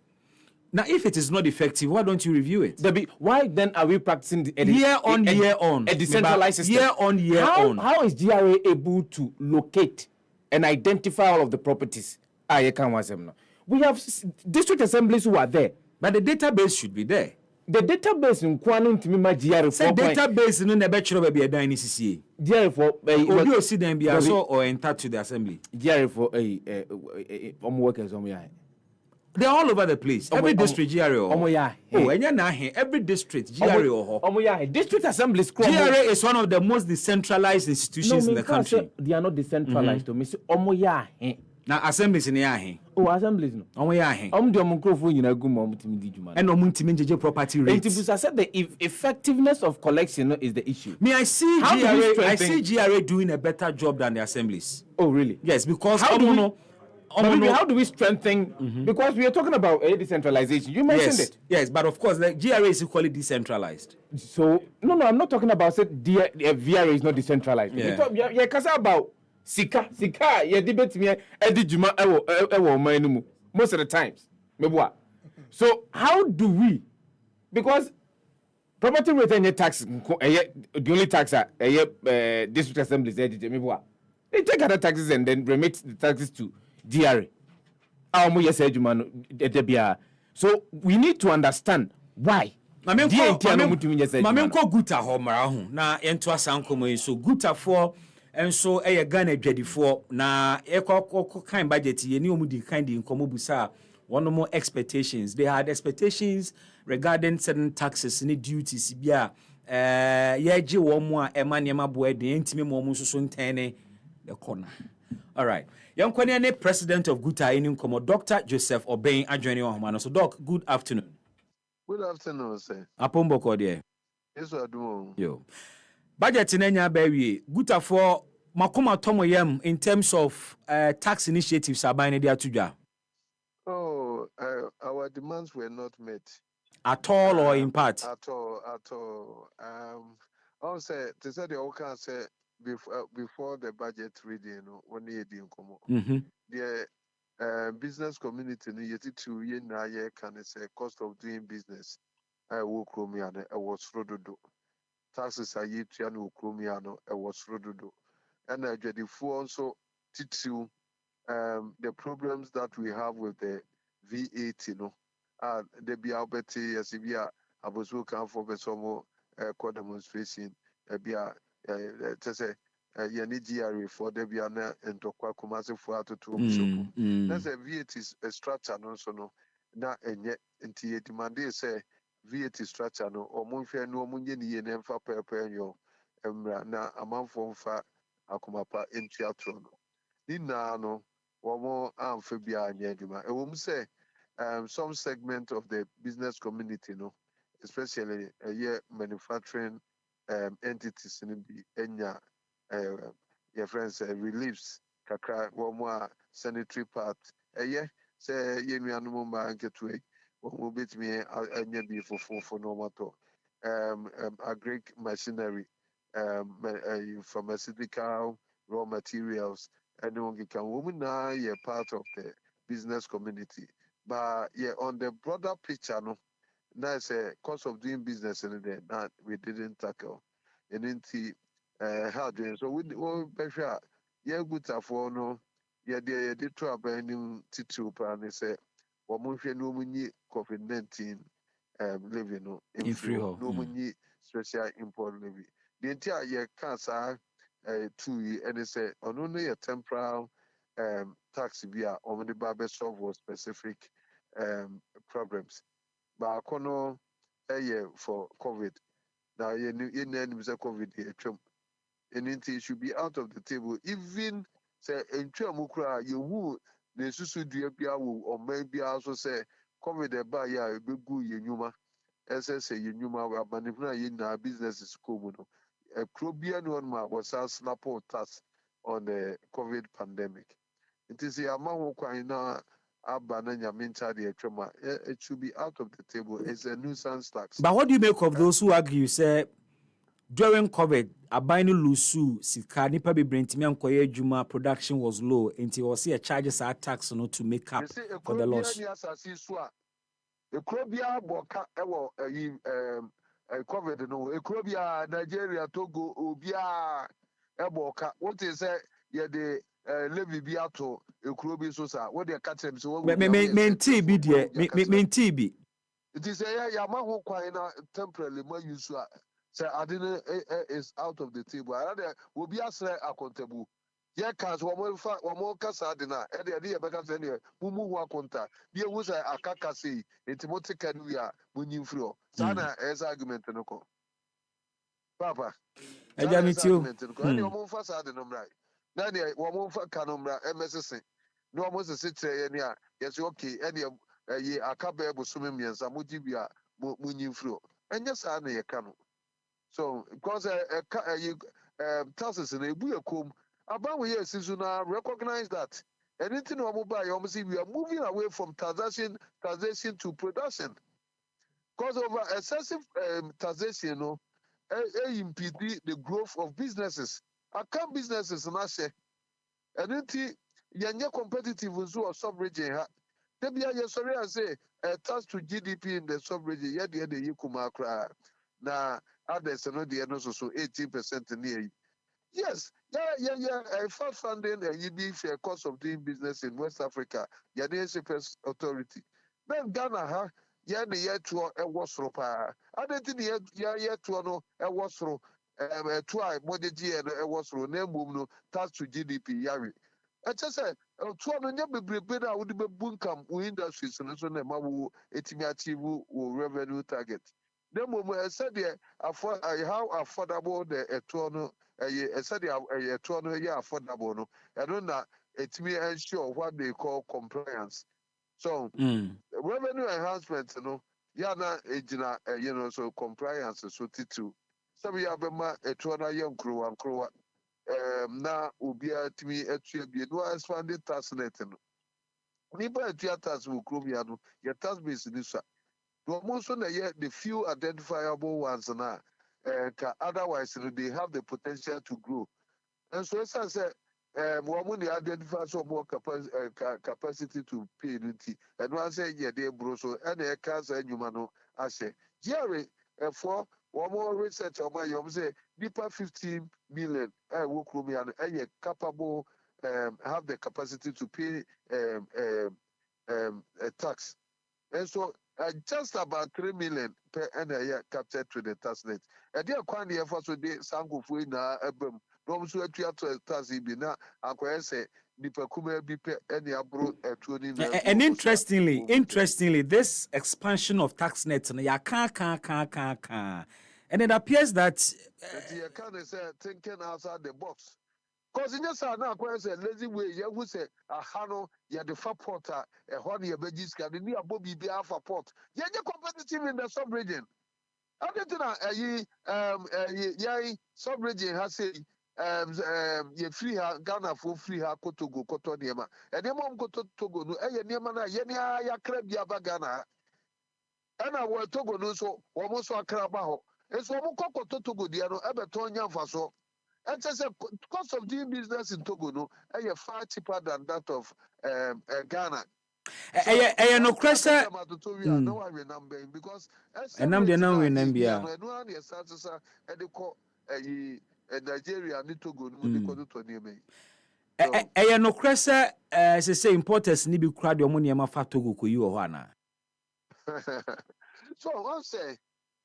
Now if it is not effective, why don't you review it? Why then are we practicing year on a decentralized system? Year on. How is GRA able to locate and identify all of the properties? We have district assemblies who are there. But the database should be there. The database in Kwanon to me, GRA4. Say database in the bachelor be a dine CCA. GRA4, or you see them be also or enter to the assembly. GRA4, workers on me. They're all over the place. Every district GRA. Oh, and you're not here. Every district GRA. District assemblies. GRA is one of the most decentralized institutions in the country. They are not decentralized. Now assemblies in the assemblies no. And property rates. I said the effectiveness of collection is the issue. I see GRA doing a better job than the assemblies. Oh really? Yes, because how do we strengthen? Because we are talking about decentralization. You mentioned it. Yes, but of course, the GRA is equally decentralized. So no, I'm not talking about VRA is not decentralized. You're talking about Sika, ye debate me edi juma ewo man most of the times. So how do we? Because property rate and tax, the only tax district assemblies they take other taxes and then remit the taxes to GRA. So we need to understand why. Mame nko guta ho mara ho na yento asankomo yi so guta for enso eye Ghana adwadifo na ekọ kan budget ye ni omudi kan di nkomo busa one more expectations. They had expectations regarding certain taxes and duties bia yeji wo mo a ema ne maboa de ntimi mo mo so ntene the corner. All right. Yonkwane ne president of Guta in nkomo Dr. Joseph Obeng adwene ho ma no. So doc, good afternoon. Good afternoon, sir. Apombo ko de. Yes, I do. Yo. Budget in enya baby. Guta for makoma tomo yam in terms of tax initiatives abane dia tudwa. Oh, our demands were not met. At all or in part? At all. I'll say, to say the Okan say before the budget reading, 1 year in the business community, yet 2 years now, can say cost of doing business. I will chromiano, I was rododo. Taxes are yet to chromiano, I was rododo. And I get the four also teach you the problems that we have with the VAT, the BLBT, as if we are about to come for some demonstration, be a yani GRA for the Biana and Tokwa Kumasi for to that's a VAT structure, no, so no, not and yet, and the demand say VAT structure, no, or Munfia no Munyan and Emfa Perpenio, na a month from far Akumapa in Chiatrono. No. One more amphibia and yeduma. I will say some segment of the business community, especially manufacturing entities in the Enya, your friends reliefs, kakra, one more sanitary part. Say ye animal market way, one will beat me and be for no matter. Agric machinery, pharmaceutical raw materials. And women are part of the business community. But on the broader picture, that's a cost of doing business in there that we didn't tackle. And into how doing so we be sure good for no they try binding title plan say no money COVID-19 living in free no money special import levy. The entire cancer 2 years, and it's only a temporal tax via on the barber solve for specific problems. But I can't for COVID. Now, you need COVID here, and it should be out of the table. Even say in Chamukra, you who the Susu or maybe also say COVID by ya be good yuma. SSA yuma, but in our business is cool. A Caribbean one was a slap or task on the COVID pandemic. It is the amount of it should be out of the table. It's a nuisance tax. But what do you make of those who argue, say, during COVID, a buying lusu, sika, nipa be brentimi ankoye juma, production was low, until was here charges are tax to make up for the loss. The Caribbean boka COVID no Ekrobia Nigeria Togo Obia Eboka what is the levy biato Ekrobi sosa what they catch them so main TB dear main TB it is a Yamaho Quina temporarily my use say I didn't is out of the table I will be as accountable. Yeah, cause one more casa dinner, and the idea because anyway, Mumu Wakonta, dear was a kakasi, it's Moticanuia, Munifro, Sana as argument and no. Papa, I jam it you. Any one for Sadinum right. Nanny, one more for Canumra, MSC. No almost a city, and yes, okay, any ye a cabebo swimming and some Mujibia, Munifro, and yes, I know canoe. So, because taxes in a buacum. About we now recognize that anything we are moving away from taxation to production. Because of excessive taxation, impede the growth of businesses. I can't businesses and say, and until you're competitive with our sub-region. Maybe I sorry I say tax to GDP in the sub-region. Yeah, the Yukuma cry. Now others are not the so 18% near. Yes, Fund funding and you be fair cost of doing business in West Africa. Yeah, the SFS authority. Then Ghana, yeah, the year to a wasro pa. I don't think the year to no a wasro. Try mortgage and a wasro name no tax to GDP yari. I just said, two on your be better would be bunkam industries and so nema will achieve revenue target. Then when I said, how affordable the eternal. I said, a tono affordable. No, I don't know. It's me ensure what they call compliance. So revenue enhancement, so compliance so titu. So we have a tono young crew and crew. Now ubia to me at no expanded tax net. Nipa at your tax will crew your tax base in this. Most of the few identifiable ones now. Otherwise, they have the potential to grow. And so, as I said, we identify some more capacity to pay. And once say, yeah, they bro, so any cars and humano, I say, Jerry, for one more research on my say, deeper 15 million, will and capable, have the capacity to pay a tax. And so, just about 3 million per year captured to the tax net. And they are quite the efforts with the Sango Fuina Ebum. No, so at your tax ibina, and say, Nipakume Bipe, any abroad at 20. And interestingly, this expansion of tax nets, and it appears that you can't say thinking outside the box. Because in your son, now, say lazy way, you would say, a hano, you the fat porter, a honey, a veggies can be a bobby be half a pot. You're competitive in the sub region. I don't sub region has said, you free her Ghana for free her Kotogo, Kotoniema, and your mom go to Togo, no, Yamana, Yenia, ya crab Yabagana. And I will Togo no so almost a crabaho. And so Moko Togo, Diano, Ebertonia Faso. And just a cost of doing business in Togo, no, far cheaper than that of Ghana. No question. No, I remember because and I'm the now in Nigeria, Togo, no question. As I say, importers need to crowd your money. I'm a fat Togo, you or Hana. So I'll say.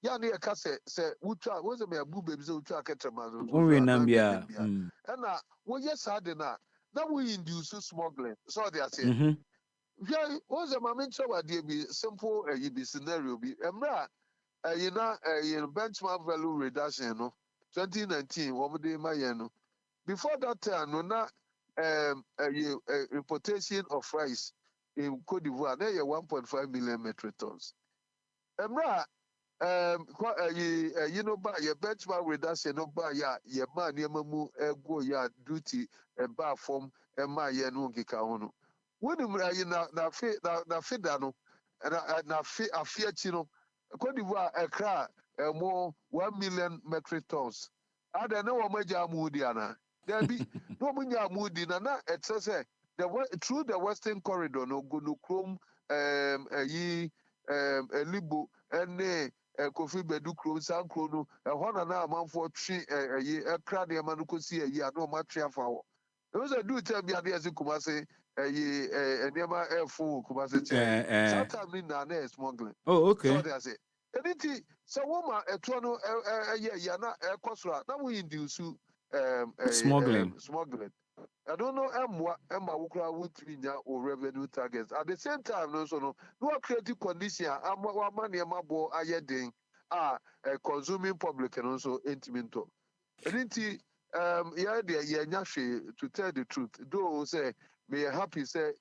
Yani akase say utra was a me bube be utra ketrema no Nambia and we yes had na we induce smuggling so they are saying yeah was a moment so what be simple be scenario be emra benchmark value reduction no 2019 what dey my no before that time no na importation of rice in Cote d'Ivoire na 1.5 million metric tons emra by your benchmark reduction no by your man yamamu go ya duty and bar form and my no kika ono. When you na fida no and na fear chino Cote d'Ivoire a cry more 1 million metric tons. I don't know what major moodiana. There be no munya moody na it says through the western corridor no go no chrome libo and Kofi Bedu Kro, San Krono, a one and a month for tree, a crowd, a man who could see a year, no much for. Those I do tell me, as you come say, a never air full, Kumase, sometimes in an smuggling. Oh, okay. So they say, anything, so woman, a tono, a year, yana, a cosra, now we induce smuggling. I don't know Emma Wukra would or revenue targets. At the same time, no creative condition, money amabo ayeding consuming public and also intimate. To tell the truth, though say may happy say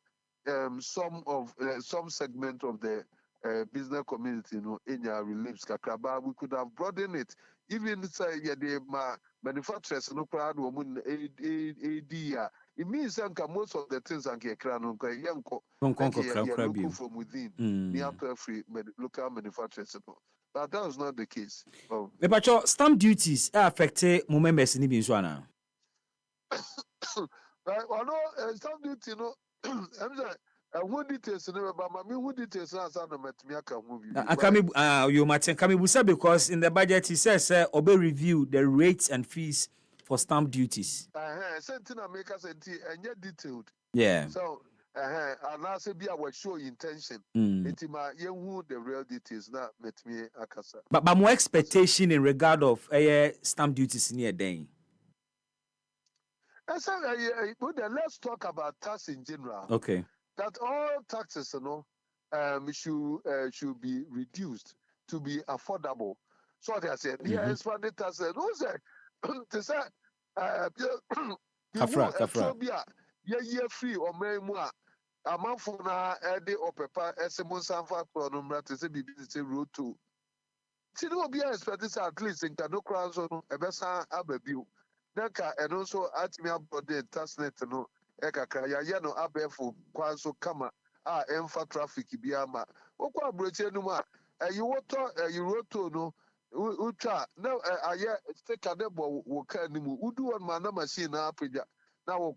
some segment of the business community in your reliefs kakraba we could have broadened it even say manufacturers no crowd woman AD it means that most of the things and get crown from within the free local manufacturers but that was not the case. But stamp duties affect members in Ibizwana. Right, well, no, stamp duty, I'm sorry. Who details never, but who details are some of you might say because in the budget he says Obe review the rates and fees for stamp duties. Sentina makers and detailed. Yeah. So, and I say be our show intention. It's my young the real details not met me akasa. But more expectation in regard of stamp duties near day. And so, let's talk about tax in general. Okay. That all taxes, should be reduced to be affordable. So they said, yeah, expanded taxes. Who said, to say, Kafra. Yeah, free or more. A month for now, Eddie or Pepper, Esimon Sanfa, Chronum, to say, BBC road to. See, no be expected at least in Cano Crowns on a Bessa Abbeview. Naka, and also at me about the Tasnet, no, Eka Kaya, Yano Abefu, Kwanso Kama, Emfa traffic, Biama, Okwa Bretanuma, you water, you wrote to no, Ucha, no, I take a debo, Wakanimu, Udu on Mana machine, Aprija, now,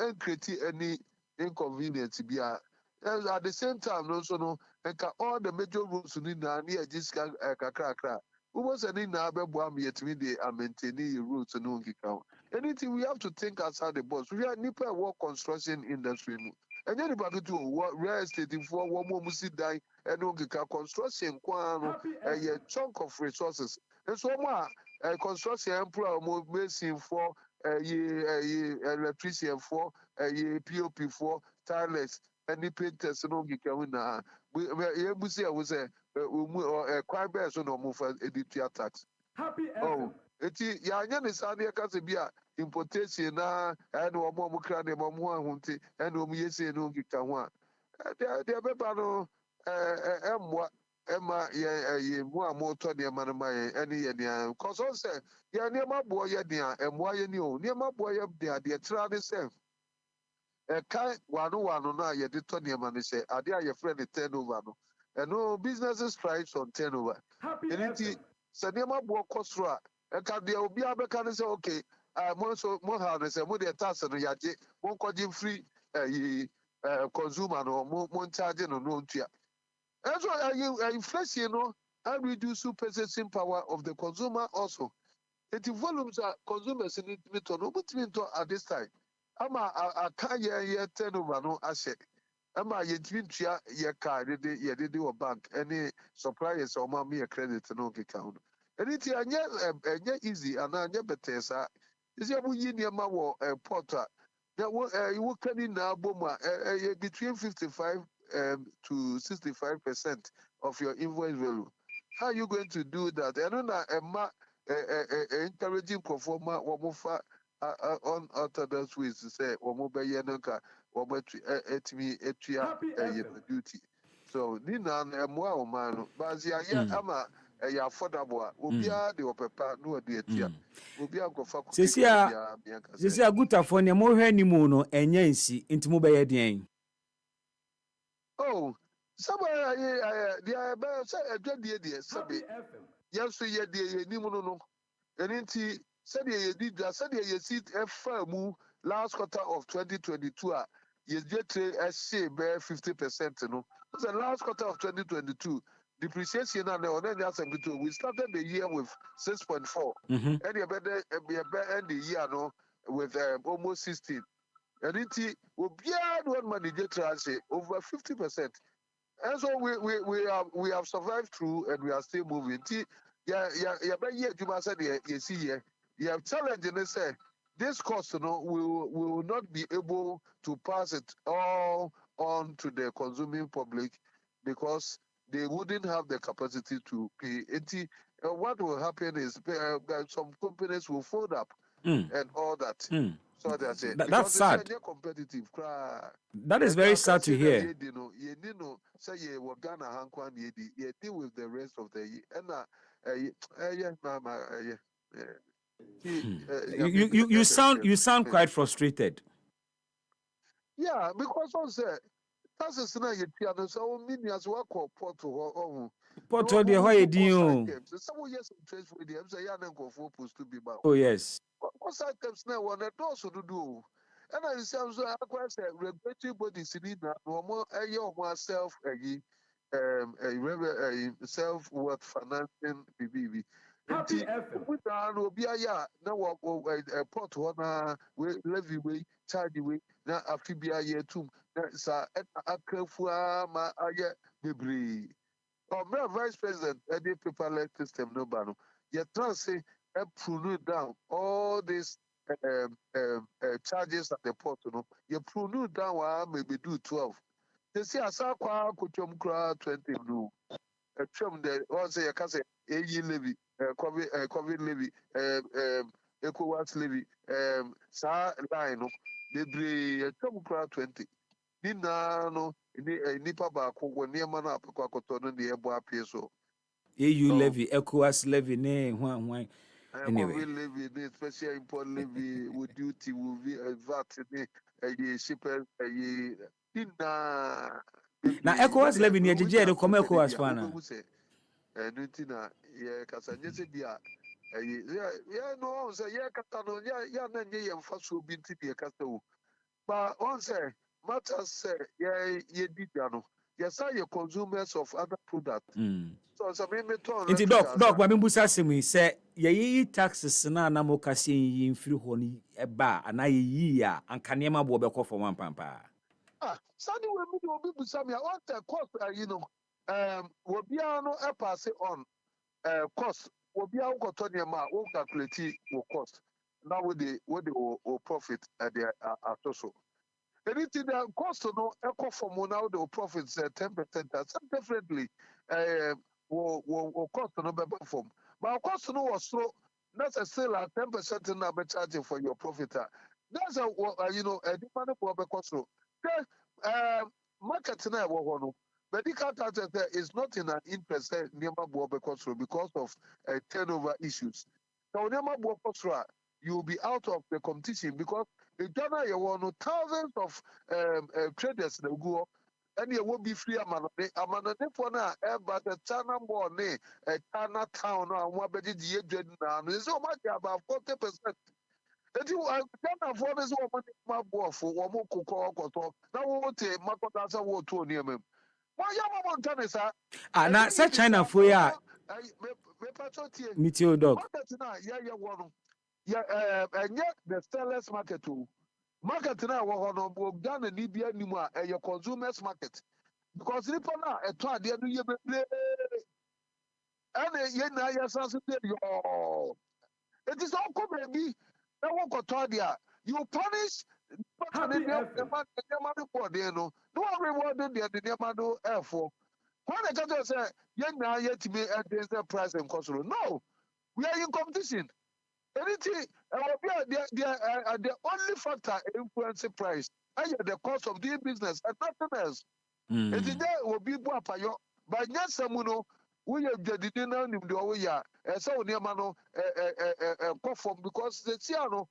and create any inconvenience, Bia. At the same time, also, no, and all the major roads in near Jiska Kakra. Who was any Nabam yet me they are maintaining routes and no count. Anything we have to think outside the box. We are Nipa work construction industry. And anybody to what real estate for one more musi die and no construction a chunk of resources. And so construction employer more basing for electrician for POP for tilers and the painters no gikawina. We was a crime bears on move editor tax. Oh, it's Yan is Adia Casabia importation na and one more crane mamma hunting and Omiese no gikawan. They are Bebano Emma more Tony Manama any cause also ya near my boy and why you knew near my boy up there, the Trade self. A kind one no, you did Tony Man say, I dare your friend turnover. And no businesses thrives on turnover. Anything, Sanema Boa Costra, and can there be a can say, okay, more hard say, more the task and yaji, won't call him free consumer or more charging or no tia. That's why inflation, and reduce purchasing power of the consumer also. The volumes are consumers in it, no, at this time. I can't hear turnover no asset. Ama yɛntumi yɛ car yɛde wɔ bank any suppliers a ɔma me credit no keka ho no ɛno nti ɛnyɛ easy anaa ɛnyɛ bɛtɛɛ saa ɛsɛ woyi nneɛma wɔ port a woka ne nyinaa bom a between 55 to 65% of your invoice value. How are you going to do that? ɛno na ɛma encouraging nkurɔfoɔ ma wɔn fa unorthodox ways to say wɔn bɛyɛ no nka etimi etua duty. So Nina mwa omano bazi ya ama ya affordable a obia de opepa no de etua obia gofa ko sesi agutafo ne mo hwe ni mu no enye nsi nti mo bɛyɛ den. Oh somebody dia be say adwadie de sabe yeso ye de ye ni mu no enti said ye did said ye see efa mu last quarter of 2022 you get a say bear 50%. No, it's the last quarter of 2022. Depreciation and we started the year with 6.4, and you better end the year with almost 16. And it will be one manager say over 50%. And so we have survived through, and we are still moving. Yeah, you said you see here, you have challenge and they say. This cost, we will not be able to pass it all on to the consuming public because they wouldn't have the capacity to pay. What will happen is some companies will fold up and all that. So that's it. That's sad. Competitive. That is very sad to hear. You say you deal with the rest of the year. You sound quite frustrated. Yeah, because also that's a you piano so many as well called Porto Porto the how you some years of trade for them say yan go for post to be bound. Oh yes. Because items now one that also do. And I say so I quite say regulatory bodies need na more self self worth financing BBB. Happy FM. We no be aya na port ho na we levy we charge we na afibia ye tum na sa akafua ma aye bebre. Our vice president any paperless system no ba no. You try say prune down all these charges at the port no. You prune down maybe do 12. They say asa kwa kochom kra 20 no. From the one say you can say AE levy, COVID levy, ECOWAS levy, sa line no, they bring 20. Nina no, nipa ba ko woni ma na apekwa akoto no de ebo apie so. AU levy, ECOWAS levy, ne hwan. Anyway. COVID levy, the special import levy, with duty, will be VAT, a shipper, Nina. Na ECOWAS levy ni ejeje de come ECOWAS fana. Nutina ye kasanye se bia ya no say ye kata no ya na nye ye mfa so bi nti de kasa wo but on say matter say ye dida no ye say ye consumers of other products so me ton Inti doc ba me busa semi say ye yi taxes na na mo kase yi mfiri ho ni eba ana ye yi a anka ne ma bo be kɔ for one pampa. Sadi we me obi busa me on the cost we bia no e pass on cost we bia go to ne ma we calculate wo cost now with the profit at the so anything the cost no e go from now the profit 10% that's definitely wo cost no be from but cost no was so that's still at 10% na be charging for your profit that's a a demand for be cost market na wo ho no medical tax is not in an interest because of turnover issues. So you will be out of the competition because in Ghana you want thousands of traders that go and you won't be free amana for now but the China more China town and what be the now so much about 40%. Eti Ghana for this woman ma bo for wo mo kokɔ kɔtɔ na wo te makɔta sa wo to ne amam wa ya mo ntane sa Na say China for ya me patriotie meteor dog market na ya wo no ya enye the sellers market o market na wo ho no bo Ghana ni bia ni mu a consumers market because nipa na eto ade no ye bebre ene ye na ya sanse de yo it is all come be na wo koto dia you punish Happy FM. the man for there no reward the man no for when the judge say you na yet me against the price and cost no we are in competition anything the only factor influencing price and the cost of doing business and nothing else it is there will be payo but yes no we are the now nim the way ya so near no perform because the no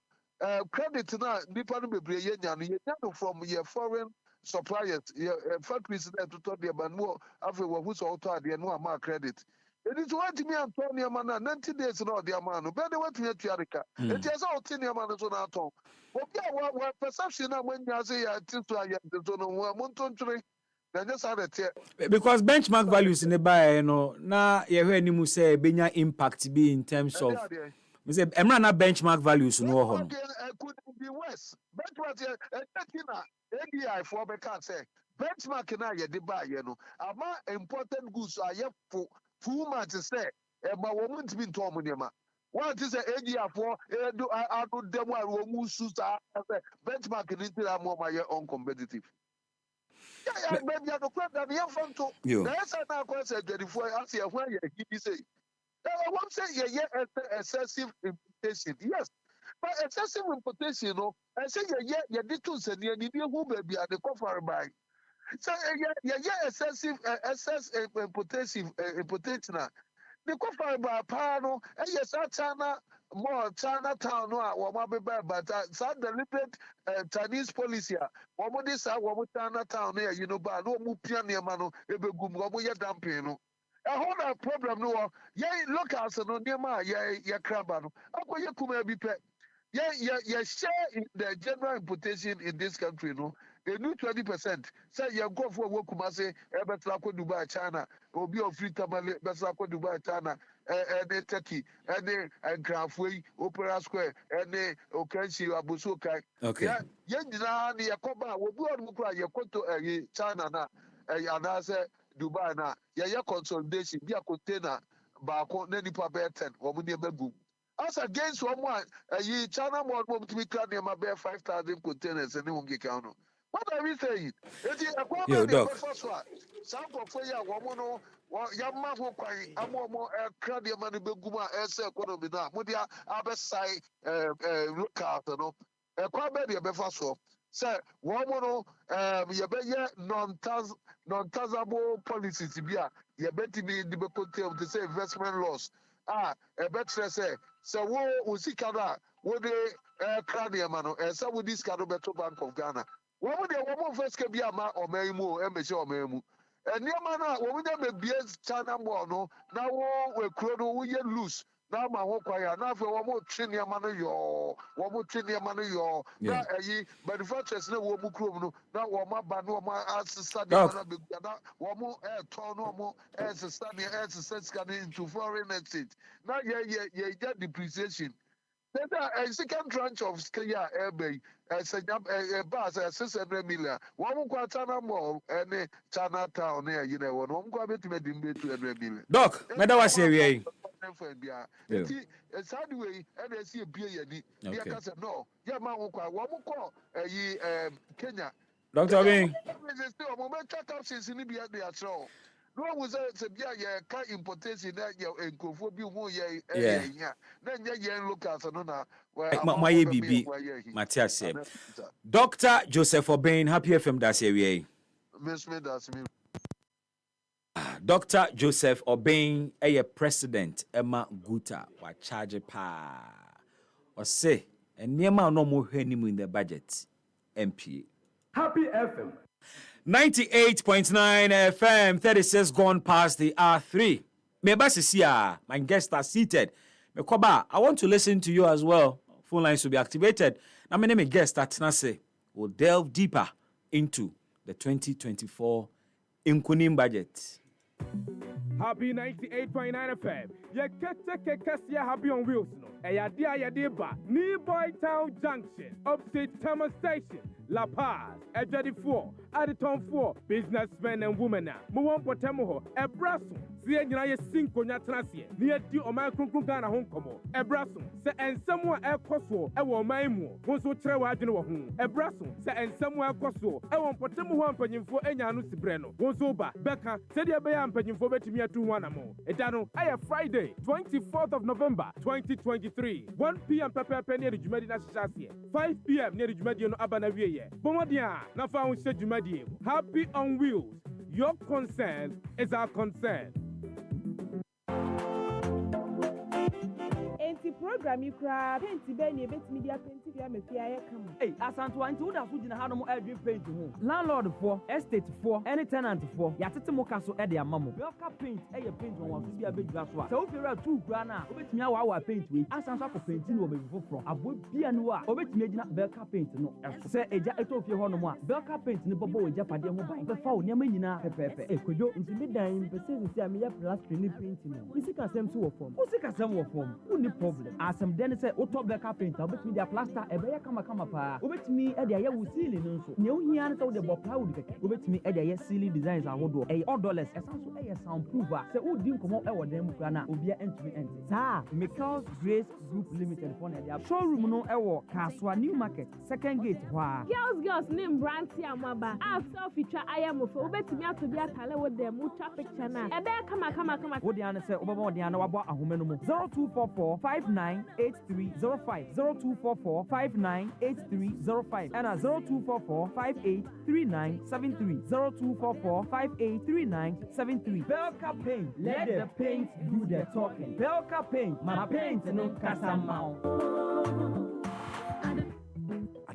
credit na nipa no bebre ye nya no from your foreign suppliers your factories that to talk about no after who so to ade no am credit it is what me Antonio man 90 days no the man no be the what me tuarika it is all tin man so na ton obi a perception na when you say ya tin to ya so no mo ntontwe because benchmark values in the buy na ye hwe ni mu say benya impact be in terms of we say emra na benchmark values no ho no could be worse benchmark ADI for be can say benchmark na ye de buy no ama important goods are ye full much say e ma wo mu ntimi nto mo nema what is ADI for ado dem a wo mu su sa benchmark ni tira mo ma ye uncompetitive. Yeah, baby, I don't that the front to. That's an question. 24 hours here when you say. I won't say excessive importation. Yes, but excessive importation, I say you did to send you who baby at the cover by. So excessive importation. The cover by Pano, and yes, China more Chinatown, but some deliberate Chinese policy. This Chinatown here, but no Mupia near Mano, Ebegum, Wabuya Dampino. A whole problem, no, look as no near my crabano. Uncle Yakuma be pet. Share in the general importation in this country, no. They do 20%. Say you go for work, say, Ebetlako Dubai, China, or be of free Tamale, Beslako Dubai, China, ɛne Turkey ɛne Nkrafo Opera Square ɛne Okansi Abusukai. Okay. Yɛn nyinaa ne yɛkɔba a obi ɔno kora yɛkɔtɔ China na anaasɛ Dubai na yɛyɛ consolidation bi a container baako na nipa bɛyɛ 10 wɔn nneɛma gu. As against one China more to be clear near my bear 5,000 containers and no get. What are we saying? Yo, Doc. Some of you woman Yama who cry, I'm more crowd your money beguma as a economy now. Mudia Abesai look out, no. A quite baby a befaso. Sir, woman, you bet non-tazable policies to be a you bet to be the say investment loss. A better say. So wo see kada wo de cranium no so wo this card beto Bank of Ghana wo mo de wo mo first ke bia ma omamu e me se omamu eniema na wo mo de be bia China mo no na wo we kro no wo ye loose na ma ho kwa ya na fe wo mo twe niema no yo na manufacturers na wo mu kro no na wo ma ba no ma asesa de na be na wo mo to no mo asesa ne asesa scan into foreign exchange na ye get depreciation. Then a second tranche of Skaya Airway, a bus 600 million. One China Mall and Chinatown near you know, one go to make 200 million. Doc, Madam was here. It's hard way, and I see a beer. No, yeah, man, one call Kenya. Dr. Bing. Check up since in Libya, they are so. No was a beer, car importation that you're in Kofobi, then you look at another. My baby, Matthias said. Dr. Joseph Obeng, Happy FM, that's here. Miss me, that's me. Dr. Joseph Obeng, a president, Emma Guta, wa charge pa. Or say, and near no more in the budget. MP. Happy FM. 98.9 FM, 36 gone past the R3. Mebasisia, my guests are seated. Mekoba, I want to listen to you as well. Phone lines will be activated. Now, my name is guest at Nase. We'll delve deeper into the 2024 Inkunim budget. Happy 98.9 FM. Ya kete happy on wheels no. Ya deba. New Boy Town Junction. Upstate Tama Station. La Paz. Ejadi 4. Aditon 4. Businessmen and women. Muwan Potamoho. Ebraso. Siya nyina ye sinko nya trasie. Ni edi oman kronkron Ghana hon komo. Ebraso. Se ensemu ekoso ewo oman mu. Wonso kire wa adwene wo ho. Ebraso. Se ensemu ekoso ewo Potamoho ampanyimfo enya no sibre no. Wonso ba beka se de be ya ampanyimfo betimi atu ho anamo. Edano aye Friday 24th of November 2023. 1 p.m. Pepe near the Jumadi na Shassie. 5 p.m. near the Jumadi no Abanawiye. Bomodia na fa on Jumadi. Happy on wheels. Your concern is our concern. Program you cry paint be bet media paint via me fia come. Hey, asanto anti wo da so gina ha no adwin paint ho. Landlord for, estate for, any tenant for. Ya tete mo ka so e de amamo. Belka paint e ye paint won so bia bedwa so a. Se wo fira 2 kura na, obetimi awa paint we. Asanso akọ paint ni wo be foforo. Abo bia no a, obetimi agina Belka paint no. Se eja eto fie ho no mo a, Belka paint ni bobo we japade ho ban. Be fa wo niam nyina pepepe. E kojo nti me dan pese se am ya plastering ni paint no. Usika sem so wo form. Usika sem wo form. Uni problem. Asem den say auto Belka paint obetimi dia plaster e be ya kama pa obetimi e dia ya wo ceiling no so ne ohia ne say wo de bo plywood keke obetimi e dia ya ceiling designs ahodo e odorless esanso e ya soundproof a say wo di nkomo e wo den mu kra na obia entumi ente sa Michael's Grace Group Limited for na dia showroom no e wo Kaswa New Market second gate wa girls name brand amaba after feature ayamofo obetimi ato bia tale wo dem mu picture na e be kama wo dia ne say obaba dia na wabo ahome no mu 0244 598305 0244 598305 and 0244 583973 0244 583973 Belka Paint, let the paint do the talking. Belka Paint, my paint no casamount.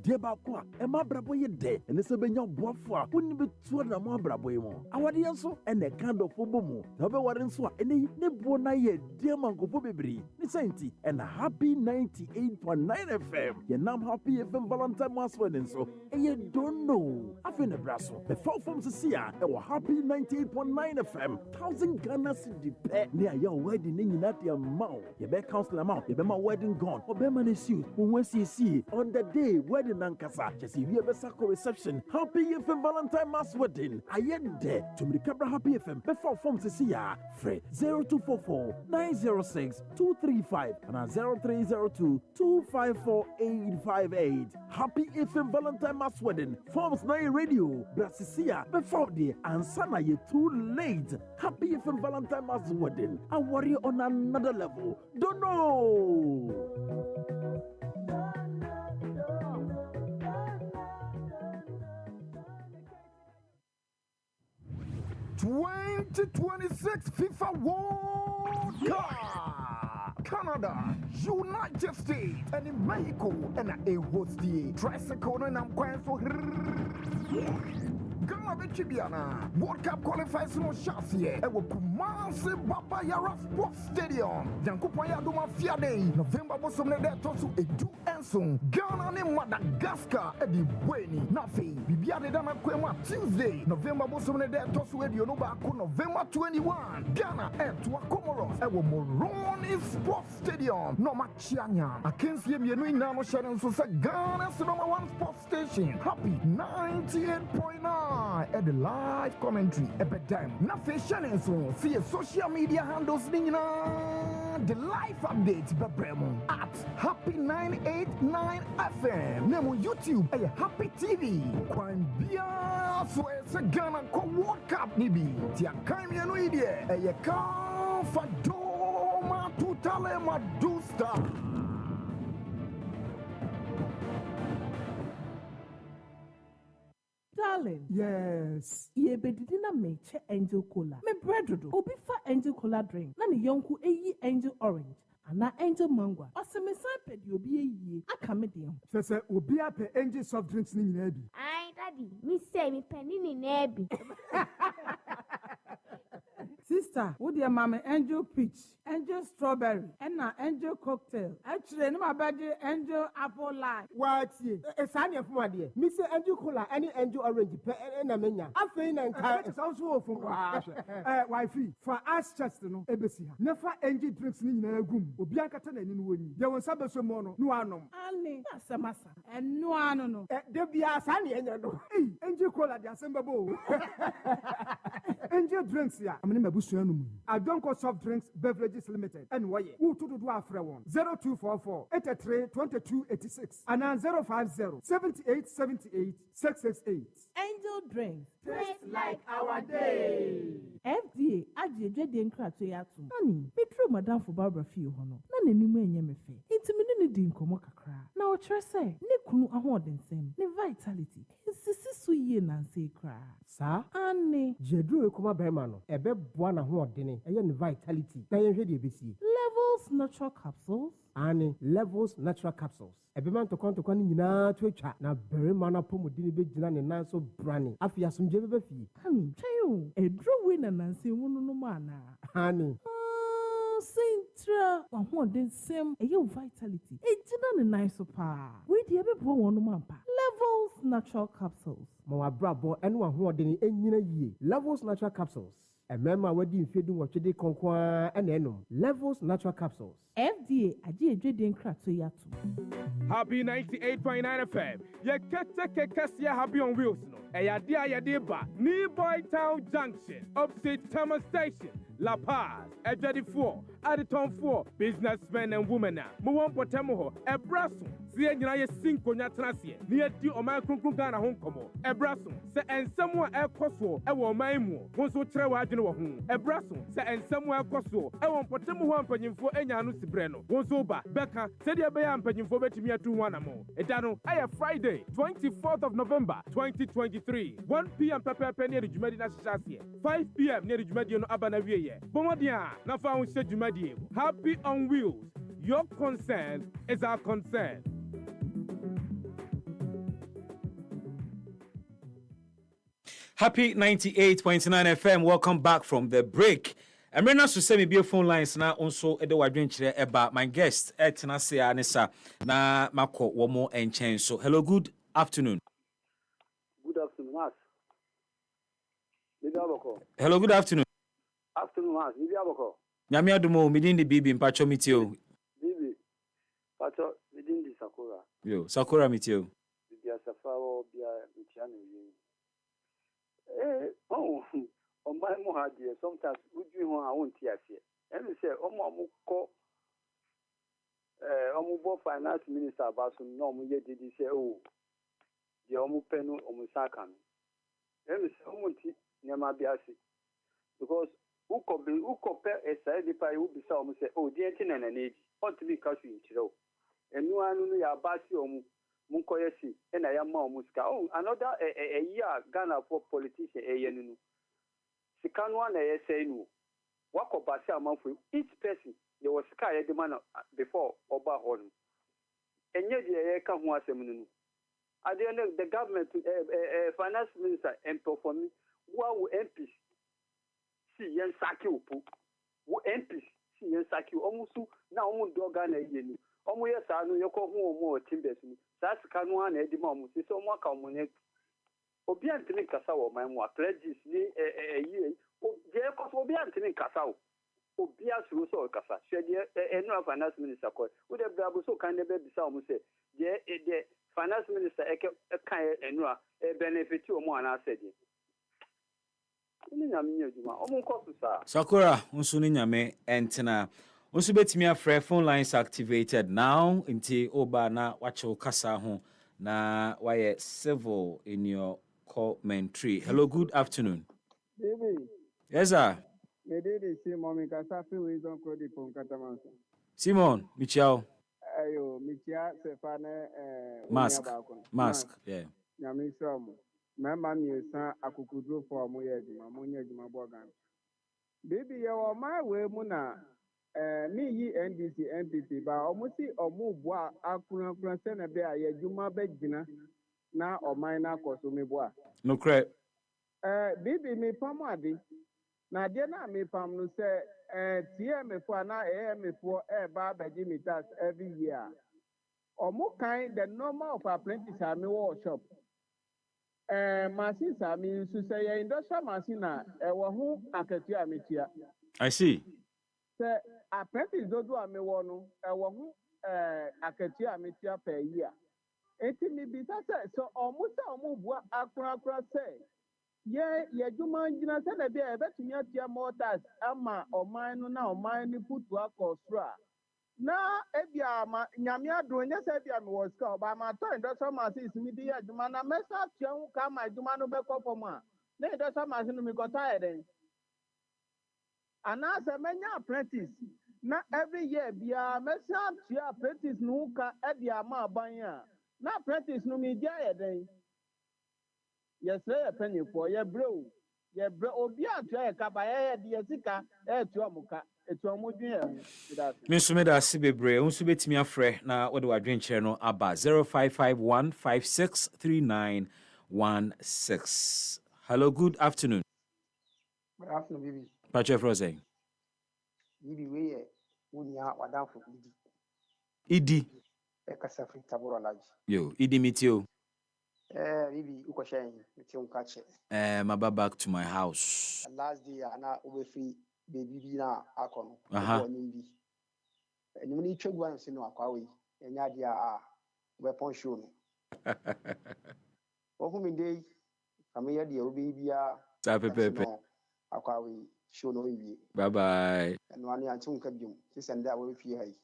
adeɛ baako a ɛma abrabɔ yɛ dɛ ɛne sɛ bɛnya boafo a wonni bɛtua na mo abrabɔ yi mu awadeɛ nso ɛna ɛka dɔfo bɔ mu na wobɛware nso a ɛnɛ yi ne boɔ no ayɛ deɛ ma nkɔfo bebree ne sɛ nti ɛna happy 98.9 FM yɛnam happy FM Valentine Mass wedding so ɛyɛ dono afei ne bra so bɛfa fam sisi a ɛwɔ happy 98.9 FM 1000 Ghana cedi pɛ ne ayɛ wedding ne nyinaa de ama wo yɛbɛ counselor ma yɛbɛma wedding gone ɔbɛma no suit wo ho asiesie on the day wedding nankasa kyɛ sɛ wie bɛsa reception happy FM Valentine Mass wedding ayɛ dɛ tumiri bra happy FM bɛfa fam sisi a frɛ 0244 906 235 and 0302 254 858 happy FM Valentine Mass wedding forms 9 radio brasisia before the ansana ye too late happy FM Valentine Mass wedding I worry on another level don't know 2026 FIFA World Cup. Canada, United States, and Mexico, and a host the tricycle and I'm going for Ghana Bichibiana. World Cup qualifies no shots here. I will Kumasi Baba Yara Sports Stadium. Yankupaya Duma Fiade. November was on the Tosu Edu Enson. Ghana ne Madagascar Eddie Weni. Nafi. Bibiade Dana Kwema Tuesday. November was on the Tosu Eddie Onobako. November 21. Ghana at Comoros. I will Moroni Sports Stadium. No Machianya. Against him, you know, Nano Shannon so Ghana's number 1 sports station. Happy 98.9. At the live commentary at bedtime. Nothing Shannon so see social media handles Nina. The live updates Babremo at Happy 989 FM. Name YouTube a Happy TV. Crime Bia so it's a Ghana World Cup Nibi. Tia Kaimia no idea. A car for Doma to Talema Dusta. Darling. Yes. Ye bedidina me che angel cola. Me bread do. Obi fa angel cola drink. Na ne yonku eyi angel orange. Ana angel mango. Ose me san pe di obi eyi. Aka me dem. Sese obi ape angel soft drinks ni nyina bi. Ai daddy, me say me penny ni na bi. Sister, wo dear mama angel peach, angel strawberry, and na angel cocktail. Actually, no my body angel apple lime. What ye? Sani of my dear. Me say angel cola, any angel orange, and a mania. I think and it's also from wifey. For us, Chester, no, Ebesia. Never angel drinks in a room. Obianca and in winning. There was some mono, no anum. Annie, that's a massa. And no anno. There be a sunny and no. Angel cola, the assemble. Angel drinks here. I'm in my bush. I don't call soft drinks beverages limited. And why? Who to do our friend 0244 83 22 86 and 050 78 78 668. Angel drinks. Taste like our day. FDA ajeje de nkrato ya to. Nani, me true madam for Barbara fie ho no. Na nanimu enye me fe. Intimi ne di nkomo kakra. Na o kire se ne kunu ahodensem. Ne vitality. Sisi so ye nanse kra. Sa? Ani. Jedru ekoma bema no. Ebe boa na hoodene. Eye ne vitality. Na ye hwe de besi. Levels natural capsules. Ani Levels natural capsules. Ebe man to kwani nyina to atwa na berema na pomodini be gina ne nan so brani. Afia somje be fi. Ani, chayo. Edru we na nanse wonu no mana. Ani. Sintra, ahodensem. Eye vitality. Ejina ne nan so pa. We de ebe bo wonu mampa. Levels natural capsules. Mawa brabo enu ahodene enyina yie. Levels natural capsules. Emema wadi mfedu wachede konkwa enenum. Levels natural capsules. FDA aji ejede nkrato yato. Happy 98.9 FM. Ye kete kesia happy on wheels no. Eyadia yadiba. New Boy Town Junction. Upstate Tama Station. La Paz. Ejedi 4. Aditon 4. Businessmen and women na. Muwon potemo ho. Ebraso. Siye nyina ye sinko nyatrasie. Ni edi oman krunkrun Ghana honkomo. Ebraso. Se ensemo ekoso ewo oman mu. Wonso kire wa adwene wo ho. Ebraso. Se ensemo ekoso ewo potemo ho ampanyimfo enya anu sibre no. Wonso ba beka se de be ya ampanyimfo betimi atu ho anamo. Edano aye Friday 24th of November 2023. 1 p.m. pepe near the Jumadi na Shassie. 5 p.m. near the Jumadi no abana wiye. Bomodia na fa won se Jumadi. Happy on wheels. Your concern is our concern. Happy 98.9 FM. Welcome back from the break. I'm ready to say me phone lines now also edo wadwen kire about my guest etina se anisa na mako womo enchen. So hello, good afternoon. Good afternoon, Mas. Bibi Aboko. Hello, good afternoon. Afternoon, Mas. Bibi Aboko. Nyame adumo midin the bibi mpacho mitio. Bibi. Pacho within the Sakura. Yo, Sakura mitio. Bibi Asafaro Bia Michiani. On my mohadi, sometimes would you want I won't hear. And we say, Omo Omubo Finance Minister Basun, no, we did say, oh, the Omu Penu Omusakan. And we say, Omunti, Namabiasi. Because who compare a side if I would be some say, oh, dear tin and an age, ought to be country in Chiro. And no one knew Abasi or Munkoyesi, and I am Muska. Oh, another a year Ghana for politician, a yenu. Sikan one a say no. What of Basia month for each person, there was sky at the man before Oba Horn. And yet, the come once a minute. At the end of the government, finance minister, and perform what will MPs see and saki upu. What MPs see and saki almost now on Dogana Yenu. Omo yes, I know you call more timbers. That's Kanuan at the moment. It's on one common. Obian to make Casawa, my more pledges a year. Because Obian to make Casao. Obias Russo Casa. Said no finance minister. Would have been so kind of baby sound say, yeah, the finance minister a kind and a benefit to more, and I said it. Sakura, unsuni nyame entina. Unsu betimi afre phone lines activated now. Inti oba na wacho kasa ho na waye civil in your commentary. Hello, good afternoon. Baby. Yes, sir. Me did see mommy kasafi wisdom code from Katamansa. Simon, Michao. Ayo, Michia Sefane Mask, yeah. Nyami Somo. Member me san akukudro for moye juma bogan. Baby, you are my way muna. Me yi NDC NPP ba omusi omu bua akuna sene be aye juma be gina na omai na koso me bua. No crap. Bibi me pamadi. Na dia na me pam no say TM for na AM for ba beji me tax every year. Omu kind the normal of apprentice me workshop. Machines are mean to say industrial machine wa hu akatua metia. I see. Say apprentice do ame wono wa hu akatua metia per year. Enti mi bi say so omu bua akura say ye juma njina se na bia ebetumi atia mortars ama oman no na oman ni putu akosra. Na ebia ma nyame ado nya se bia me was ka ba ma to industrial machines mi di adwuma na mesa tia hu ka ma adwuma no be kofom a na industrial machine no mi ko tired den ana se menya apprentice na every year bia mesa tia apprentice no ka e dia ma aban a na apprentice no mi dia ye den yes a penny for ye bro obi atua ye ka ba ye de sika e tua muka Mr. Meda Sibebre, unsu betimi afre na wode wadwen kire no aba 0551563916. Hello, good afternoon. Good afternoon, baby. Patrick Frozen. Bibi we unya wadanfo idi. Idi. E kasa free taboro laji. Yo, idi mitio. Bibi uko shen mitio nkache. My back to my house. Last day na ube free baby na akono. Nimbi. Ni chegwa nsi no akwawe. Enya dia weapon show no. Ofu mi dey kamiya dia obi bia. Ta pepepe. Akwawe show no wie. Bye bye. No ani anti unka biom. Sisende a we fie hai.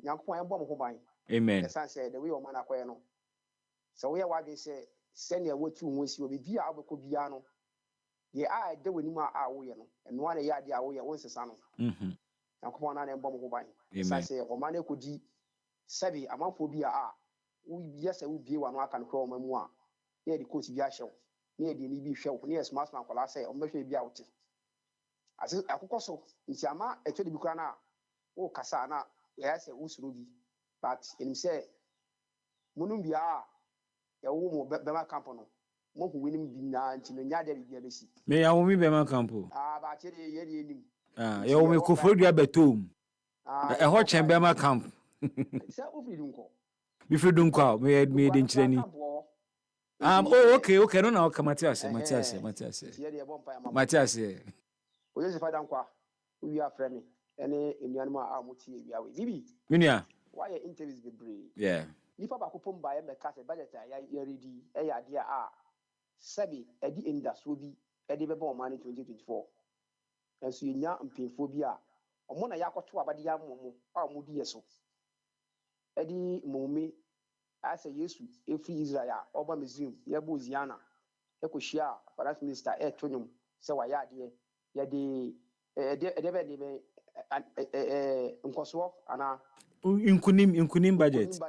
Nyankopon en bom ho ban. Amen. Esan say the way o man akoye no. So we wade say send ya wotu ho si obi bia abeko bia no. Ye a de wani ma a wo ye no. Eno ana ya de a wo ye won sesa no. Nyankopon na en bom ho ban. Esan say o man ekodi sabi amanfo bia a wo yes wo bie wa no aka no kro o mamu a. Ye de coach bia hyew. Ye de ni bi hwew. Ye smart man kola say o mehwe bia wote. Ase akokoso nti ama etwe de bi kra na o kasa na ya say usuru bi. But in say munum bia ya wo mo bema camp no mo hu winim bi na nti no nya de bi abesi Me ya wo mi be man campo. ba che de ye de nim Ya wo mi kofodua betom. E ho chen be man camp. Sa ofiri nko. Mi freedom kwa me de nchirani. Okay, no na okay Matias. Matias. O Joseph Adankwa, we are friendly. Ene enuanu a muti ewia we. Bibi. Minia. Why interviews be brave? Yeah. Nipa ba kopom ba e me ka se budget ya ready e ya de a sabi e di industry bi e de be ba o man 2024. Enso yenya mpemfo bi a omo na yakoto abade ya momo a omo di yeso. E di momi asa Yesu efri Israel oba Muslim ye bo Ziana e ko hia finance minister e tonum se wa ya de ye de nkoso ana inkunim budget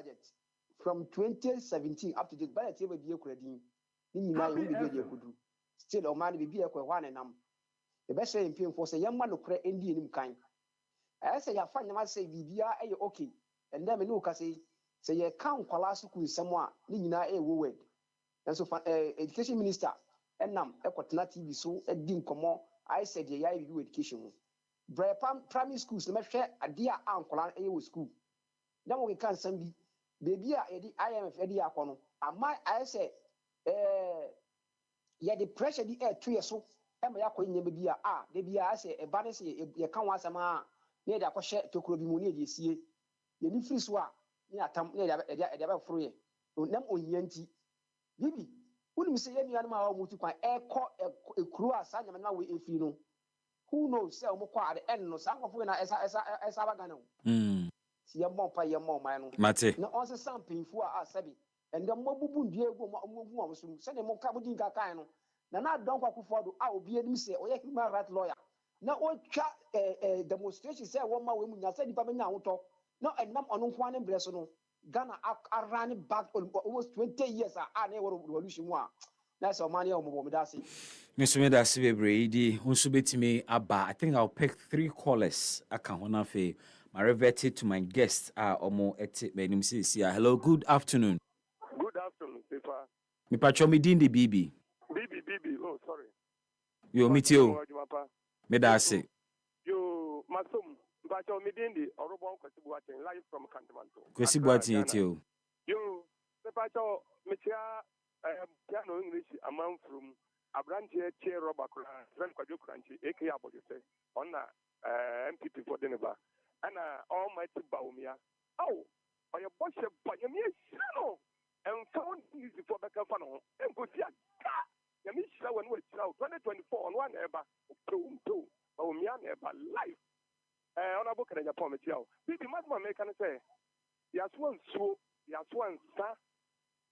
from 2017 up to the budget e be ekradin ni nyina ye bi de ekudru still o man bi ekwa hwa nenam e be say mpemfo se yemma no kra endi enim kan asa ya fa nyama se bibia e okay and then me no ka say ye kan kwala su kun samo a ni nyina e wo word and so education minister enam ekotena TV so edi nkomo I said ye ya bi education primary schools na mehwe ade a ankola e wo school na mo kan sam bi baby a edi IMF edi akono ama I say ye the pressure di e to ye so e ma yakọ nyem bi a de bi a say e ba ne say ye kan wasama na de akọhye tokuro bi mu na de sie ye ni free so a ni atam na de ba foro ye nam onyanti bibi unim say ye nuanu ma wa mutu kwan e kọ ekuru asa nyama na we efi no who knows say omo kwa the end no sankofo na esa bagana si ye mompa ye moma no mate na onse sampinfu a asabi and the mobubu ndie egu omo amsum se ne mo ka budi nka kan no na don kwa kufodo a obi enim se oye human right lawyer na o twa demonstration say wo ma we mu nya say dipa benya hoto na enam ono nko ane bre so no Ghana run back almost 20 years a na revolution mu a na so man ye omo da say Mr. Medasi Bebredi, unso betime aba. I think I'll pick 3 callers. I can one of my revert to my guest. Omo eti my name is hello, good afternoon. Good afternoon, Papa. Me pacho me din the BB. BB. Oh, sorry. Yo meet you. Medasi. Yo masum. Pacho me din the Orobon Kwesibuatin live from Kantamanto. Kwesibuatin etio. Yo, Pacho me chia piano English amount from Abranche chair Robert Kran Kwajo Kranchi, aka Abodise, on MPP for Denver. And almighty Baumia. Oh, or your boss, but you mean, and found easy for the Cafano, and put ya. Yamisha when we show 2024 on one ever, two, Baumia ever life. On a book and a promise, yo. Bibi Masma make an say, Yas one so, Yas one sa.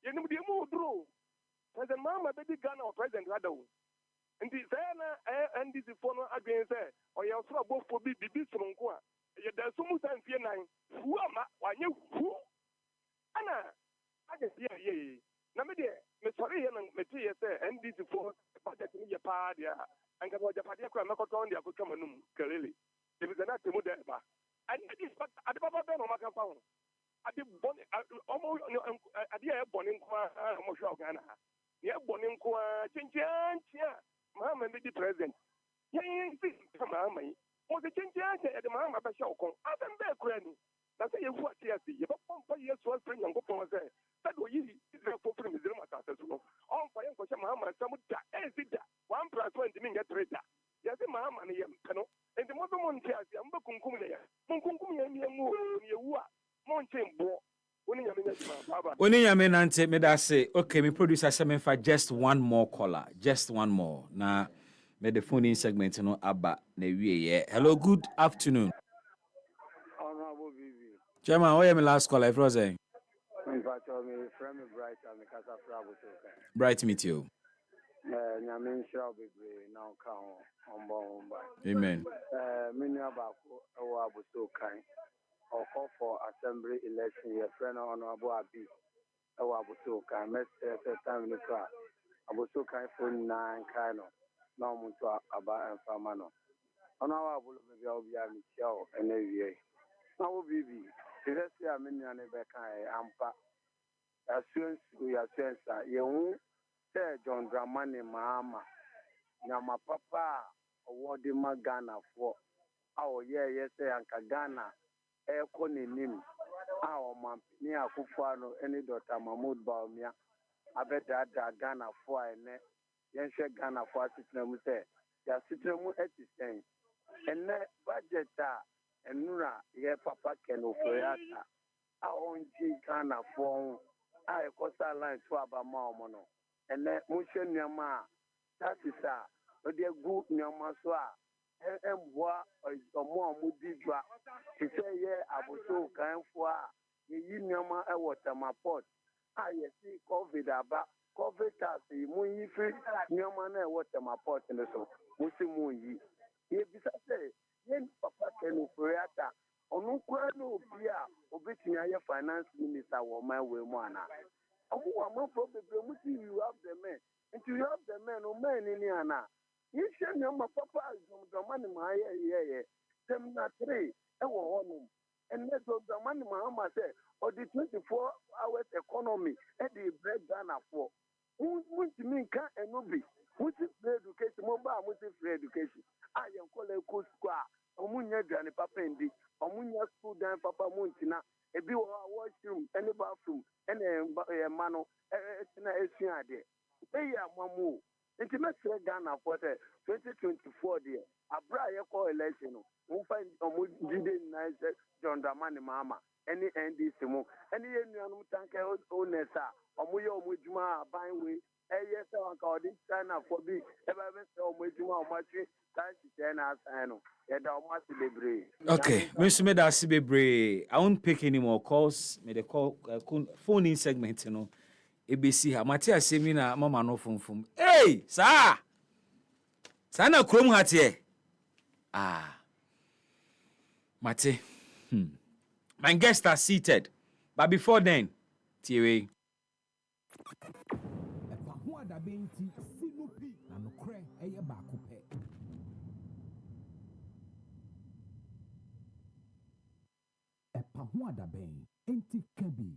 You know the more draw. President Mama baby Ghana or President Rado. And this and this is for no against there. Or you also both for be from Qua. There's so much time fear 9. Who am I? You who? Anna, I can see ye. Namedy, Miss Sorry and Matthias and this is for budget in your party. And got what the party can knock on the Akukamanum, Kalili. There is another Mudeba. And it is but at the Papa Ben or Macapon. At the bonnet, almost at the air bonning Ghana. Yeah, boning kwa chinchia. Mama made the president. Yeah, Mama. Was the chinchia at the Mama Bashoko. I am there, Granny. That's a what yes, you pump years was bring and go for there. That was easy. For him is on fire for some Mama, some one plus 20 minutes later. Yes, Mama and Yamkano. And the mother Montias, Yambakumia, Munkumia, Monte Bo. Oni yame nante me da say okay me producer say me for just one more caller, just one more. Na me the phone in segment no aba na wie. Hello, good afternoon. Honorable Bibi. Chairman, why me last caller if you say? In fact, me friend me Bright and me kasa frabo so. Bright meet you. Nyame nshira bebre na ka on ba. Amen. Me nua ba ko e wo abuso kan. Or call for assembly election, your friend Honorable Abi. I was so kind, time in the car. I was so kind for 9 kind of normal to about and Famano. Honorable Baby, I will show and every now, baby, let's see a million Rebecca Ampa. As soon as we are sensor, you say John Dramani Mahama nyama papa award ma Ghana for our yes anka Ghana eko nim our man ni akufano any Dr. Mahmoud Baumia abeda Ghana for ene yenhwe Ghana for asitnamu say ya sitnamu etisen ene budget enura ye papa Keno Foyata a onji Ghana for a costa line to abama omono ene muhwe nyama that is ode gu nyama so a emboa omo amudidwa ti say ye aboso kanfo a yi nyama e water port a ye see covid aba covid as mu yi free nyama na e water port ne so musimu yi ye bisa say yen papa Kenu Foyata onu kwa no obi a obetumi aye finance minister wo man we mu ana omo wa mo problem musi you have the men until you have the men o men ni ana you share nyama papa the money ma ye them na 3 e wo honum and let the money ma say or the 24 hours economy e dey break down for musi min kan enobi musi free education mo ba musi free education ayen kola ko school omunya dwane papa ndi omunya school dan papa muntina ebi wo washroom any bathroom ene mano tina esuade eyi amamu nti mesre Ghana for 2024 there abra ye call election no find omu jide nice John Dramani Mahama any NDC mu any enuanum tanke onesa omu ye omu juma ban we eye se wan ka odi China for bi e ba be se omu juma omatwe okay, Mr. Medasi Bebre, I won't pick any more calls. May the call phone in segment, you know. ABC ha Matia Semina Mama no phone. Hey, sir! Sana Chrome hat here. Mate. My guests are seated. But before then, TV. Huada bem, enti kebi.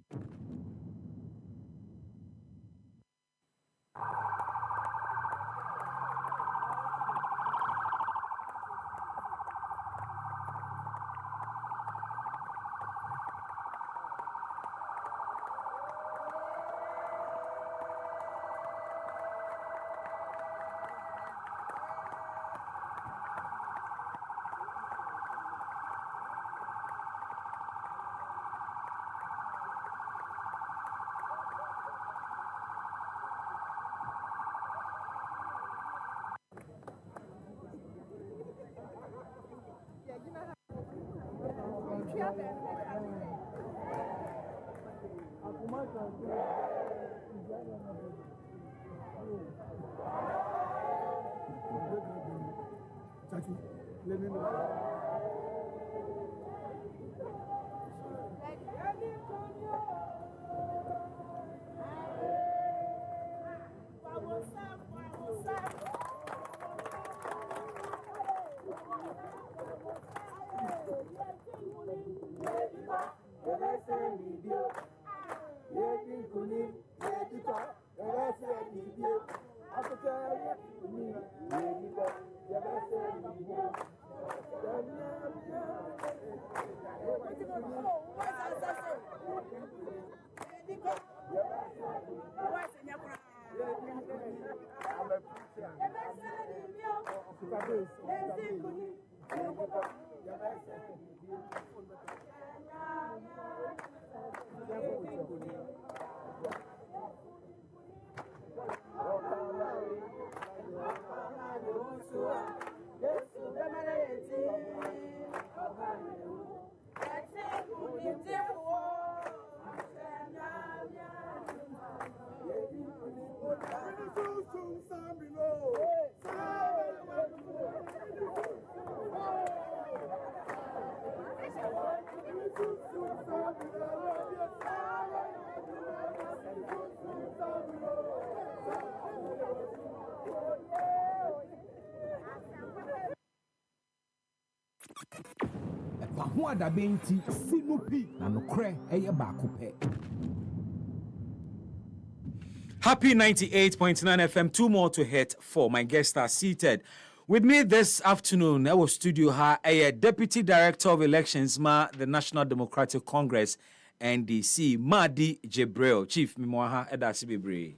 Huada benti sinupi na nokre eye baako pe. Happy 98.9 FM, 2 more to hit 4. My guests are seated. With me this afternoon, I was studio a Deputy Director of Elections, the National Democratic Congress, NDC, Madi Jibril. Chief, Mimoha Edasi Bibre.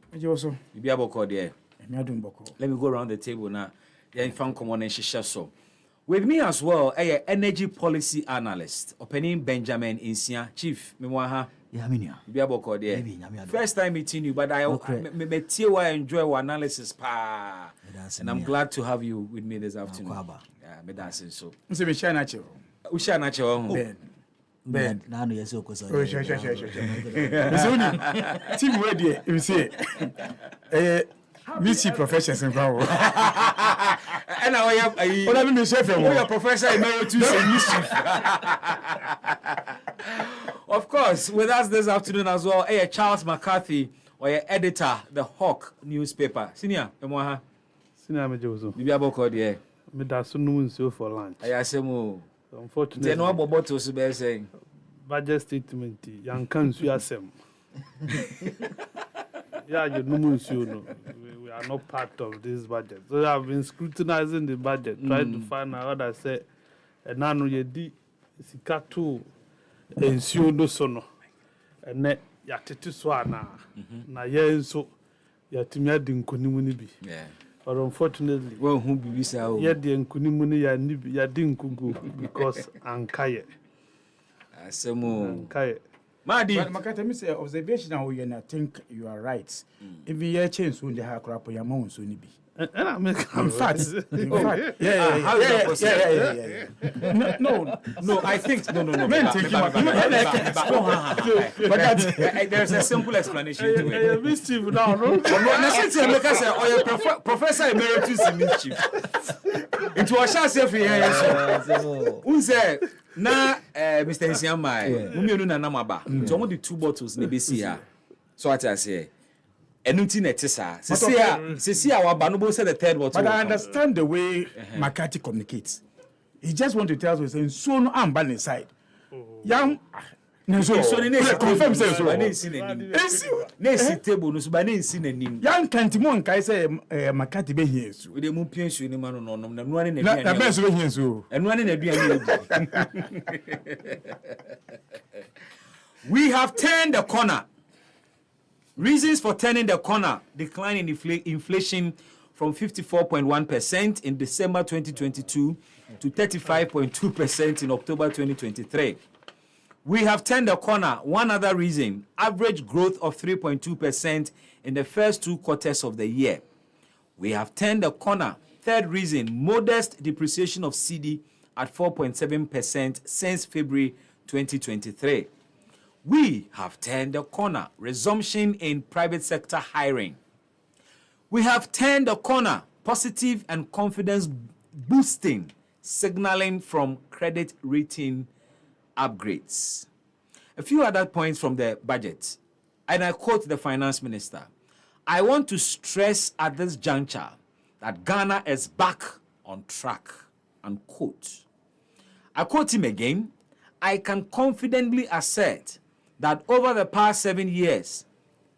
Let me go around the table now. With me as well, a energy policy analyst, opening Benjamin Insia. Chief, Mimoha. First time meeting you, but I enjoy your analysis, and I'm glad to have you with me this afternoon. So. Ben. Now you so close. Sure. Team ready. You see. Missy professions in power. And I have a professor emeritus in mischief. Of course, with us this afternoon as well, Charles McCarthy, or your editor, the Hawk newspaper. Senior, Senior Mejoso. You be able to call Me da so no so for lunch. I say mo. Unfortunately. They no bobo so be saying. Budget statement, yan kan su asem. Yeah, you know, we are not part of this budget. So I've been scrutinizing the budget, trying to find out what I say. And now you di sikato ensure no sono. And net ya tete swana. Na ye so ya timia di nkonimu ni bi. Yeah. But unfortunately, well, who be so? Yeah, the nkonimu ni ya ni ya di nkugu because ankaye. Asemo. Ankaye. Madi. But Makata, say observation now, and I think you are right. If we hear change soon, the hair crap your mouth soon be. And I make in fact, yeah. No, I think no. Men think but there's a simple explanation to it. Mischief now, no. Professor Emeritus in mischief. It was just if you say, na Mr. Nsiamai, umionu na namaba. It's only the 2 bottles in the BCA. So what I say. Enuti netisa. Sisi wabanobo said the 3rd bottle. But I understand the way McCarthy communicates. He just want to tell us saying so no am ban inside. Young confirm say so. Nesi table no so ba nsi nanim. Young Kantimon kai say McCarthy be here so. We dey mu piensu ni ma no no na nuane na aduane. Na be so be here so. Enuane na aduane. We have turned the corner. Reasons for turning the corner: decline in inflation from 54.1% in December 2022 to 35.2% in October 2023. We have turned the corner. One other reason: average growth of 3.2% in the first 2 quarters of the year. We have turned the corner. Third reason: modest depreciation of CD at 4.7% since February 2023. We have turned the corner. Resumption in private sector hiring. We have turned the corner. Positive and confidence boosting, signaling from credit rating upgrades. A few other points from the budget. And I quote the finance minister: I want to stress at this juncture that Ghana is back on track. Unquote. I quote him again: I can confidently assert that over the past 7 years,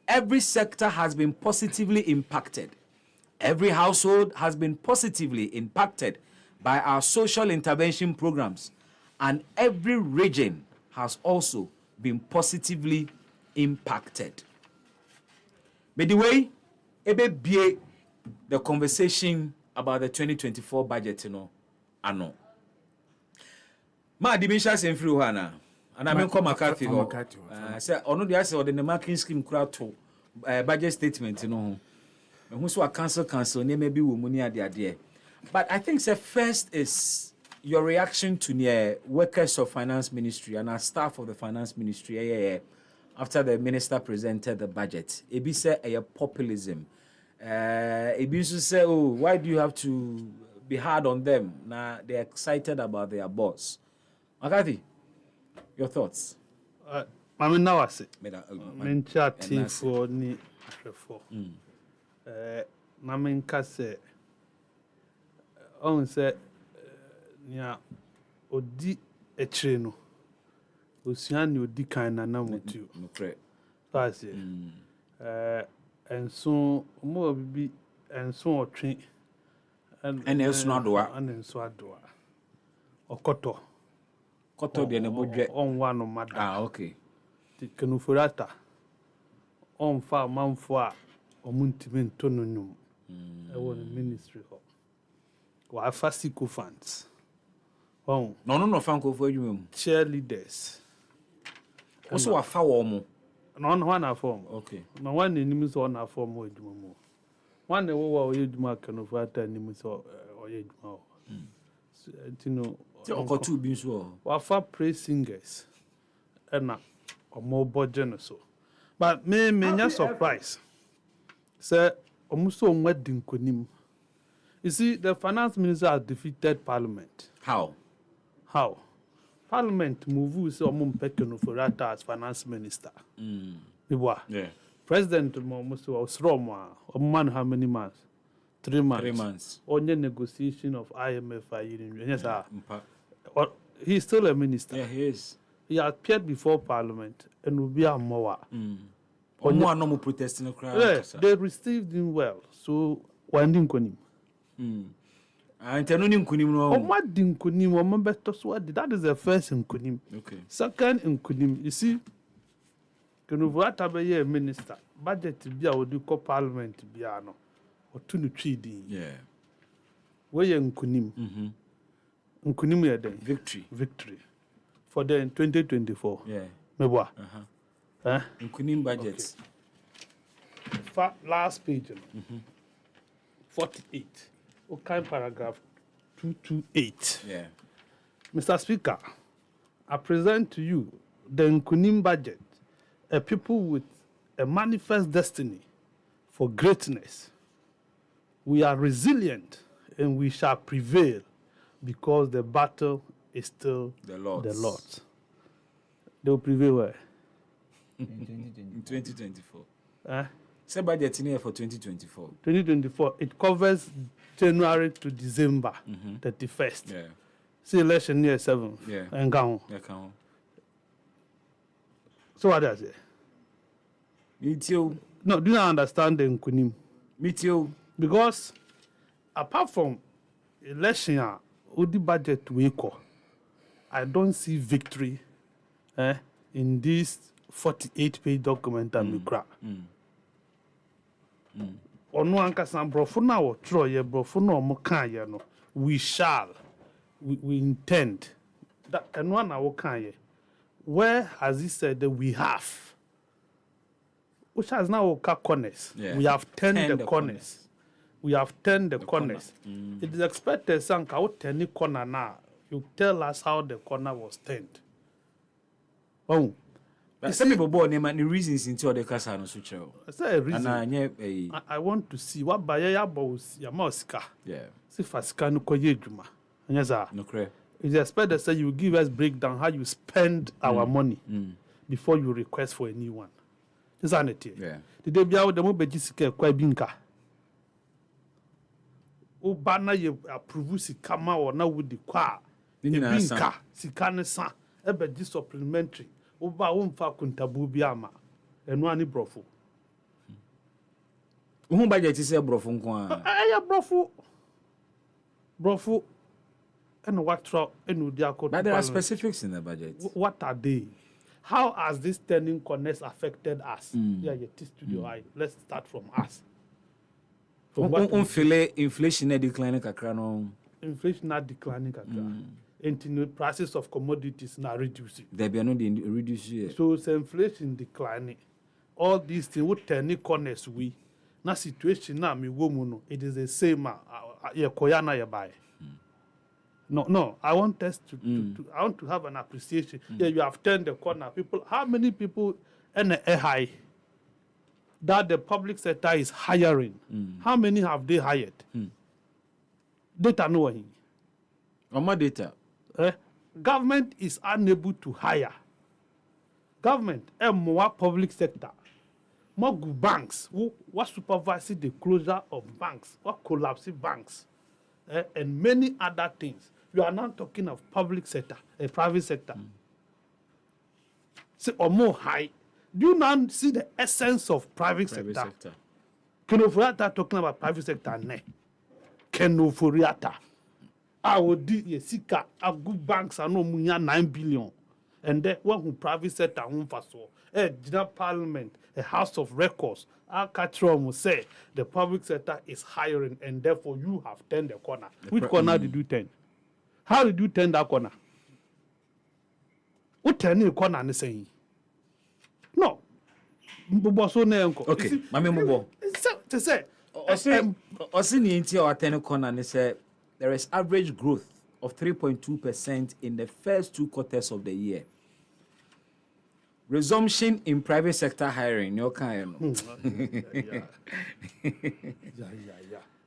every sector has been positively impacted. Every household has been positively impacted by our social intervention programs, and every region has also been positively impacted. By the way, ebe the conversation about the 2024 budget, ano. Ma dimisha semfri wana. And I mean, come McCarthy. Say, ono dia say, the marking scheme to budget statement, who's what cancel, maybe we money at the idea. But I think the first is your reaction to the workers of finance ministry and our staff of the finance ministry after the minister presented the budget. Ebi say a populism. Ebi say, oh, why do you have to be hard on them? Now they're excited about their boss. McCarthy, your thoughts? I mean, now I say, I'm chatting for ni for. Namin kase. On say, nya odi etreno. Ocean odi kind na mutu. No correct. So I say, nso ɔmo bibi nso ɔtwe ɛna nso adoa ɛna nso adoa ɔkɔtɔ deɛ ne bodwe ɔnwa no mada okay kenufurata ɔmfa amanfo a ɔmo ntumi nto no nnwom ɛwɔ no ministry hɔ wafa siko funds ɔn na ɔno na ɔfa nkɔfo adwuma mu cheerleaders ɔso wafa wɔ mo na ɔno hɔ na afɔ mo okay na wɔn anim sɛ ɔna afɔ mo adwuma mu wɔn na ɛwɔ hɔ a ɔyɛ adwuma kenufurata anim sɛ ɔyɛ adwuma hɔ nti no ɔkɔtu bi nso wɔ wafa praise singers ɛna ɔmo bɔgye no so but me nya surprise say almost on what dinkonim. You see, the finance minister has defeated parliament. How? Parliament move say omum pekeno for Rata as finance minister. Yeah. President almost was wrong. Man, how many months? 3 months. 3 months. On your negotiation of IMF. Yes, sir. He's still a minister. Yeah, he is. He appeared before parliament and will be a mower. No protesting. Yeah, they received him well. So, one didn't him. And Tenunim Kunim. What didn't Kunim or Mambeto? That is the first in Kunim. Okay. Second in Kunim. You see, Kenuvata be a minister. Budget to be a would call parliament piano or 2-3D. Yeah. Where in Kunim? Nkunim victory for the 2024. Yeah. Mebwa. Nkunim budgets. Okay. Last page. 48. Okay, paragraph 228. Yeah. Mr. Speaker, I present to you the Nkunim budget, a people with a manifest destiny for greatness. We are resilient and we shall prevail because the battle is still the Lord's. They will prevail where? In 2024. Say budget in here for 2024. 2024, it covers January to December 31st. Yeah. See election year 7th. Yeah. And go Yeah, come on. So what does it? Me too. No, do you not understand the Nkunim? Me too. Because apart from election, the budget we equal, I don't see victory in this 48-page document that we crack. Ono ankasa brofo na wo tro ye brofo na omo kan ye no we shall we intend that eno na wo kan ye where has he said that we have which has now corners. We have turned the corners. We have turned the corners. It is expected sanka wo turn the corner now you tell us how the corner was turned. Oh, but some people born the reasons into the casa no so true. Say a reason. I want to see what buy ya boss ya mosika. Yeah. See fasika no koye djuma. Yes sir. No correct. It is expected say you give us breakdown how you spend our money before you request for a new one. This is it. Yeah. The day bia the mo beji sika kwa binka. O bana ye approve sika ma or na with the kwa. Binka sika ne san e beji supplementary. Oba wonfa kuntabu bi ama eno ani brofo who budget is a brofo nko a brofo and what tro enu dia ko. But there are specifics in the budget. What are they? How has this turning corners affected us? Yeah, studio let's start from us. Inflation declining kakra no. Inflation declining kakra. In the prices of commodities now reducing. There be no reduce. So inflation declining. All these things would turn corners we. Na situation now me woman it is the same ye koyana ye buy. No, I want us I want to have an appreciation. Yeah, you have turned the corner. People, how many people in a high that the public sector is hiring? How many have they hired? Data no one. More data. Government is unable to hire. Government and more public sector. More banks what supervise the closure of banks, what collapse banks, and many other things. You are not talking of public sector, a private sector. Say or more high. Do you not see the essence of private sector? Kenoforiata talking about private sector ne. Kenoforiata. I would do a sika a good banks are no munya 9 billion. And then one who private sector home for so a general parliament, a house of records, our catcher will say the public sector is hiring and therefore you have turned the corner. Which corner did you turn? How did you turn that corner? What turn the corner and saying? No. Okay, Mami Mubo. To say, Osini Inti or Atene corner and say there is average growth of 3.2% in the first 2 quarters of the year. Resumption in private sector hiring, no kind.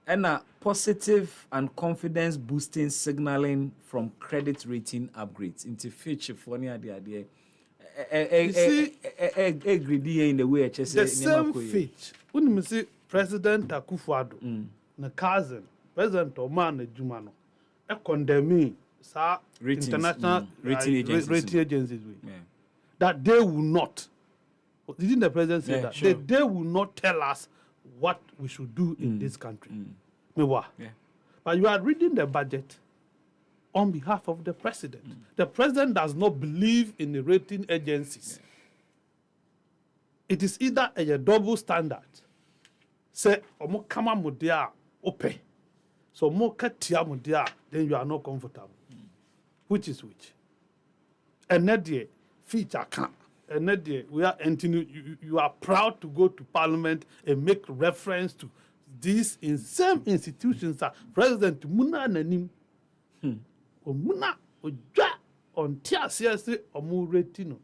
And a positive and confidence boosting signaling from credit rating upgrades into future for the idea. Greedy in the way the same Fitch. When you see President Akufo-Addo, na cousin, President Oman Ejumano, a condemning international rating agencies. That they will not. Didn't the president say that? Sure. They will not tell us what we should do in this country. But you are reading the budget on behalf of the president. The president does not believe in the rating agencies. It is either a double standard. Say, omo kama mudia ope. So mo katia mudia, then you are not comfortable. Which is which? And that feature can. And that we are entering. You are proud to go to parliament and make reference to these in same institutions. President Muna Nanim. Muna Oja on TRCS or more rating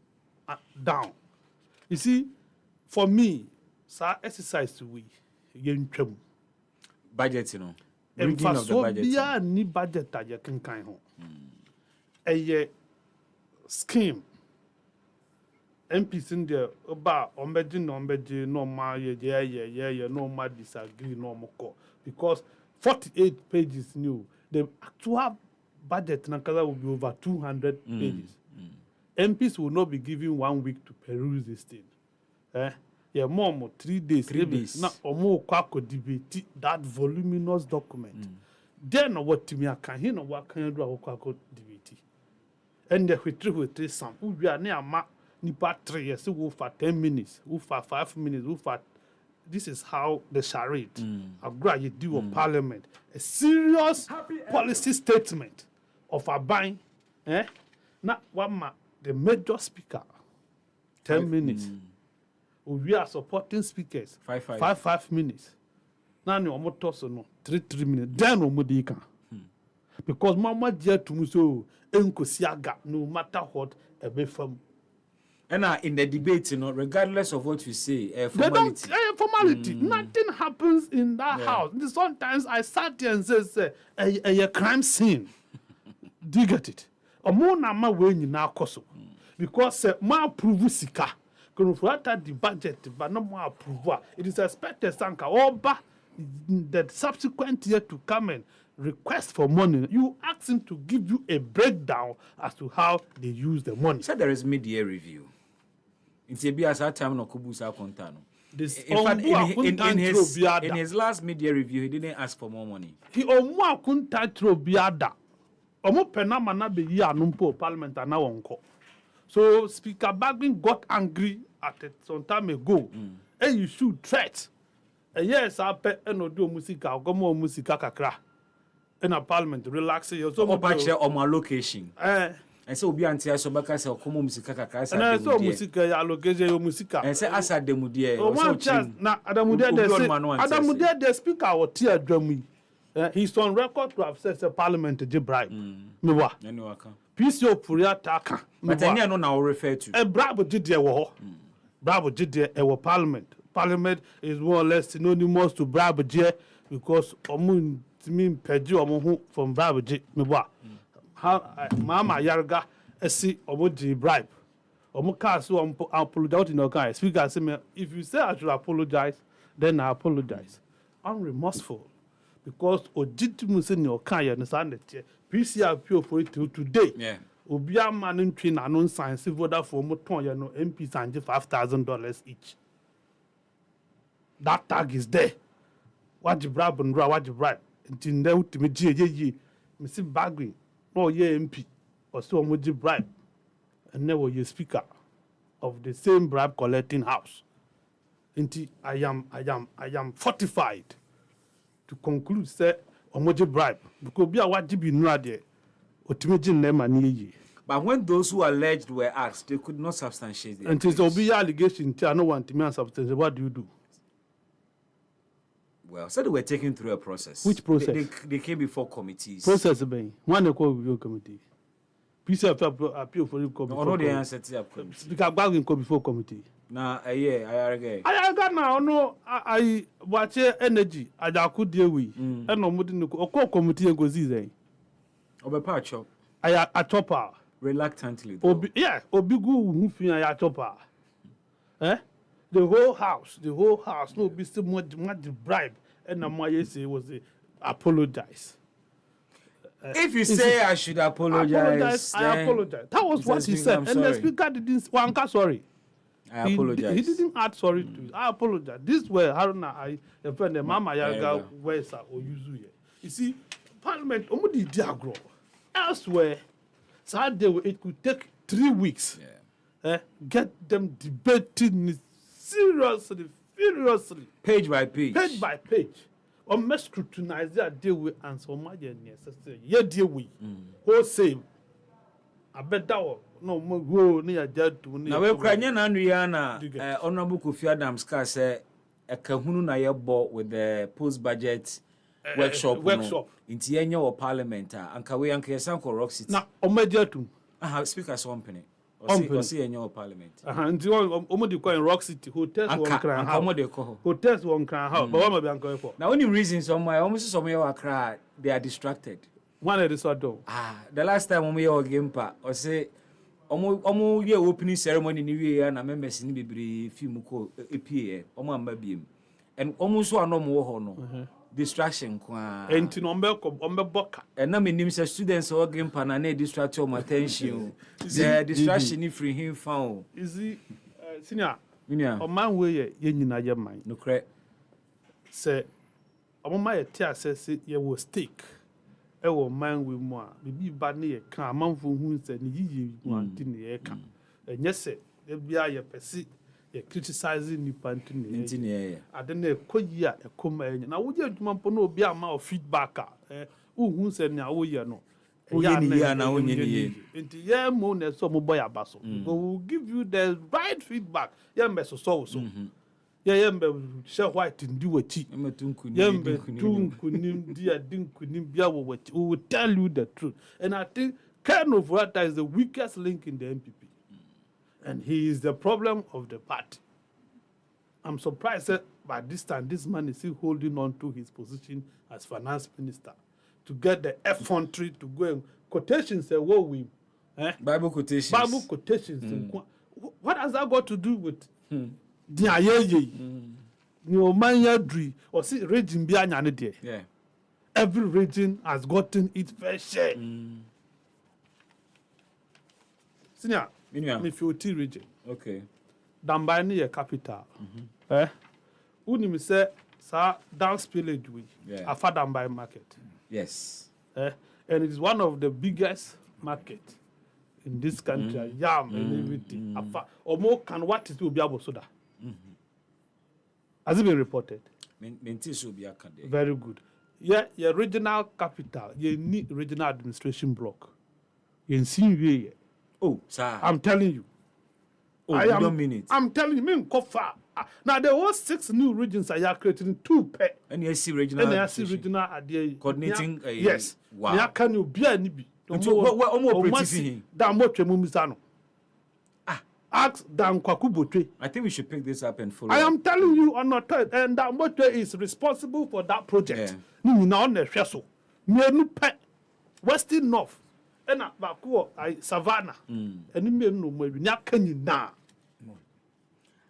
down. You see, for me, sir, exercise we yen trouble. Budget, you know. And for so be a new budget that you can kind home. A scheme. MPs in there about ombeji no ma no ma disagree no more because 48 pages new. The actual budget Nankala will be over 200 pages. MPs will not be given 1 week to peruse this thing. Yeah, more 3 days. 3 days. Now, or more kwako debate that voluminous document. Then what to me I can hear what can you do kwako debate. And the with some we are near ma nipa 3 years who for 10 minutes, who for 5 minutes, who for this is how the charade you do of parliament. A serious policy statement of a buying. Not one the major speaker 10 minutes. We are supporting speakers 5 minutes. Now no more toss no 3 minutes. Then no more because mama dear to me so enkosiaga no matter what a be from. And in the debate, you know, regardless of what you say, formality. Formality. Nothing happens in that house. Sometimes I sat here and say, a crime scene. Do you get it? A more nama when you now cost because ma approve sika. Conforata the budget, but no more approval. It is expected Sanka Oba the subsequent year to come and request for money. You ask him to give you a breakdown as to how they use the money. So there is mid-year review. In time no kubusa kontano. In his last mid-year review, he didn't ask for more money. He omwa kunta trobiada. Omo penama na be yi anumpo parliament na wonko. So Speaker Bagbin got angry at it some time ago. And you should threat. Yes, I pay no do musika, go more musika kakra. In a parliament, relax yourself. On my location. And so be anti Asobaka say okomo musika kakra. And so musika ya location yo musika. And say asa demudie. Oh one chance na Adamudia dey say Adamudia the speaker or tear drum. He's on record to have said the parliament to bribe. Me wa. PCO Puriata kan. But any no now refer to. Bravo did there wo. Bravo did there e parliament. Parliament is more or less synonymous to Bravo J because omun mean peji omo from Bravo J me wa. How Mama Yarga see omo bribe. Omo ka so apologize in okay. Speaker say me if you say I should apologize, then I apologize. I'm remorseful because ojitu say no kan you understand it. PCRP for it till today. Yeah. Obia man in train and non science voda for moton you know MP sanji $5,000 each. That tag is there. What you bribe and what you bribe. Until now, to me, Mr. Bagri, no, MP, or so much bribe. And never you speaker of the same bribe collecting house. Until I am fortified to conclude, say, omoji bribe. Because be a what you be no there. But when those who alleged were asked, they could not substantiate it. And it will be allegation. I don't want to me substantiate. What do you do? Well, so they were taken through a process. Which process? They came before committees. Process being one they call review committee. Peace appeal for you come. No, the answer to because bargain come before committee. Now, I again. I got now. No, I watch energy. I could deal with. And no more than the committee goes easy. Obepacho. I chopper. Reluctantly. Obi good who feel I chopper. The whole house. No, be still much bribe. And the more say was apologize. If you say I should apologize, I apologize. That was what he said. And the speaker didn't wanka sorry. I apologize. He didn't add sorry to it. I apologize. This way, Haruna, I friend the Mama Yaga Wesa or Yuzu. You see, Parliament omudi diagro. Elsewhere, so it could take 3 weeks. Get them debating seriously, furiously. Page by page. Page by page. Or must scrutinize that deal with and so much necessary. Yeah, deal with. Wholesale. I bet that one. No more go near dead to now. We're crying, and Rihanna, Honorable Kofi Adams say a kahunu na yebo with the post budget workshop. In Tienya or Parliament, and Kawe and Kayasan for Rock City. Now, Omedia speakers company. Or see in your Parliament. And you almost in Rock City, hotels one crown house. Hotels one crown house. But what am I going for? Now, only reason somewhere, almost somewhere I cry, they are distracted. One of the sort of. The last time we all game pa, or say, Omo ye opening ceremony in the year, and I remember seeing baby few muko APA, Omo Mabim, and almost one no more honor. Distraction kwa enti no ombe and na menim say students all game pa na distract your attention the distraction if free him found is senior o man we ye nyina ye man no kre say o ma ye ti assess ye wo stake e wo man we mu a bibi ba ne ye kan amanfo hu say ne yiyi mu anti ne ye kan enye se e bia ye pesi criticizing the pantin. I don't know, Koya, a comma. Now, would you no be a mouth feedback? Who said now, we are no. Now, into your moon and some boy a basso. Will give you the right feedback. Young Messo so. Yambe share white and do a cheat. Yambe couldn't dear dink couldn't be our who will tell you the truth. And I think Ken of Rata is the weakest link in the MPP. And he is the problem of the party. I'm surprised that by this time, this man is still holding on to his position as finance minister to get the effrontery to go and quotations say, "What we Bible quotations." Bible quotations. What has that got to do with the ayeye? No man yadri or see region be anyane there. Every region has gotten its fair share. Senior. If you T region, okay. Dambani your capital. Unim say sa dance village we Afa Dambai market. Yes. And it is one of the biggest market in this country. Yam and everything. Afa or more can what it will be able soda. Has it been reported? Very good. Yeah, your regional capital, you need regional administration block. You see oh, sir. I'm telling you. Oh, you don't mean it. I'm telling you, mean Kofa. Now there were 6 new regions I are creating 2 per. NSC regional. NSC regional are there. Coordinating. Yes. Wow. Now can you be any be? What operative? Ask Dan Kwakubotre. I think we should pick this up and follow. I am telling you on not and that Motre is responsible for that project. Now on the Sheso. Western North. And Savannah, and no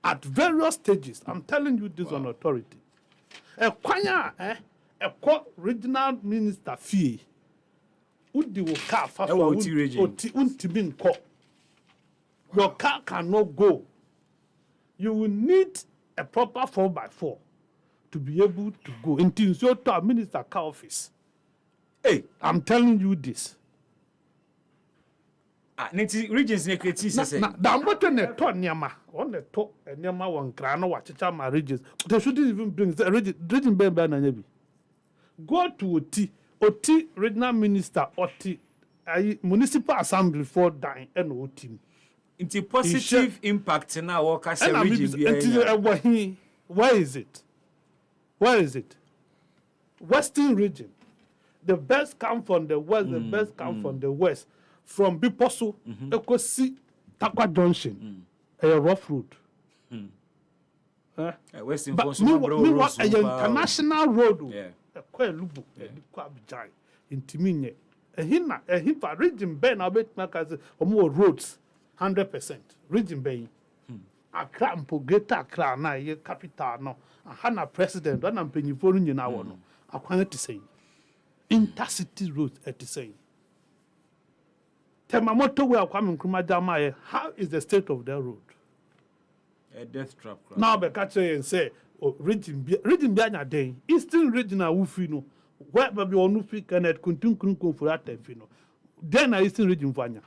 at various stages. I'm telling you this on authority. A court regional minister fee. Udi will car fast for your car cannot go. You will need a proper 4x4 to be able to go into the minister office. Hey, I'm telling you this. Niti regions ne kreti say. Na dambote ne to nyama. On the to nyama wan kra no wachicha ma regions. They shouldn't even bring the region ben na nyabi. Go to Oti regional minister Oti municipal assembly for dying and Oti. It's positive impact na work as a region. Where is it? Where is it? Western region. The best come from the west, the best come from the west. From Biposo, Ekosi, Takwa Junction, a rough road. Western but meanwhile, an international road, a quite lubu, a quite giant, in Timinye. A hina region Ben Abet Makas, or more roads, 100%. Region Bay. Accra mpo greater Accra na ye capital no. Hana president, and I'm paying for you now. No, I wanted to say intercity roads at the same. Temamoto we are coming Kumajama. How is the state of their road? A death trap. Now be catch and say, oh, region Bianya day, Eastern regional Wufino, where baby on Ufi can at Kuntun for that Fino. Then I Eastern region Vanya.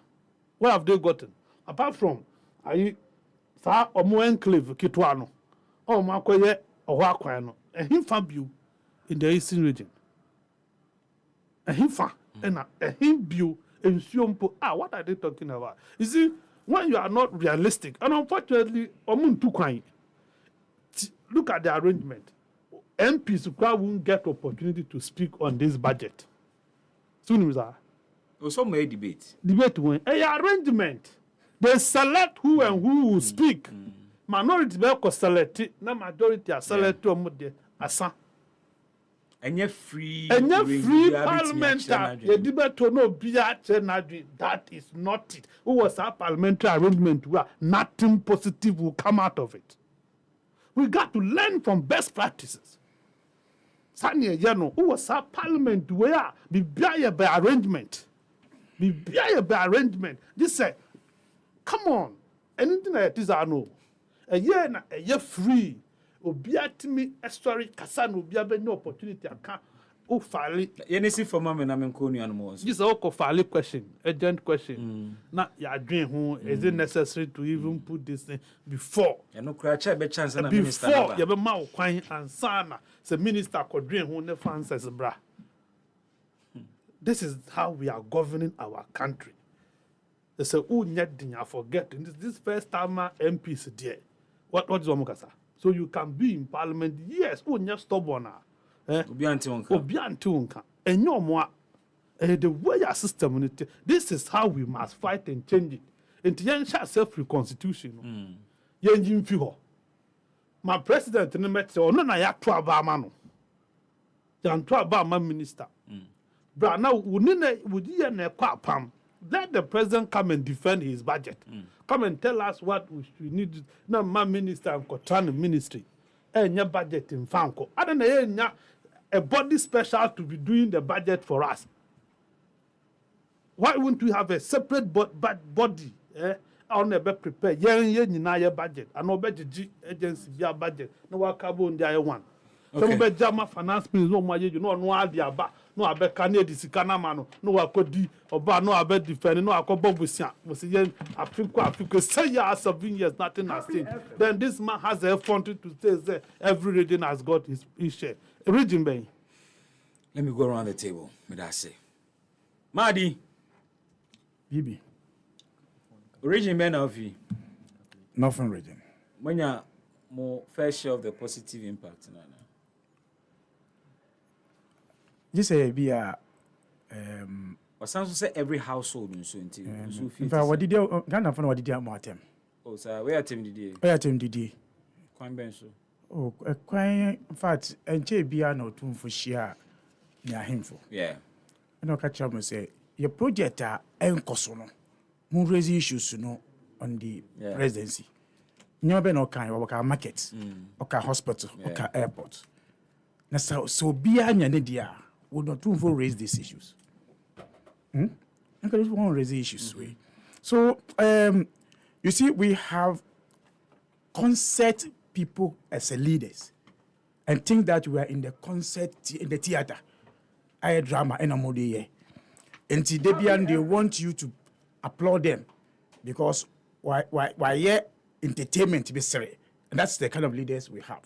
Where have they gotten? Apart from Sa or more enclave Kitwano, or Makoye or Wakwano, and him Fabio in the Eastern region. And him fa and him view and Siompo. What are they talking about? You see, when you are not realistic, and unfortunately, look at the arrangement. MPs won't get opportunity to speak on this budget. Soon, also may debate. Debate when a arrangement. They select who and who will speak. Minority be select, na majority are select to mode asa. Enye free parliamentary. The debate to no bia chenadri. That is not it. Who was a parliamentary arrangement where nothing positive will come out of it. We got to learn from best practices. Sanya Yano, who was a parliament where be bia by arrangement. Be bia by arrangement. This say. Come on, anything like this I know. A year free. Obiatimi story Kasan will be a no opportunity. I can't. Oh, file. Yenisi for mamma and I'm calling animals. This is a file question, urgent question. Not your dream. Who is it necessary to even put this thing before? You know, cry chance and before you have a mouth crying and sana. The minister could dream who never answers bra. This is how we are governing our country. They say, oh, I forget. This first time MPs there. What is Omukasa? So you can be in parliament, yes, oh, you're stubborn. Obiantunka. And no more. The way our system, this is how we must fight and change it. And to ensure self-reconstitution. Yen Fiho. My president in the metro, no, I have 12 Bamano. Jan 12 Bama minister. But now, would you ne pam? Let the president come and defend his budget. Come and tell us what we need. Now, my minister and Kotan ministry, and your budget in Fanko. I don't know a body special to be doing the budget for us. Why wouldn't we have a separate body? I'll never prepare. Your budget. I know better agency your budget. No one carbon the one. Some be jama finance minister no more you know no idea ba no abe kane di sikana mano no akodi oba no abe defend no akobo busia we say Africa say ya 7 years nothing has changed. Then this man has the effort to say every region has got his share. Region bay. Let me go around the table. Me that say. Madi. Bibi. Region men of you. Nothing region. When you more fair share of the positive impact now. This be a but sounds say every household in so into. In fact, what did you Ghana for what did you more them? Oh, sir, where team did you? Where team did you? Quite benso. Oh, quite in fact, and JB no too for share near him for. Yeah. I know catch up and say your project are encosono. More raise issues no on the presidency. Nyobe no kind or market, or hospital, or airport. Now so be anya dia. Would not to raise these issues. I just want to raise the issues. So, you see, we have concert people as leaders. and think that we are in the in the theater. I drama and I'm here. And Debian, they want you to applaud them because why entertainment be serious. And that's the kind of leaders we have.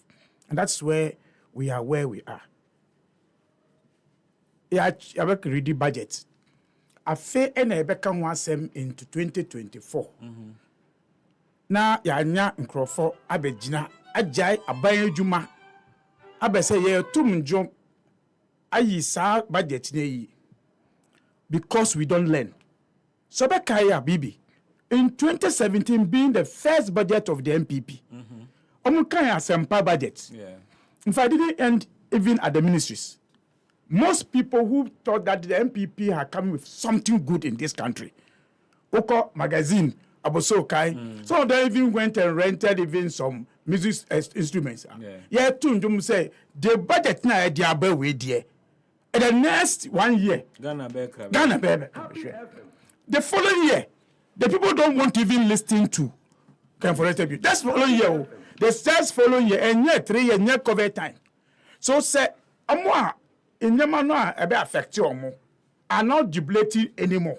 And that's where we are. Yeah, I work ready budget. I fair and I become one sem into 2024. Na yanya nkrofo abegina ajai aban adwuma abese ye tum njom ayi sa budget na yi because we don't learn. So Bekaya Bibi in 2017 being the first budget of the MPP. Omukaya Sempa budget. Yeah. In fact, it didn't end even at the ministries. Most people who thought that the MPP had come with something good in this country. Oko magazine, Aboso Kai. Some of them even went and rented even some music instruments. Yeah, to say the budget now the above way there. And the next 1 year, Ghana baby. The following year, the people don't want to even listen to Can for you. That's following year. The starts following year and yet 3 years near cover time. So say amwa in Yamano ebe affect you more are not jubilating anymore.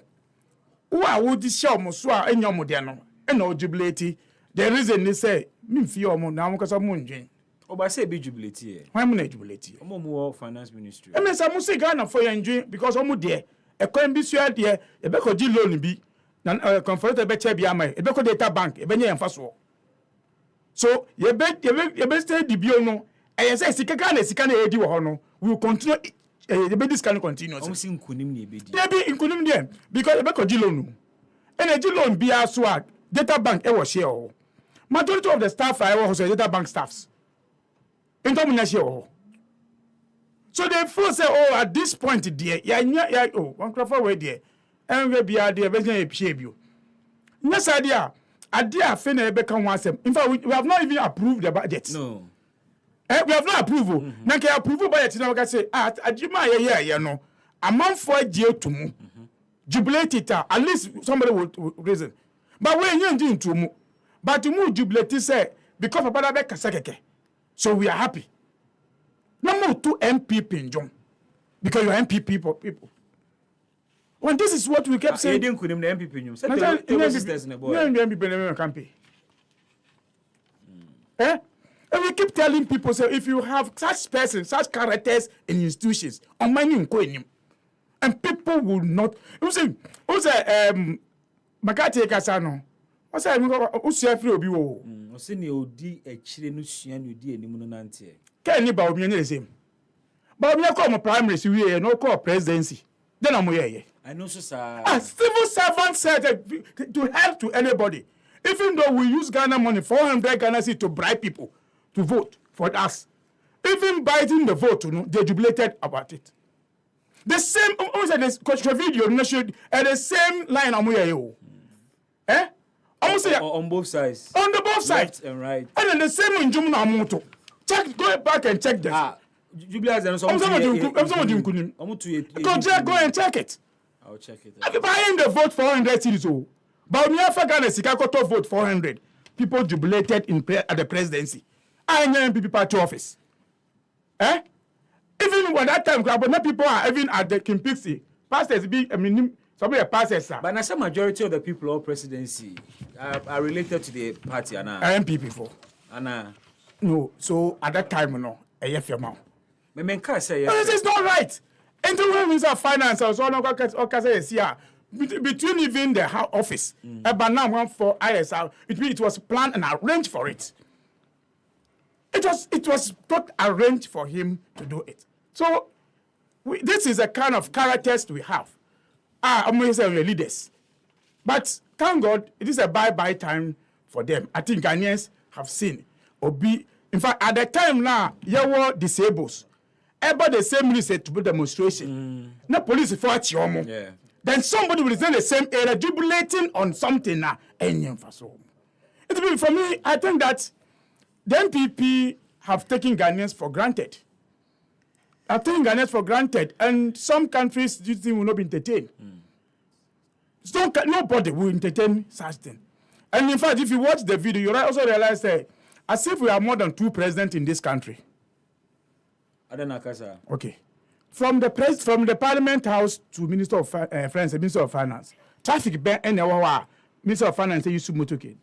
Who are would this show Mosua and Yamodiano and no jubilating? The reason they say, Minfio now because of Munjin. Oh, but say be jubilating. Why am I jubilating? More finance ministry. I mean, some say Ghana for your enjoying because I'm there. A coin be sure there, a beco G loan be, conferred a better be a beco data bank, a benny and fast. So, you bet stay the biono. I say, Sikana, Sikana, Eddie Hono, we will continue. The babies can continue. I'm seeing Kunim, maybe including them because a beco G loan. And a G loan be a swag, data bank, ever share. Majority of the staff I was data bank staffs. So they feel say, oh, at this point, dear, one crop away there, and we be idea, very shape you. Yes, idea. Idea, Fena become one sem. In fact, we have not even approved the budget. No. We have not approval. Now, can approve budget? Now, I say, yeah, no. A month for a deal to move. Jubilate it, at least somebody would reason. But when you're doing to move, but to move jubilate, say, because of Badabeka. So we are happy. No more to MPP in John. Because you're MPP people. When this is what we kept saying. You didn't the MPP in campaign. And we keep telling people, so if you have such persons, such characters in institutions, on my name, and people will not. Who's Makati Kasano? What's that? Who's free obi? Osini odi echire no sua no odi enimu no nante. Can ni ba obi the same. Ba obi come primary si we no call presidency. Then am here. I know so sir. A civil servant said to help to anybody. Even though we use Ghana money 400 Ghana cedis to bribe people to vote for us. Even buying the vote, they jubilated about it. The same this video the same line am here. On both sides. On the both sides. Left and right. And then the same in Jumna Moto. Check, go back and check this. I'm go and check it. I'll check it. If buying the vote 400 cedis, but we have Ghana Sikakoto vote 400. People jubilated at the presidency. I am MPP party office. Even when that time, but not people are even at the Kimpixi. Pastors be somebody passes. But now some majority of the people or presidency are related to the party and MPP for. No, so at that time, no, a year from now. This is not right. And the Minister of Finance also between even the office, but now one for ISR, it was planned and arranged for it. It was not arranged for him to do it. So this is a kind of characters we have. I'm going to say we're leaders. But thank God, it is a bye-bye time for them. I think Ghanaians have seen. In fact, at the time now, you were disabled. About the same minister to demonstration. No police fought you. Yeah. Then somebody will in the same area jubilating on something now. For me, I think that the MPP have taken Ghanaians for granted. I've taken Ghanaians for granted. And some countries, this thing will not be entertained. So nobody will entertain such thing. And in fact, if you watch the video, you also realize that as if we have more than 2 presidents in this country. Okay. From the Parliament House to Minister of Finance, Minister of Finance, traffic ban and Minister of Finance use motorcade.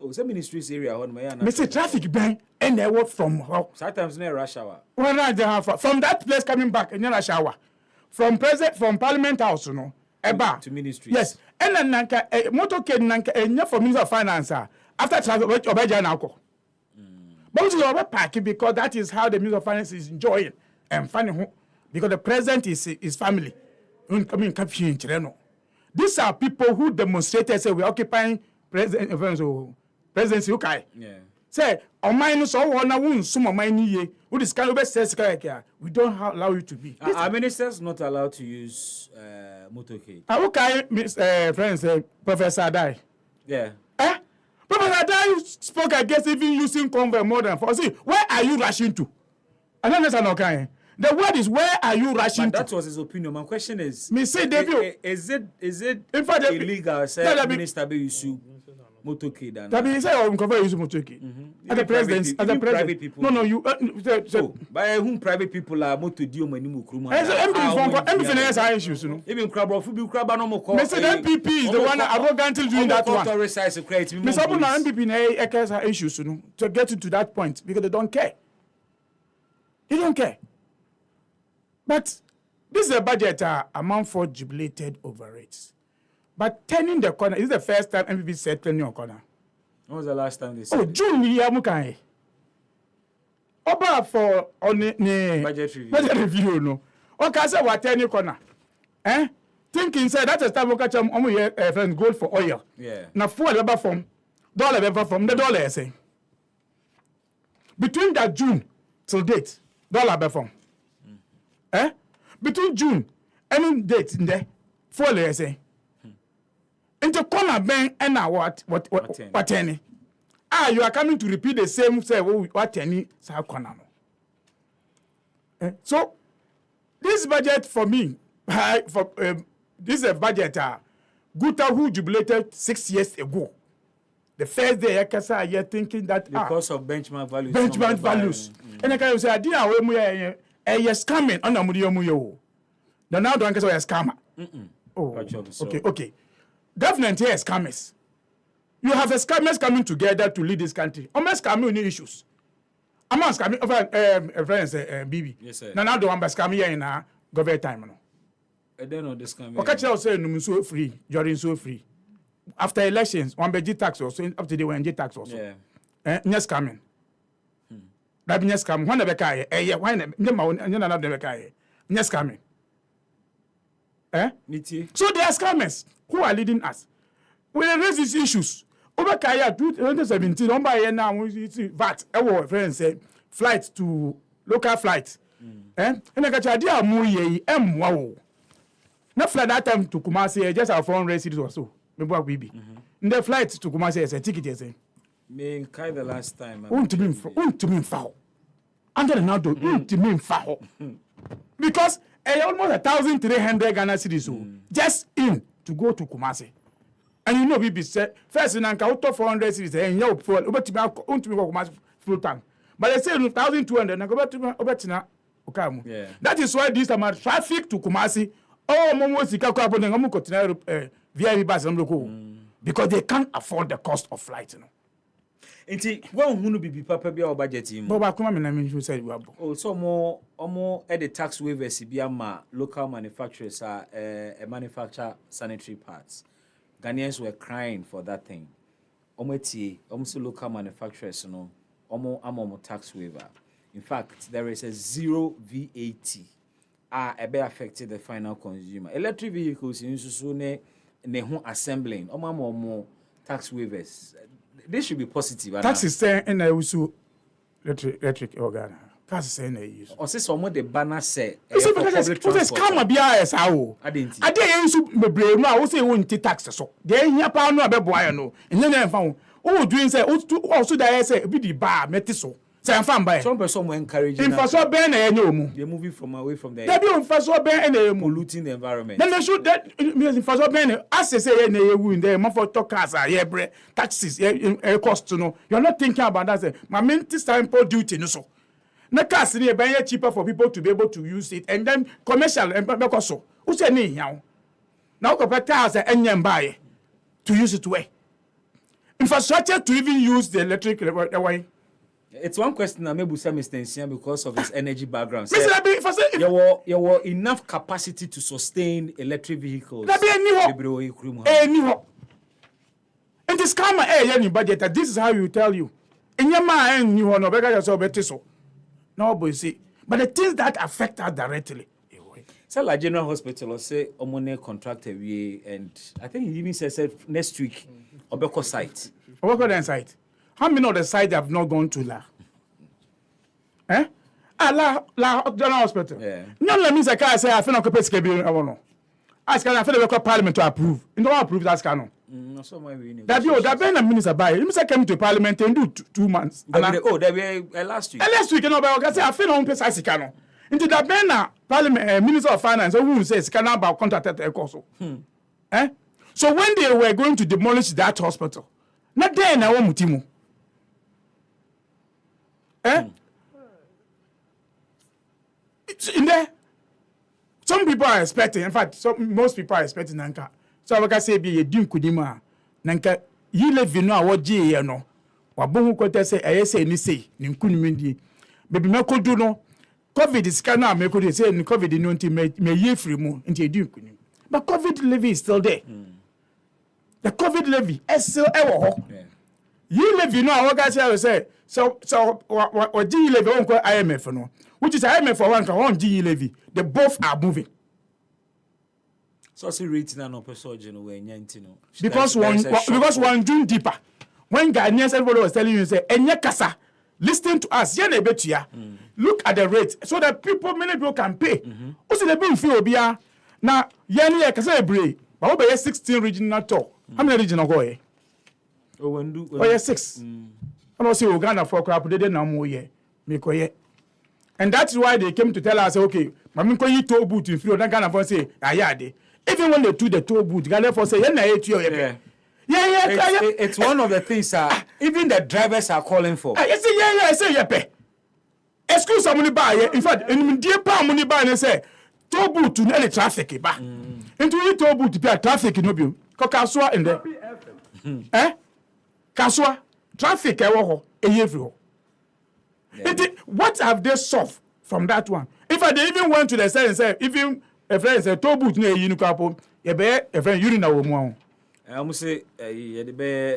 Oh, some ministries area on my Mr. Traffic ban and they work from sometimes near rush hour. When I have from that place coming back in rush hour, from Parliament House, you know, to ministries. Yes, and then nanka motorcade nanka and for Minister of Finance after traffic obeja now. But you are parking because that is how the Minister of Finance is enjoying and finding because the president is family. These are people who demonstrated say we're occupying presidency. Okay. Yeah. Say on mine so one won some of mine ye. We don't allow you to be. Are ministers not allowed to use motorcade? Okay, Miss friends, Professor Adai. Yeah. Professor Adai spoke against even using convoy more than 4. See, where are you rushing to? I don't understand. Okay. The word is where are you rushing but that to? was his opinion. My question is, Me say, David, is it in fact, illegal? Say minister be use motorcade and that means say convoy use motorcade. As the president, private people. No, you. So by whom private people are motor deal money mu kruma. MPs issues, you know. Even crab no more call. Mr. MPP is the one arrogantly doing that one. Mr. Abuna MPP na issues, you know, to get into that point because they don't care. They don't care. But this is a budget amount for jubilated over it. But turning the corner, this is the first time MPP said turning your corner. When was the last time they said it? June year mukai. Oba for on budget review. Budget review no. Okay, say what turning corner. Thinking say that is time we catch friends gold for oil. Yeah. Now fuel ever from dollar ever from the dollar say. Between that June till date, dollar ever from. Between June, any date in there, fuel say. Into corner bank and now what any? You are coming to repeat the same say what any sa corner. So this budget for me, this is a budget Guta who jubilated 6 years ago. The first day I can say you're thinking that because of benchmark values. Benchmark values. And I can say I didn't know yes coming on the muyo. The now don't say scammer. Oh, okay. Government here is scammers. You have a scammers coming together to lead this country. Almost scamming issues. I'm not scamming friends Bibi. Yes, sir. Now the one by scamming here in government time no. I don't know this scamming. Okay, I say no so free, during so free. After elections, one by G tax also up to the one G tax also. Yeah. Yes scamming. That be yes scam. When the bekai yeah, why na the bekai. Yes scamming. So they are scammers who are leading us. We raise these issues. Over Kaya 2017, on by now we see VAT. Our friends say flights to local flights. And I got idea muye wow. Not flight that time to Kumasi, just our foreign cities or so. Maybe we be. The flight to Kumasi is a ticket, you say. Me kind the last time. To me foul. Under the now do to me foul. Because almost 1,300 Ghana cedis just in to go to Kumasi. And you know, we said first in Anka 400 cities and you for over to Kumasi full tank. But they say 1,200 and go back to Obetina Okamu. Yeah. That is why this amount of traffic to Kumasi, Momo Sika Carbon and Omukotina via bus because they can't afford the cost of flight. You know. Inti one who be papa be our budget him. But come on, I mean, you said we are. Oh, so more at the tax waivers be local manufacturers are manufacture sanitary parts. Ghanaians were crying for that thing. Almost local manufacturers, you know, almost tax waiver. In fact, there is a 0 VAT. Ebe affected the final consumer. Electric vehicles in Susune assembling. More tax waivers. This should be positive. Tax is saying and I also electric organ. Tax is saying they use. Or say some of the banner say. Because scam be as how. I didn't be brave now. I say won't take tax so. They here pound no be boy no. And then found. Oh doing say also that say be the bar metiso. Say I'm fan by. Some person will encourage. In for so ben e nyomu. They're moving from away from the. They be for so ben e polluting the environment. Then they should that means for so ben as they say na ewu in there for talkers are here taxes cost no. You're not thinking about that say my main sample duty no so. Na cars ni e ben cheaper for people to be able to use it and then commercial and because so. Who say ni yawo. Now cars enyem buy to use it way. Infrastructure to even use the electric way. It's one question I maybe say Mr. Nsia because of his energy background. There were enough capacity to sustain electric vehicles. And this camera any budget. This is how you tell you. In your mind, you want to beg yourself better so. No, but you see, but the things that affect us directly. So like General Hospital or say Omone contracted we and I think he even said next week Obeko site. Obeko site. How many of the sites have not gone to La? Eh? La General Hospital. Yeah. No, let me say, I say, I feel like a pesky. I want to ask. I feel like Parliament to approve. You don't approve that canon. No, so why we that you that been a minister by. You must come to Parliament and do 2 months. There were last week. Last week, you know, but I say I feel on precise canon. Into that banner, Parliament Minister of Finance, who says canon about contracted also. Eh? So when they were going to demolish that hospital, not there na mutimu. Eh? In there, some people are expecting. In fact, most people are expecting Nanka. So I can say, be a dim kudima. Nanka, you live in our G, you know. Wabungu kote say, I say, ni say, Ninkunimindi. Baby, me could do no. COVID is cannot make it say, COVID in 20 may ye free moon into a dim kunim. But COVID levy is still there. The COVID levy is still ever. You live, you know, what guys say. So what G levy won't call IMF no, which is IMF for one G levy. They both are moving. So see rating and opposite way because one June deeper. When Ghanaians everybody was telling you say enye kasa, listen to us. Look at the rate so that many people can pay. Also the bill fee obia na yani kasa ebre. But we 16 regional tour. How many regional go here? Oh, 6. And also Uganda for crap they didn't know ye. And that's why they came to tell us, okay, Mamiko you tow boot in free Ghana for say, ayade. Even when they do the tow boot, Ghana for say, yeah. It's one of the things even the drivers are calling for. I say, yeah. Excuse somebody buy. In fact, in dear palm money buy and say, tow boot to any traffic. Into you tow boot to be a traffic in Obium. Kokaswa in there. Eh? Kaswa. Traffic everywhere. What have they solved from that one? If they even went to the side and said, even a friend said, "Tow boot near you couple, you be a friend you know one." I must say, you be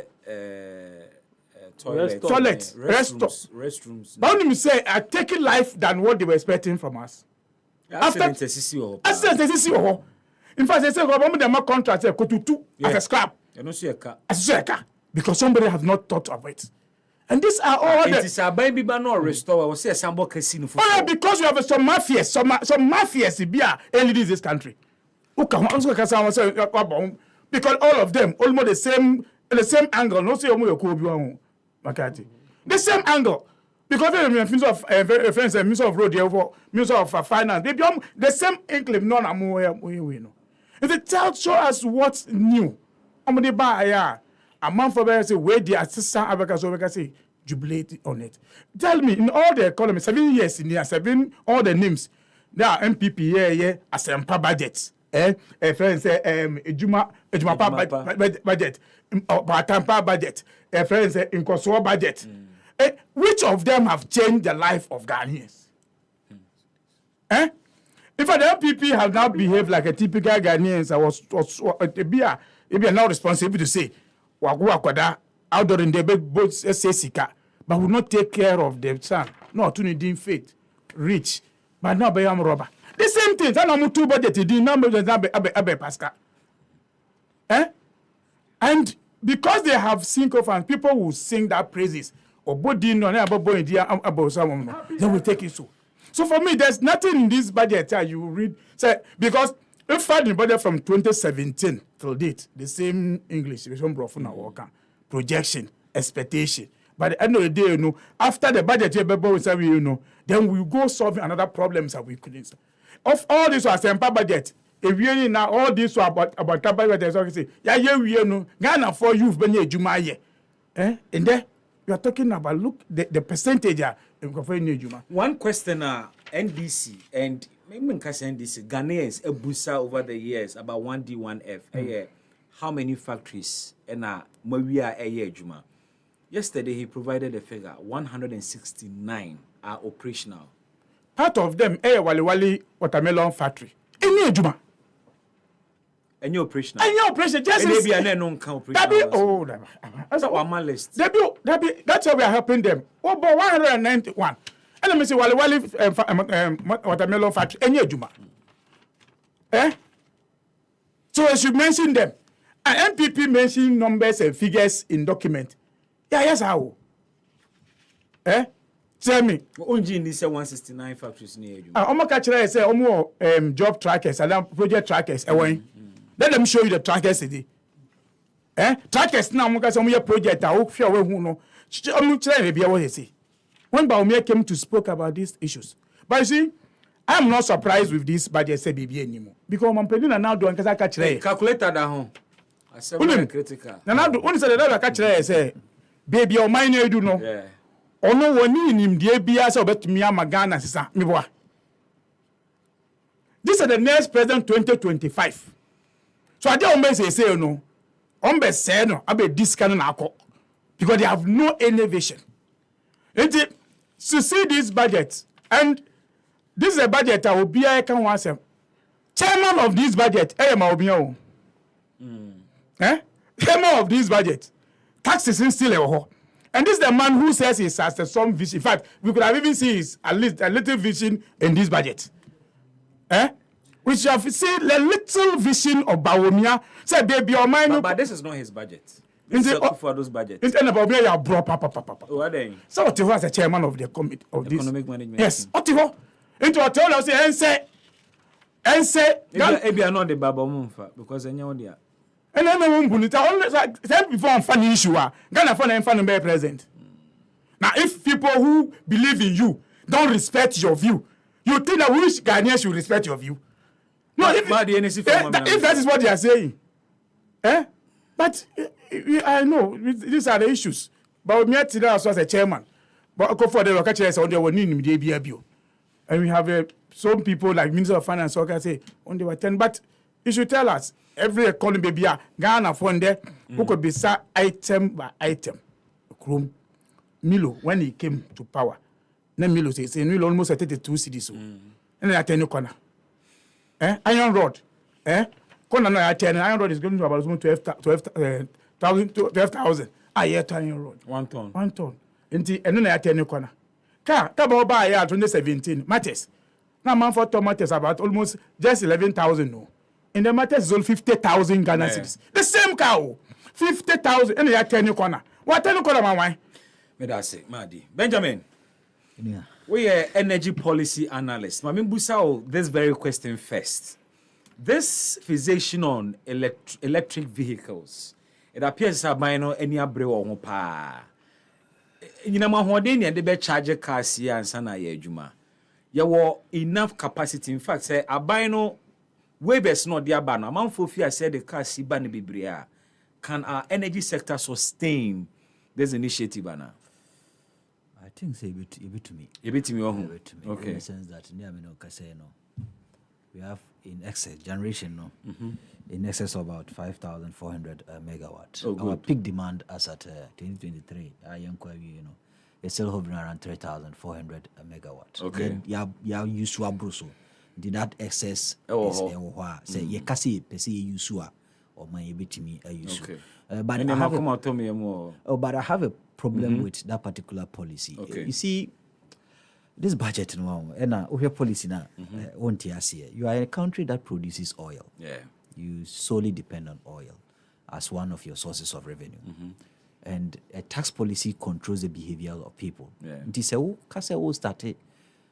toilet, restrooms. But when you say, "I taking life than what they were expecting from us." Accident. In fact, they say, "Government them contract say go to 2 as a scrap." You know, see a car. As a car. Because somebody has not thought of it. And these are all it is a baby but no restore. I will say sambo casino for. Oh, because you have some mafias, some mafias in this country. Because all of them almost the same angle. No say the same angle. Because the Minister of Road, Minister of Finance, they become the same incline. No, and they show us what's new. I'm gonna buy a month for say where the assistant Abeka say jubilate on it. Tell me, in all the economy, 7 years in here, 7 all the names. There are MPP as a budget. Friends say Ejuma budget, Batampa budget. Friends say Inkoso budget. Which of them have changed the life of Ghanaians? If the MPP have now behaved like a typical Ghanaian, it be now responsible to say, Wakwada, outdoor in the both say sika, but will not take care of their son. No, to need faith, rich, but not by robber. The same thing. I know 2 budget. The number is Abe Pascal. And because they have sycophants, people will sing that praises. Or body no about someone. They will take it so. So for me, there's nothing in this budget you read. Say because if I the budget from 2017 till date, the same English, the same projection, expectation, By the end of the day, you know, after the budget, you know, then we go solve another problems that we couldn't. Of all this was a budget. If you now all this was about budget, so say, yeah, no, Ghana for youth, when you Juma, and then you are talking about look the percentage. One question, NDC and maybe NDC Ghanaians ebusa over the years about 1D 1F. How many factories and Mawia Juma? Yesterday he provided a figure 169 are operational. Part of them Wali watermelon factory. Any Juma. Any operational. Any operation just maybe an operational. That's on my list. That's why we are helping them. About 191. And let me say Wali watermelon factory. Any Juma. So I should mention them. And MPP mentioned numbers and figures in document. Yeah, yes, how? Tell me. Only in this 169 factories near you. Omo catcher say omo job trackers and project trackers. Let them show you the trackers today. Trackers now omo catch omo project a fear we who no. Omo try be what they say. When Baumia came to spoke about these issues. But you see, I'm not surprised with this budget say baby anymore. Because I'm pretending now doing because I catch calculator that home. I said very critical. Now when say the catch say baby o mine you do no. Yeah. Ono woni nim de bia say obetumi amagana sisa meboa. This is the next president 2025. So I don't say no. Ombe say no abe this kind na akọ because they have no innovation. And to see this budget, and this is a budget that will be I can want them. Chairman of this budget, Chairman of this budget, taxes is still a whole. And this is the man who says he has some vision. In fact, we could have even seen his at least a little vision in this budget. We should have seen a little vision of Bawumia. Say, baby, your mind. But this is not his budget. This is for those budgets. It's not about me. You brought papa. What are they? So Otiho as a chairman of the committee of this economic management. Yes, Otiho. Into Otiho, say, and say. Maybe I know the Baba Mumfa because I know they are. And then I won't say before I'm funny issue. Ghana fund and fund be present. Now, if people who believe in you don't respect your view, you think that which Ghanaians should respect your view? No, if that is what they are saying, But I know these are the issues. But me today as a chairman, but go for the local on the one in the and we have some people like Minister of Finance who can say on the 10. But you should tell us every economy be Ghana fund there who could be item by item. Chrome Milo when he came to power. Then Milo says Milo almost 32 cities. And then I tell you corner. Iron rod. Corner no iron rod is going to about 12,000. I hear iron rod. 1 ton. 1 ton. And then I tell you corner. Car about buy 2017 matters. Now man for tomatoes about almost just 11,000 no. And the matters is all 50,000 Ghana cedis. The same cow. 50,000 and I tell you corner. What tell you corner my wine? Me that say, Madi. Benjamin. Yeah. We are energy policy analysts. Mami Busao, this very question first. This fixation on electric vehicles, it appears that by no any abre or pa. You know, Mahodini and the best charger cars here and Sana Yejuma. You were enough capacity. In fact, say abino waivers not the abano. Among for fear said the car Sibani Bibria. Can our energy sector sustain this initiative, Anna? I think say a bit to me. Okay. In the sense that we have in excess generation in excess of about 5,400 megawatts. Our peak demand as at 2023, it's still hovering around 3,400 megawatts. Okay. Yeah, use to abruso. Did that excess is say ye kasi pesi use or my bit me use. But I have a problem with that particular policy. You see, this budget now, and your policy now, you are a country that produces oil. Yeah. You solely depend on oil as one of your sources of revenue. And a tax policy controls the behavior of people. This started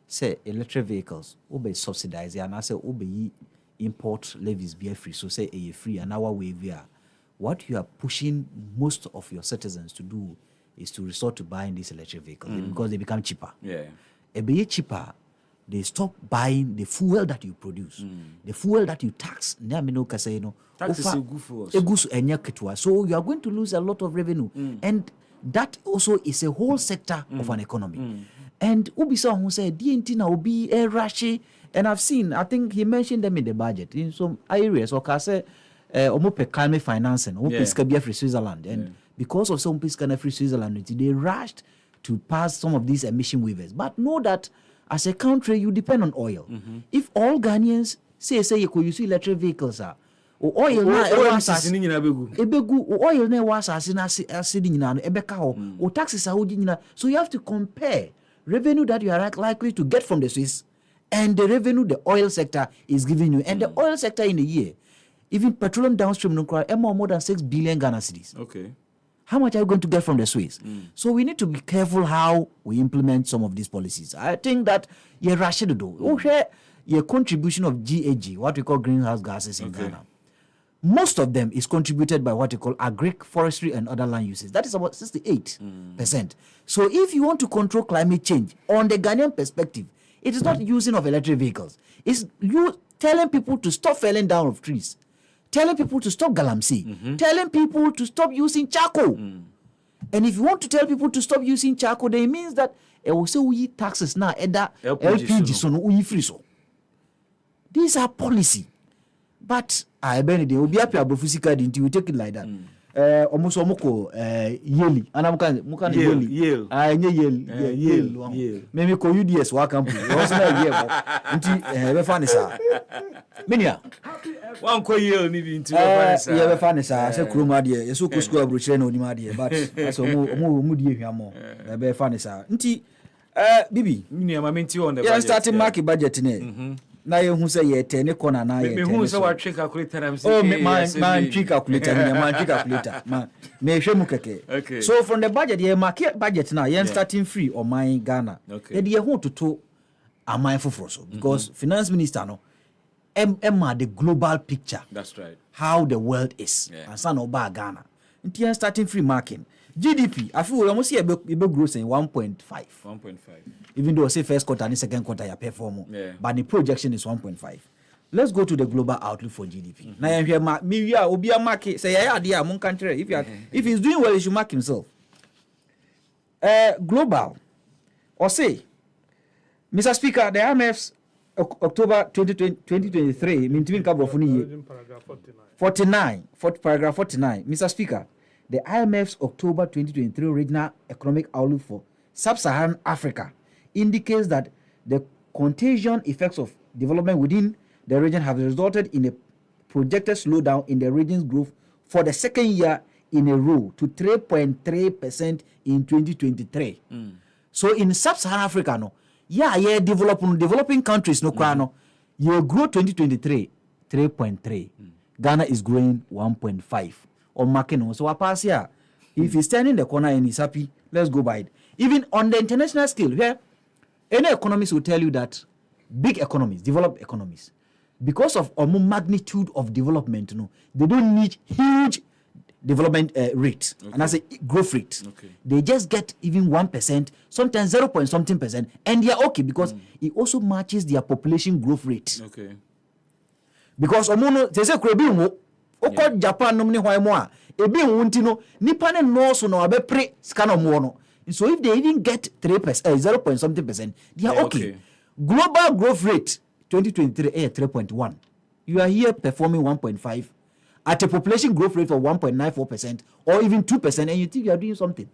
say electric vehicles will be subsidized and I say will be import levies be free. So say a free and our way via what you are pushing most of your citizens to do is to resort to buying these electric vehicles because they become cheaper. Yeah. A bit cheaper, they stop buying the fuel that you produce, the fuel that you tax. Tax is a good for us. So you are going to lose a lot of revenue. And that also is a whole sector of an economy. And Ubisa who said, DNT now will be a rashi. And I think he mentioned them in the budget in some areas. Or say, omope climate financing, omope free Switzerland. And because of some free Switzerland, they rushed to pass some of these emission waivers. But know that as a country, you depend on oil. If all Ghanaians say you could use electric vehicles, oil na oil na was taxes are so you have to compare revenue that you are likely to get from the Swiss and the revenue the oil sector is giving you. And the oil sector in a year, even petroleum downstream, more than 6 billion Ghana cedis. Okay. How much are you going to get from the Swiss? So we need to be careful how we implement some of these policies. I think that you're rushing to do. Your contribution of GHG, what we call greenhouse gases in Ghana, most of them is contributed by what we call agric, forestry, and other land uses. That is about 68%. So if you want to control climate change on the Ghanaian perspective, it is not using of electric vehicles. It's you telling people to stop felling down of trees, telling people to stop galamsey, telling people to stop using charcoal. And if you want to tell people to stop using charcoal, then it means that will say we taxes now LPG so no free so. These are policy. But I been the obi apia bofusika until we take it like that. Almost yearly. And I'm kind yearly. I yearly. Maybe call UDS wa campus. Was na year until we find sir. Menia. One call yearly ni into sir. Yeah, we find sir. Say kroma de. Yeso ko school abrochire na onima de. But as omo die hwamo. We find sir. Nti Bibi. Menia ma menti on the budget. Yeah, starting market budget ne. Na ye hu say ye tene corner na ye. Me hu say what trick calculator am say. Oh, man trick calculator, man trick calculator. Man, me hwemu keke. Okay. So from the budget, ye market budget now, ye starting free or my Ghana. Okay. Ye hu to amai foforo so because finance minister no emma the global picture. That's right. How the world is. And san oba Ghana. Nti starting free marking. GDP, I feel almost see a grow saying 1.5. 1.5. Even though say first quarter and second quarter you perform, but the projection is 1.5. Let's go to the global outlook for GDP. Now you hear me obi market say yeah idea mon country if he's doing well he should mark himself. Global or say Mr. Speaker, the IMF's October 2023 meantime cover for paragraph 49. Mr. Speaker, the IMF's October 2023 regional economic outlook for sub-Saharan Africa indicates that the contagion effects of development within the region have resulted in a projected slowdown in the region's growth for the second year in a row to 3.3% in 2023. So in sub-Saharan Africa, developing countries, you grow 2023 3.3. Ghana is growing 1.5. Or marking so I pass here. If he's standing in the corner and he's happy, let's go by it. Even on the international scale, where any economist will tell you that big economies, developed economies, because of a more magnitude of development, they don't need huge development rate, and as a growth rate. They just get even 1%, sometimes 0. something percent, and they're okay because it also matches their population growth rate. Because they say Japan no ebi wuntino nipa ne no so no abepre sika no mo no. So if they even get 3%, 0. something percent, they are okay. Global growth rate 2023 3.1. You are here performing 1.5 at a population growth rate of 1.94% or even 2%, and you think you are doing something.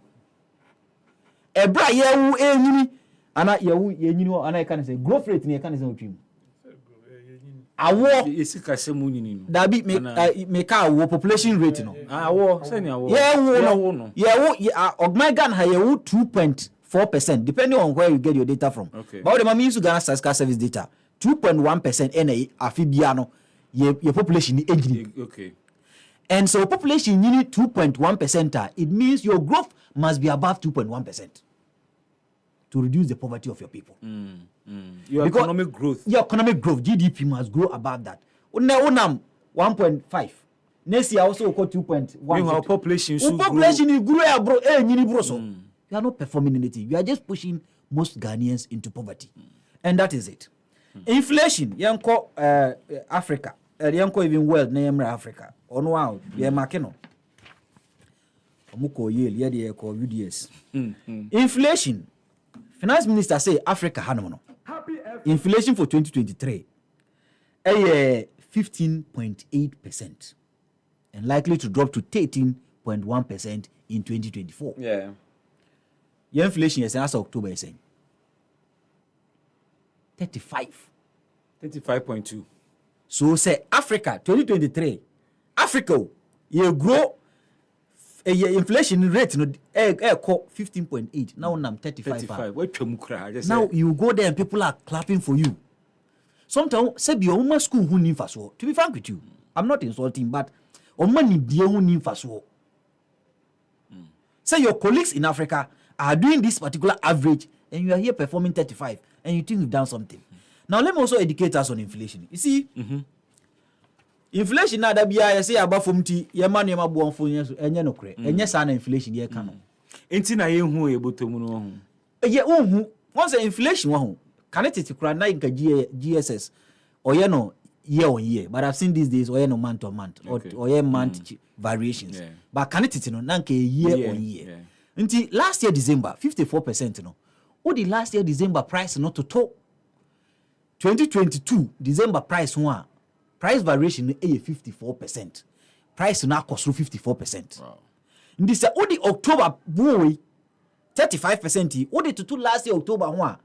Ebra yewu enyini ana yewu yenyini ana can say growth rate ni can say otwim. Awo esika semu nyini no dabi make awo population rate no awo say ni awo Ghana ha yewu 2.4% depending on where you get your data from. But the mama use Ghana Statistical Service data 2.1% ena afibia no your population ni ejini. And so population you need 2.1%, it means your growth must be above 2.1% to reduce the poverty of your people. Your economic growth, GDP must grow above that. Unam 1.5. Next year also got 2.1. Our population grew bro. You are not performing anything. You are just pushing most Ghanaians into poverty. And that is it. Inflation, yanko Africa. Yanko even world na Africa. Ono wow, ye makeno. Omuko yel ye de ko UDS. Inflation. Finance Minister say Africa hanono. Inflation for 2023 15.8% and likely to drop to 13.1% in 2024. Yeah. Your inflation is as October is saying 35.2. So say Africa 2023 Africa you grow inflation rate no 15.8 now I'm 35. Now you go there and people are clapping for you. Sometimes say be your school who need fast. To be frank with you, I'm not insulting, but money be who need fast. Say your colleagues in Africa are doing this particular average and you are here performing 35 and you think you've done something. Now let me also educate us on inflation. You see, inflation na da bia you say about from ti ye ma no ma bo fo enye no kre enye sa na inflation ye ka no enti na ye hu e botomu no hu ye hu once inflation hu can it kura na nka GSS or ye no year on year, but I've seen these days or ye no month on month or ye month variations, but can it no na nka year on year until last year December 54% no o the last year December price no to 2022 December price one price variation is 54%. Price now cost 54%. Wow. This all the October boy 35%. All the to last year October one.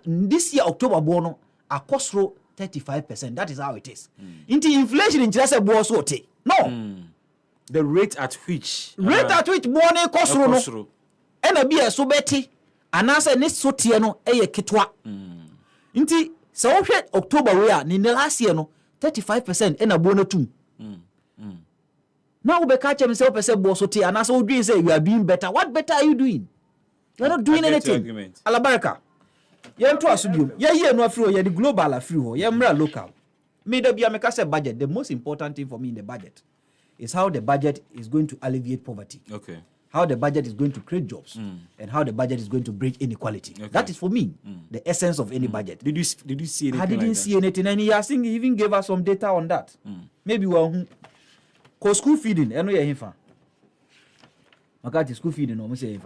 This year October bono a cost 35%. That is how it is. Into inflation in just a boy so no. The rate at which bono cost no. And a be a so betty and answer next so tiano a kitwa. Into so October we are in the last year no 35% and a bono too. Now we catch himself as a boss and as old dream say you are doing better. What better are you doing? You are not doing anything. Alabaraka. You to assume. Yeah, no free. Yeah, the global are free. Yeah, local. Me the be make say budget. The most important thing for me in the budget is how the budget is going to alleviate poverty. Okay. How the budget is going to create jobs and how the budget is going to bridge inequality. Okay. That is for me the essence of any budget. Did you see anything? I didn't see anything, and he even gave us some data on that. Maybe one school feeding. I know you're here. Makati school feeding. No, say here.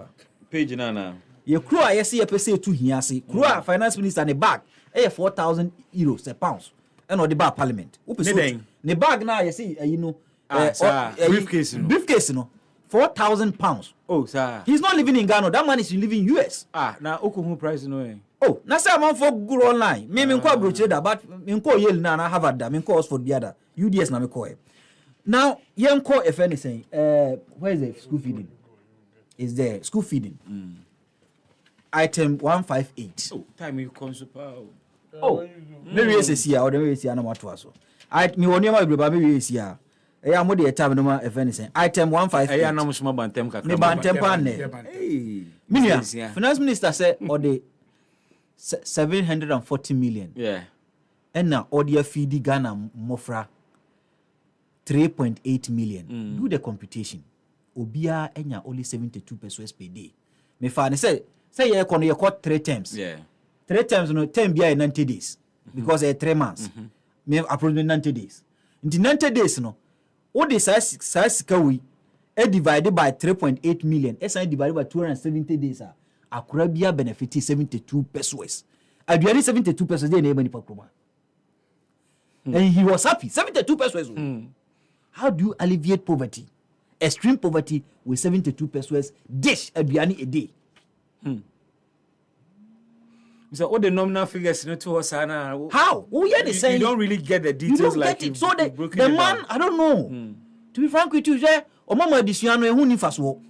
Page na. Your crew I see a pay to here. See crew finance minister in the bag. 4,000 euros a pounds. And on the bar parliament. The bag now you see you know. Briefcase. Briefcase no. 4,000 pounds. Oh, sir. He's not living in Ghana. That man is living in US. Now Okumu price no. Oh, na say man for go online. Me nko broche da, but me nko Yale na Harvard da, me nko Oxford biada. UDS na me call. Now, yenko if anything, where is the school feeding? Is there school feeding? Item 158. Oh, time you come super. Oh, maybe it's here or maybe it's here na matwa so. Me woni ma greba maybe it's here. I'm more the time no if anything. Item 158. Na musuma bantem kakra. Me bantem pa ne. Hey. Minia, finance minister said or the 740 million. Yeah. And now audio feed Ghana mofra 3.8 million. Do the computation. Obia enya only 72 pesos per day. Me fa say you kono you cut 3 times. Yeah. 3 times no 10 bia in 90 days. Because 3 months. Me approximately 90 days. In 90 days no all the size we divided by 3.8 million. SI divided by 270 days. Akurabia benefit 72 pesos. Aduani 72 pesos they neighbor ni pakroma. And he was happy. 72 pesos. How do you alleviate poverty? Extreme poverty with 72 pesos dish aduani a day. So all the nominal figures not to us how? Oh yeah, they say you don't really get the details. You don't like get it. So the man, I don't know. To be frank with you, Omama Disiano who ni faso.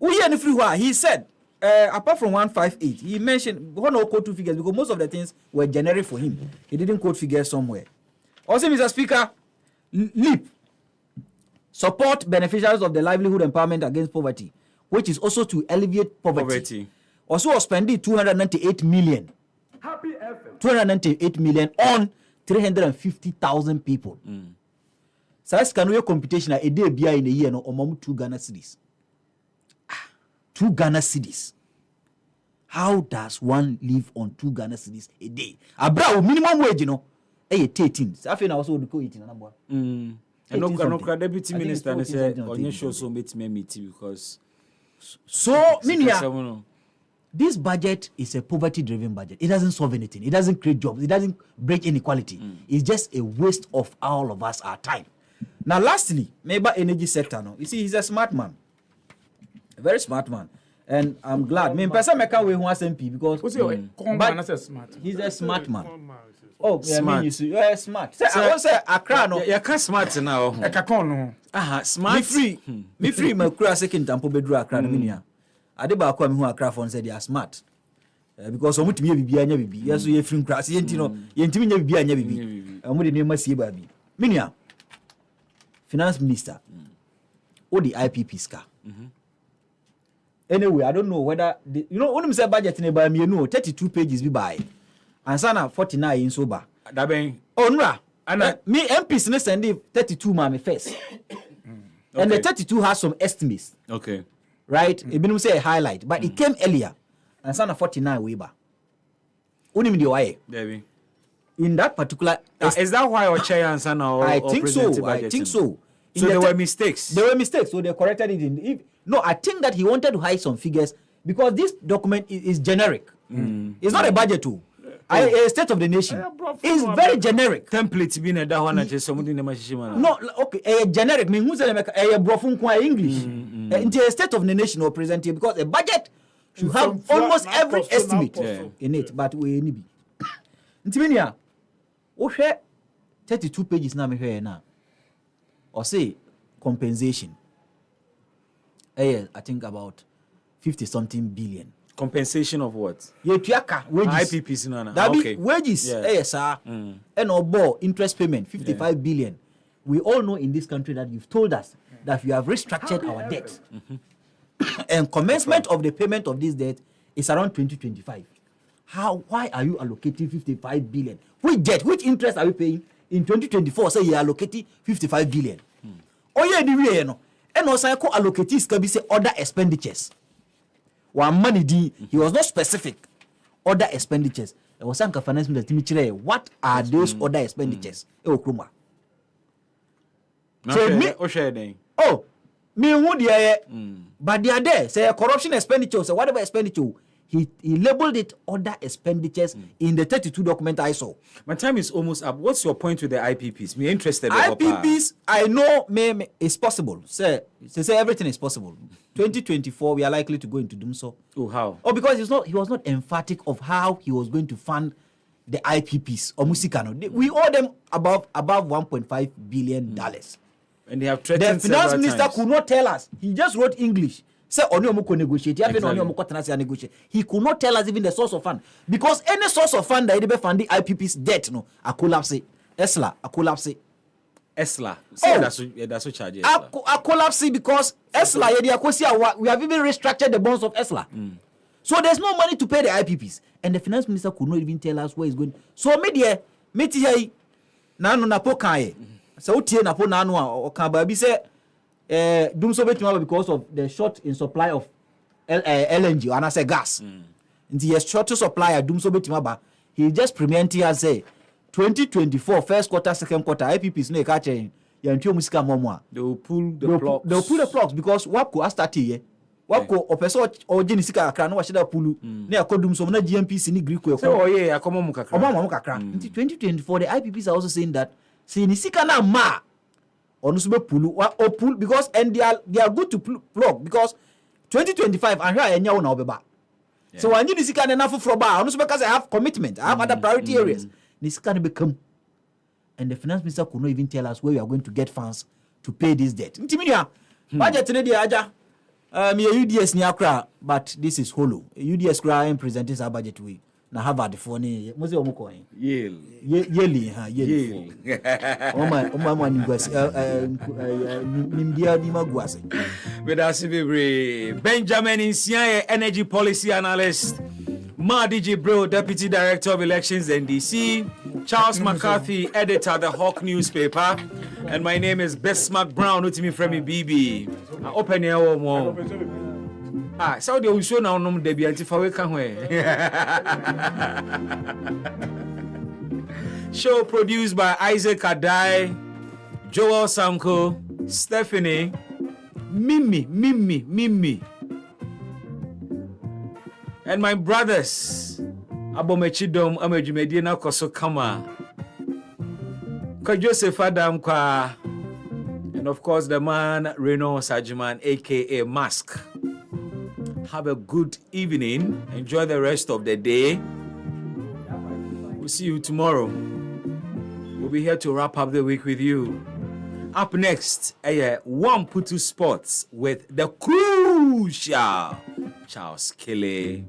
Oh yeah, he said apart from 158, he mentioned one or quote 2 figures because most of the things were generic for him. He didn't quote figures somewhere. Also, Mr. Speaker, LEAP support beneficiaries of the livelihood empowerment against poverty, which is also to alleviate poverty. Also spending 298 million. Happy FM. 298 million on 350,000 people. Size can we computation a day be in a year no or 2 Ghana cedis. 2 Ghana cedis. How does one live on 2 Ghana cedis a day? Abra minimum wage, you know. 18. I feel I was going to go 18 number. And no deputy minister and say on your show so meet me because so Minia, this budget is a poverty-driven budget. It doesn't solve anything. It doesn't create jobs. It doesn't break inequality. It's just a waste of all of us our time. Now, lastly, maybe energy sector. No, you see, he's a smart man, a very smart man, and I'm glad. Me person make we want MP because he's a smart man. Oh, smart. Yeah, smart. Say, I want say Accra no. You can't smart now. Smart. Me free. My crew second tampo bedru Accra no minia. Ade ba kwa me hu Accra for say they are smart. Because omu timi bibia anya bibi. Yeso ye free class ye ntino ye ntimi nya bibia anya bibi. Omu de nema sie ba bi. Minia. Finance minister. O the IPP ska. Anyway, I don't know whether only say budget in by me 32 pages be by. And sana 49 in sober. That ben Onra. And me MPs ne send 32 mama first. And the 32 has some estimates. Okay. Right? It been say a highlight, but it came earlier. And sana 49 Weber. Only the way. Debbie. In that particular is that why our chair and sana or I think so. I think so. So there were mistakes. There were mistakes, so they corrected it no, I think that he wanted to hide some figures because this document is generic. It's not a budget tool. A state of the nation is very generic. Template being that one just something the machine. No, okay, a generic mean who's a brofun kwa English. Into a state of the nation or present here because a budget should have almost every estimate in it, but we need be. Intiminia, okay, 32 pages now me here now. Or say compensation. I think about 50 something billion. Compensation of what? Wages. IPPs no. That be wages. Sir. And or interest payment 55 billion. We all know in this country that you've told us that you have restructured our debt. And commencement of the payment of this debt is around 2025. Why are you allocating 55 billion? Which debt, which interest are we paying? In 2024, say you are allocating 55 billion. Oh yeah, the way no. And also allocatees can be say other expenditures. One money he was not specific. Other expenditures. There was some finance minister. What are those other expenditures? So me who but they are there. Say corruption expenditure, so whatever expenditure. He labeled it other expenditures in the 32 document I saw. My time is almost up. What's your point with the IPPs? Me interested. IPPs, I know it's possible. Say everything is possible. 2024, we are likely to go into doom so. Oh, how? Oh, because he was not emphatic of how he was going to fund the IPPs or Musikano. We owe them above $1.5 billion. And they have threatened the finance minister times. Could not tell us. He just wrote English. Say negotiate. Negotiate. He could not tell us even the source of fund because any source of fund that they fund the IPP's debt, a collapse. ESLA, a collapse. ESLA. That's what charge. A collapse because ESLA. We have even restructured the bonds of ESLA. So there's no money to pay the IPPs, and the finance minister could not even tell us where he's going. So media, nano napo kae. So tie napo nano o kababi say. Because of the short in supply of LNG and I say gas. The short supply of he just preempted and say 2024 first quarter, second quarter IPPs no catching. They will pull the plugs. They will pull the plugs because what could start here? What could opeso or Genisika Kran was a pull near Kodum so na GMPs in Greek. Oh yeah, I come on Mukakra. In 2024 the IPPs are also saying that Sinisika na ma. Pull because and they are good to plug because 2025 and here and now beba. So when you see can enough for bar because I have commitment, I have other priority areas. This can become and the finance minister could not even tell us where we are going to get funds to pay this debt. Intimidia budget today aja me UDS ni akra but this is hollow. UDS cry presenting our budget we na Harvard for ni moze omuko Yale oma nigwase nimdia di magwase Bedasi bebre Benjamin Insianye energy policy analyst Madiji Bro deputy director of elections NDC Charles McCarthy editor the Hawk newspaper And my name is Bismark Brown. Not me from me BB. Open your home. So the show now no debi antifa we can Show produced by Isaac Adai, Joel Sanko, Stephanie, Mimi, and my brothers, Abomechidom, Amejumedina Koso Kama, Joseph Adam Kwa, and of course the man Reno Sajiman, aka Mask. Have a good evening. Enjoy the rest of the day. We'll see you tomorrow. We'll be here to wrap up the week with you. Up next, One Putu Sports with the crucial Charles Kelly.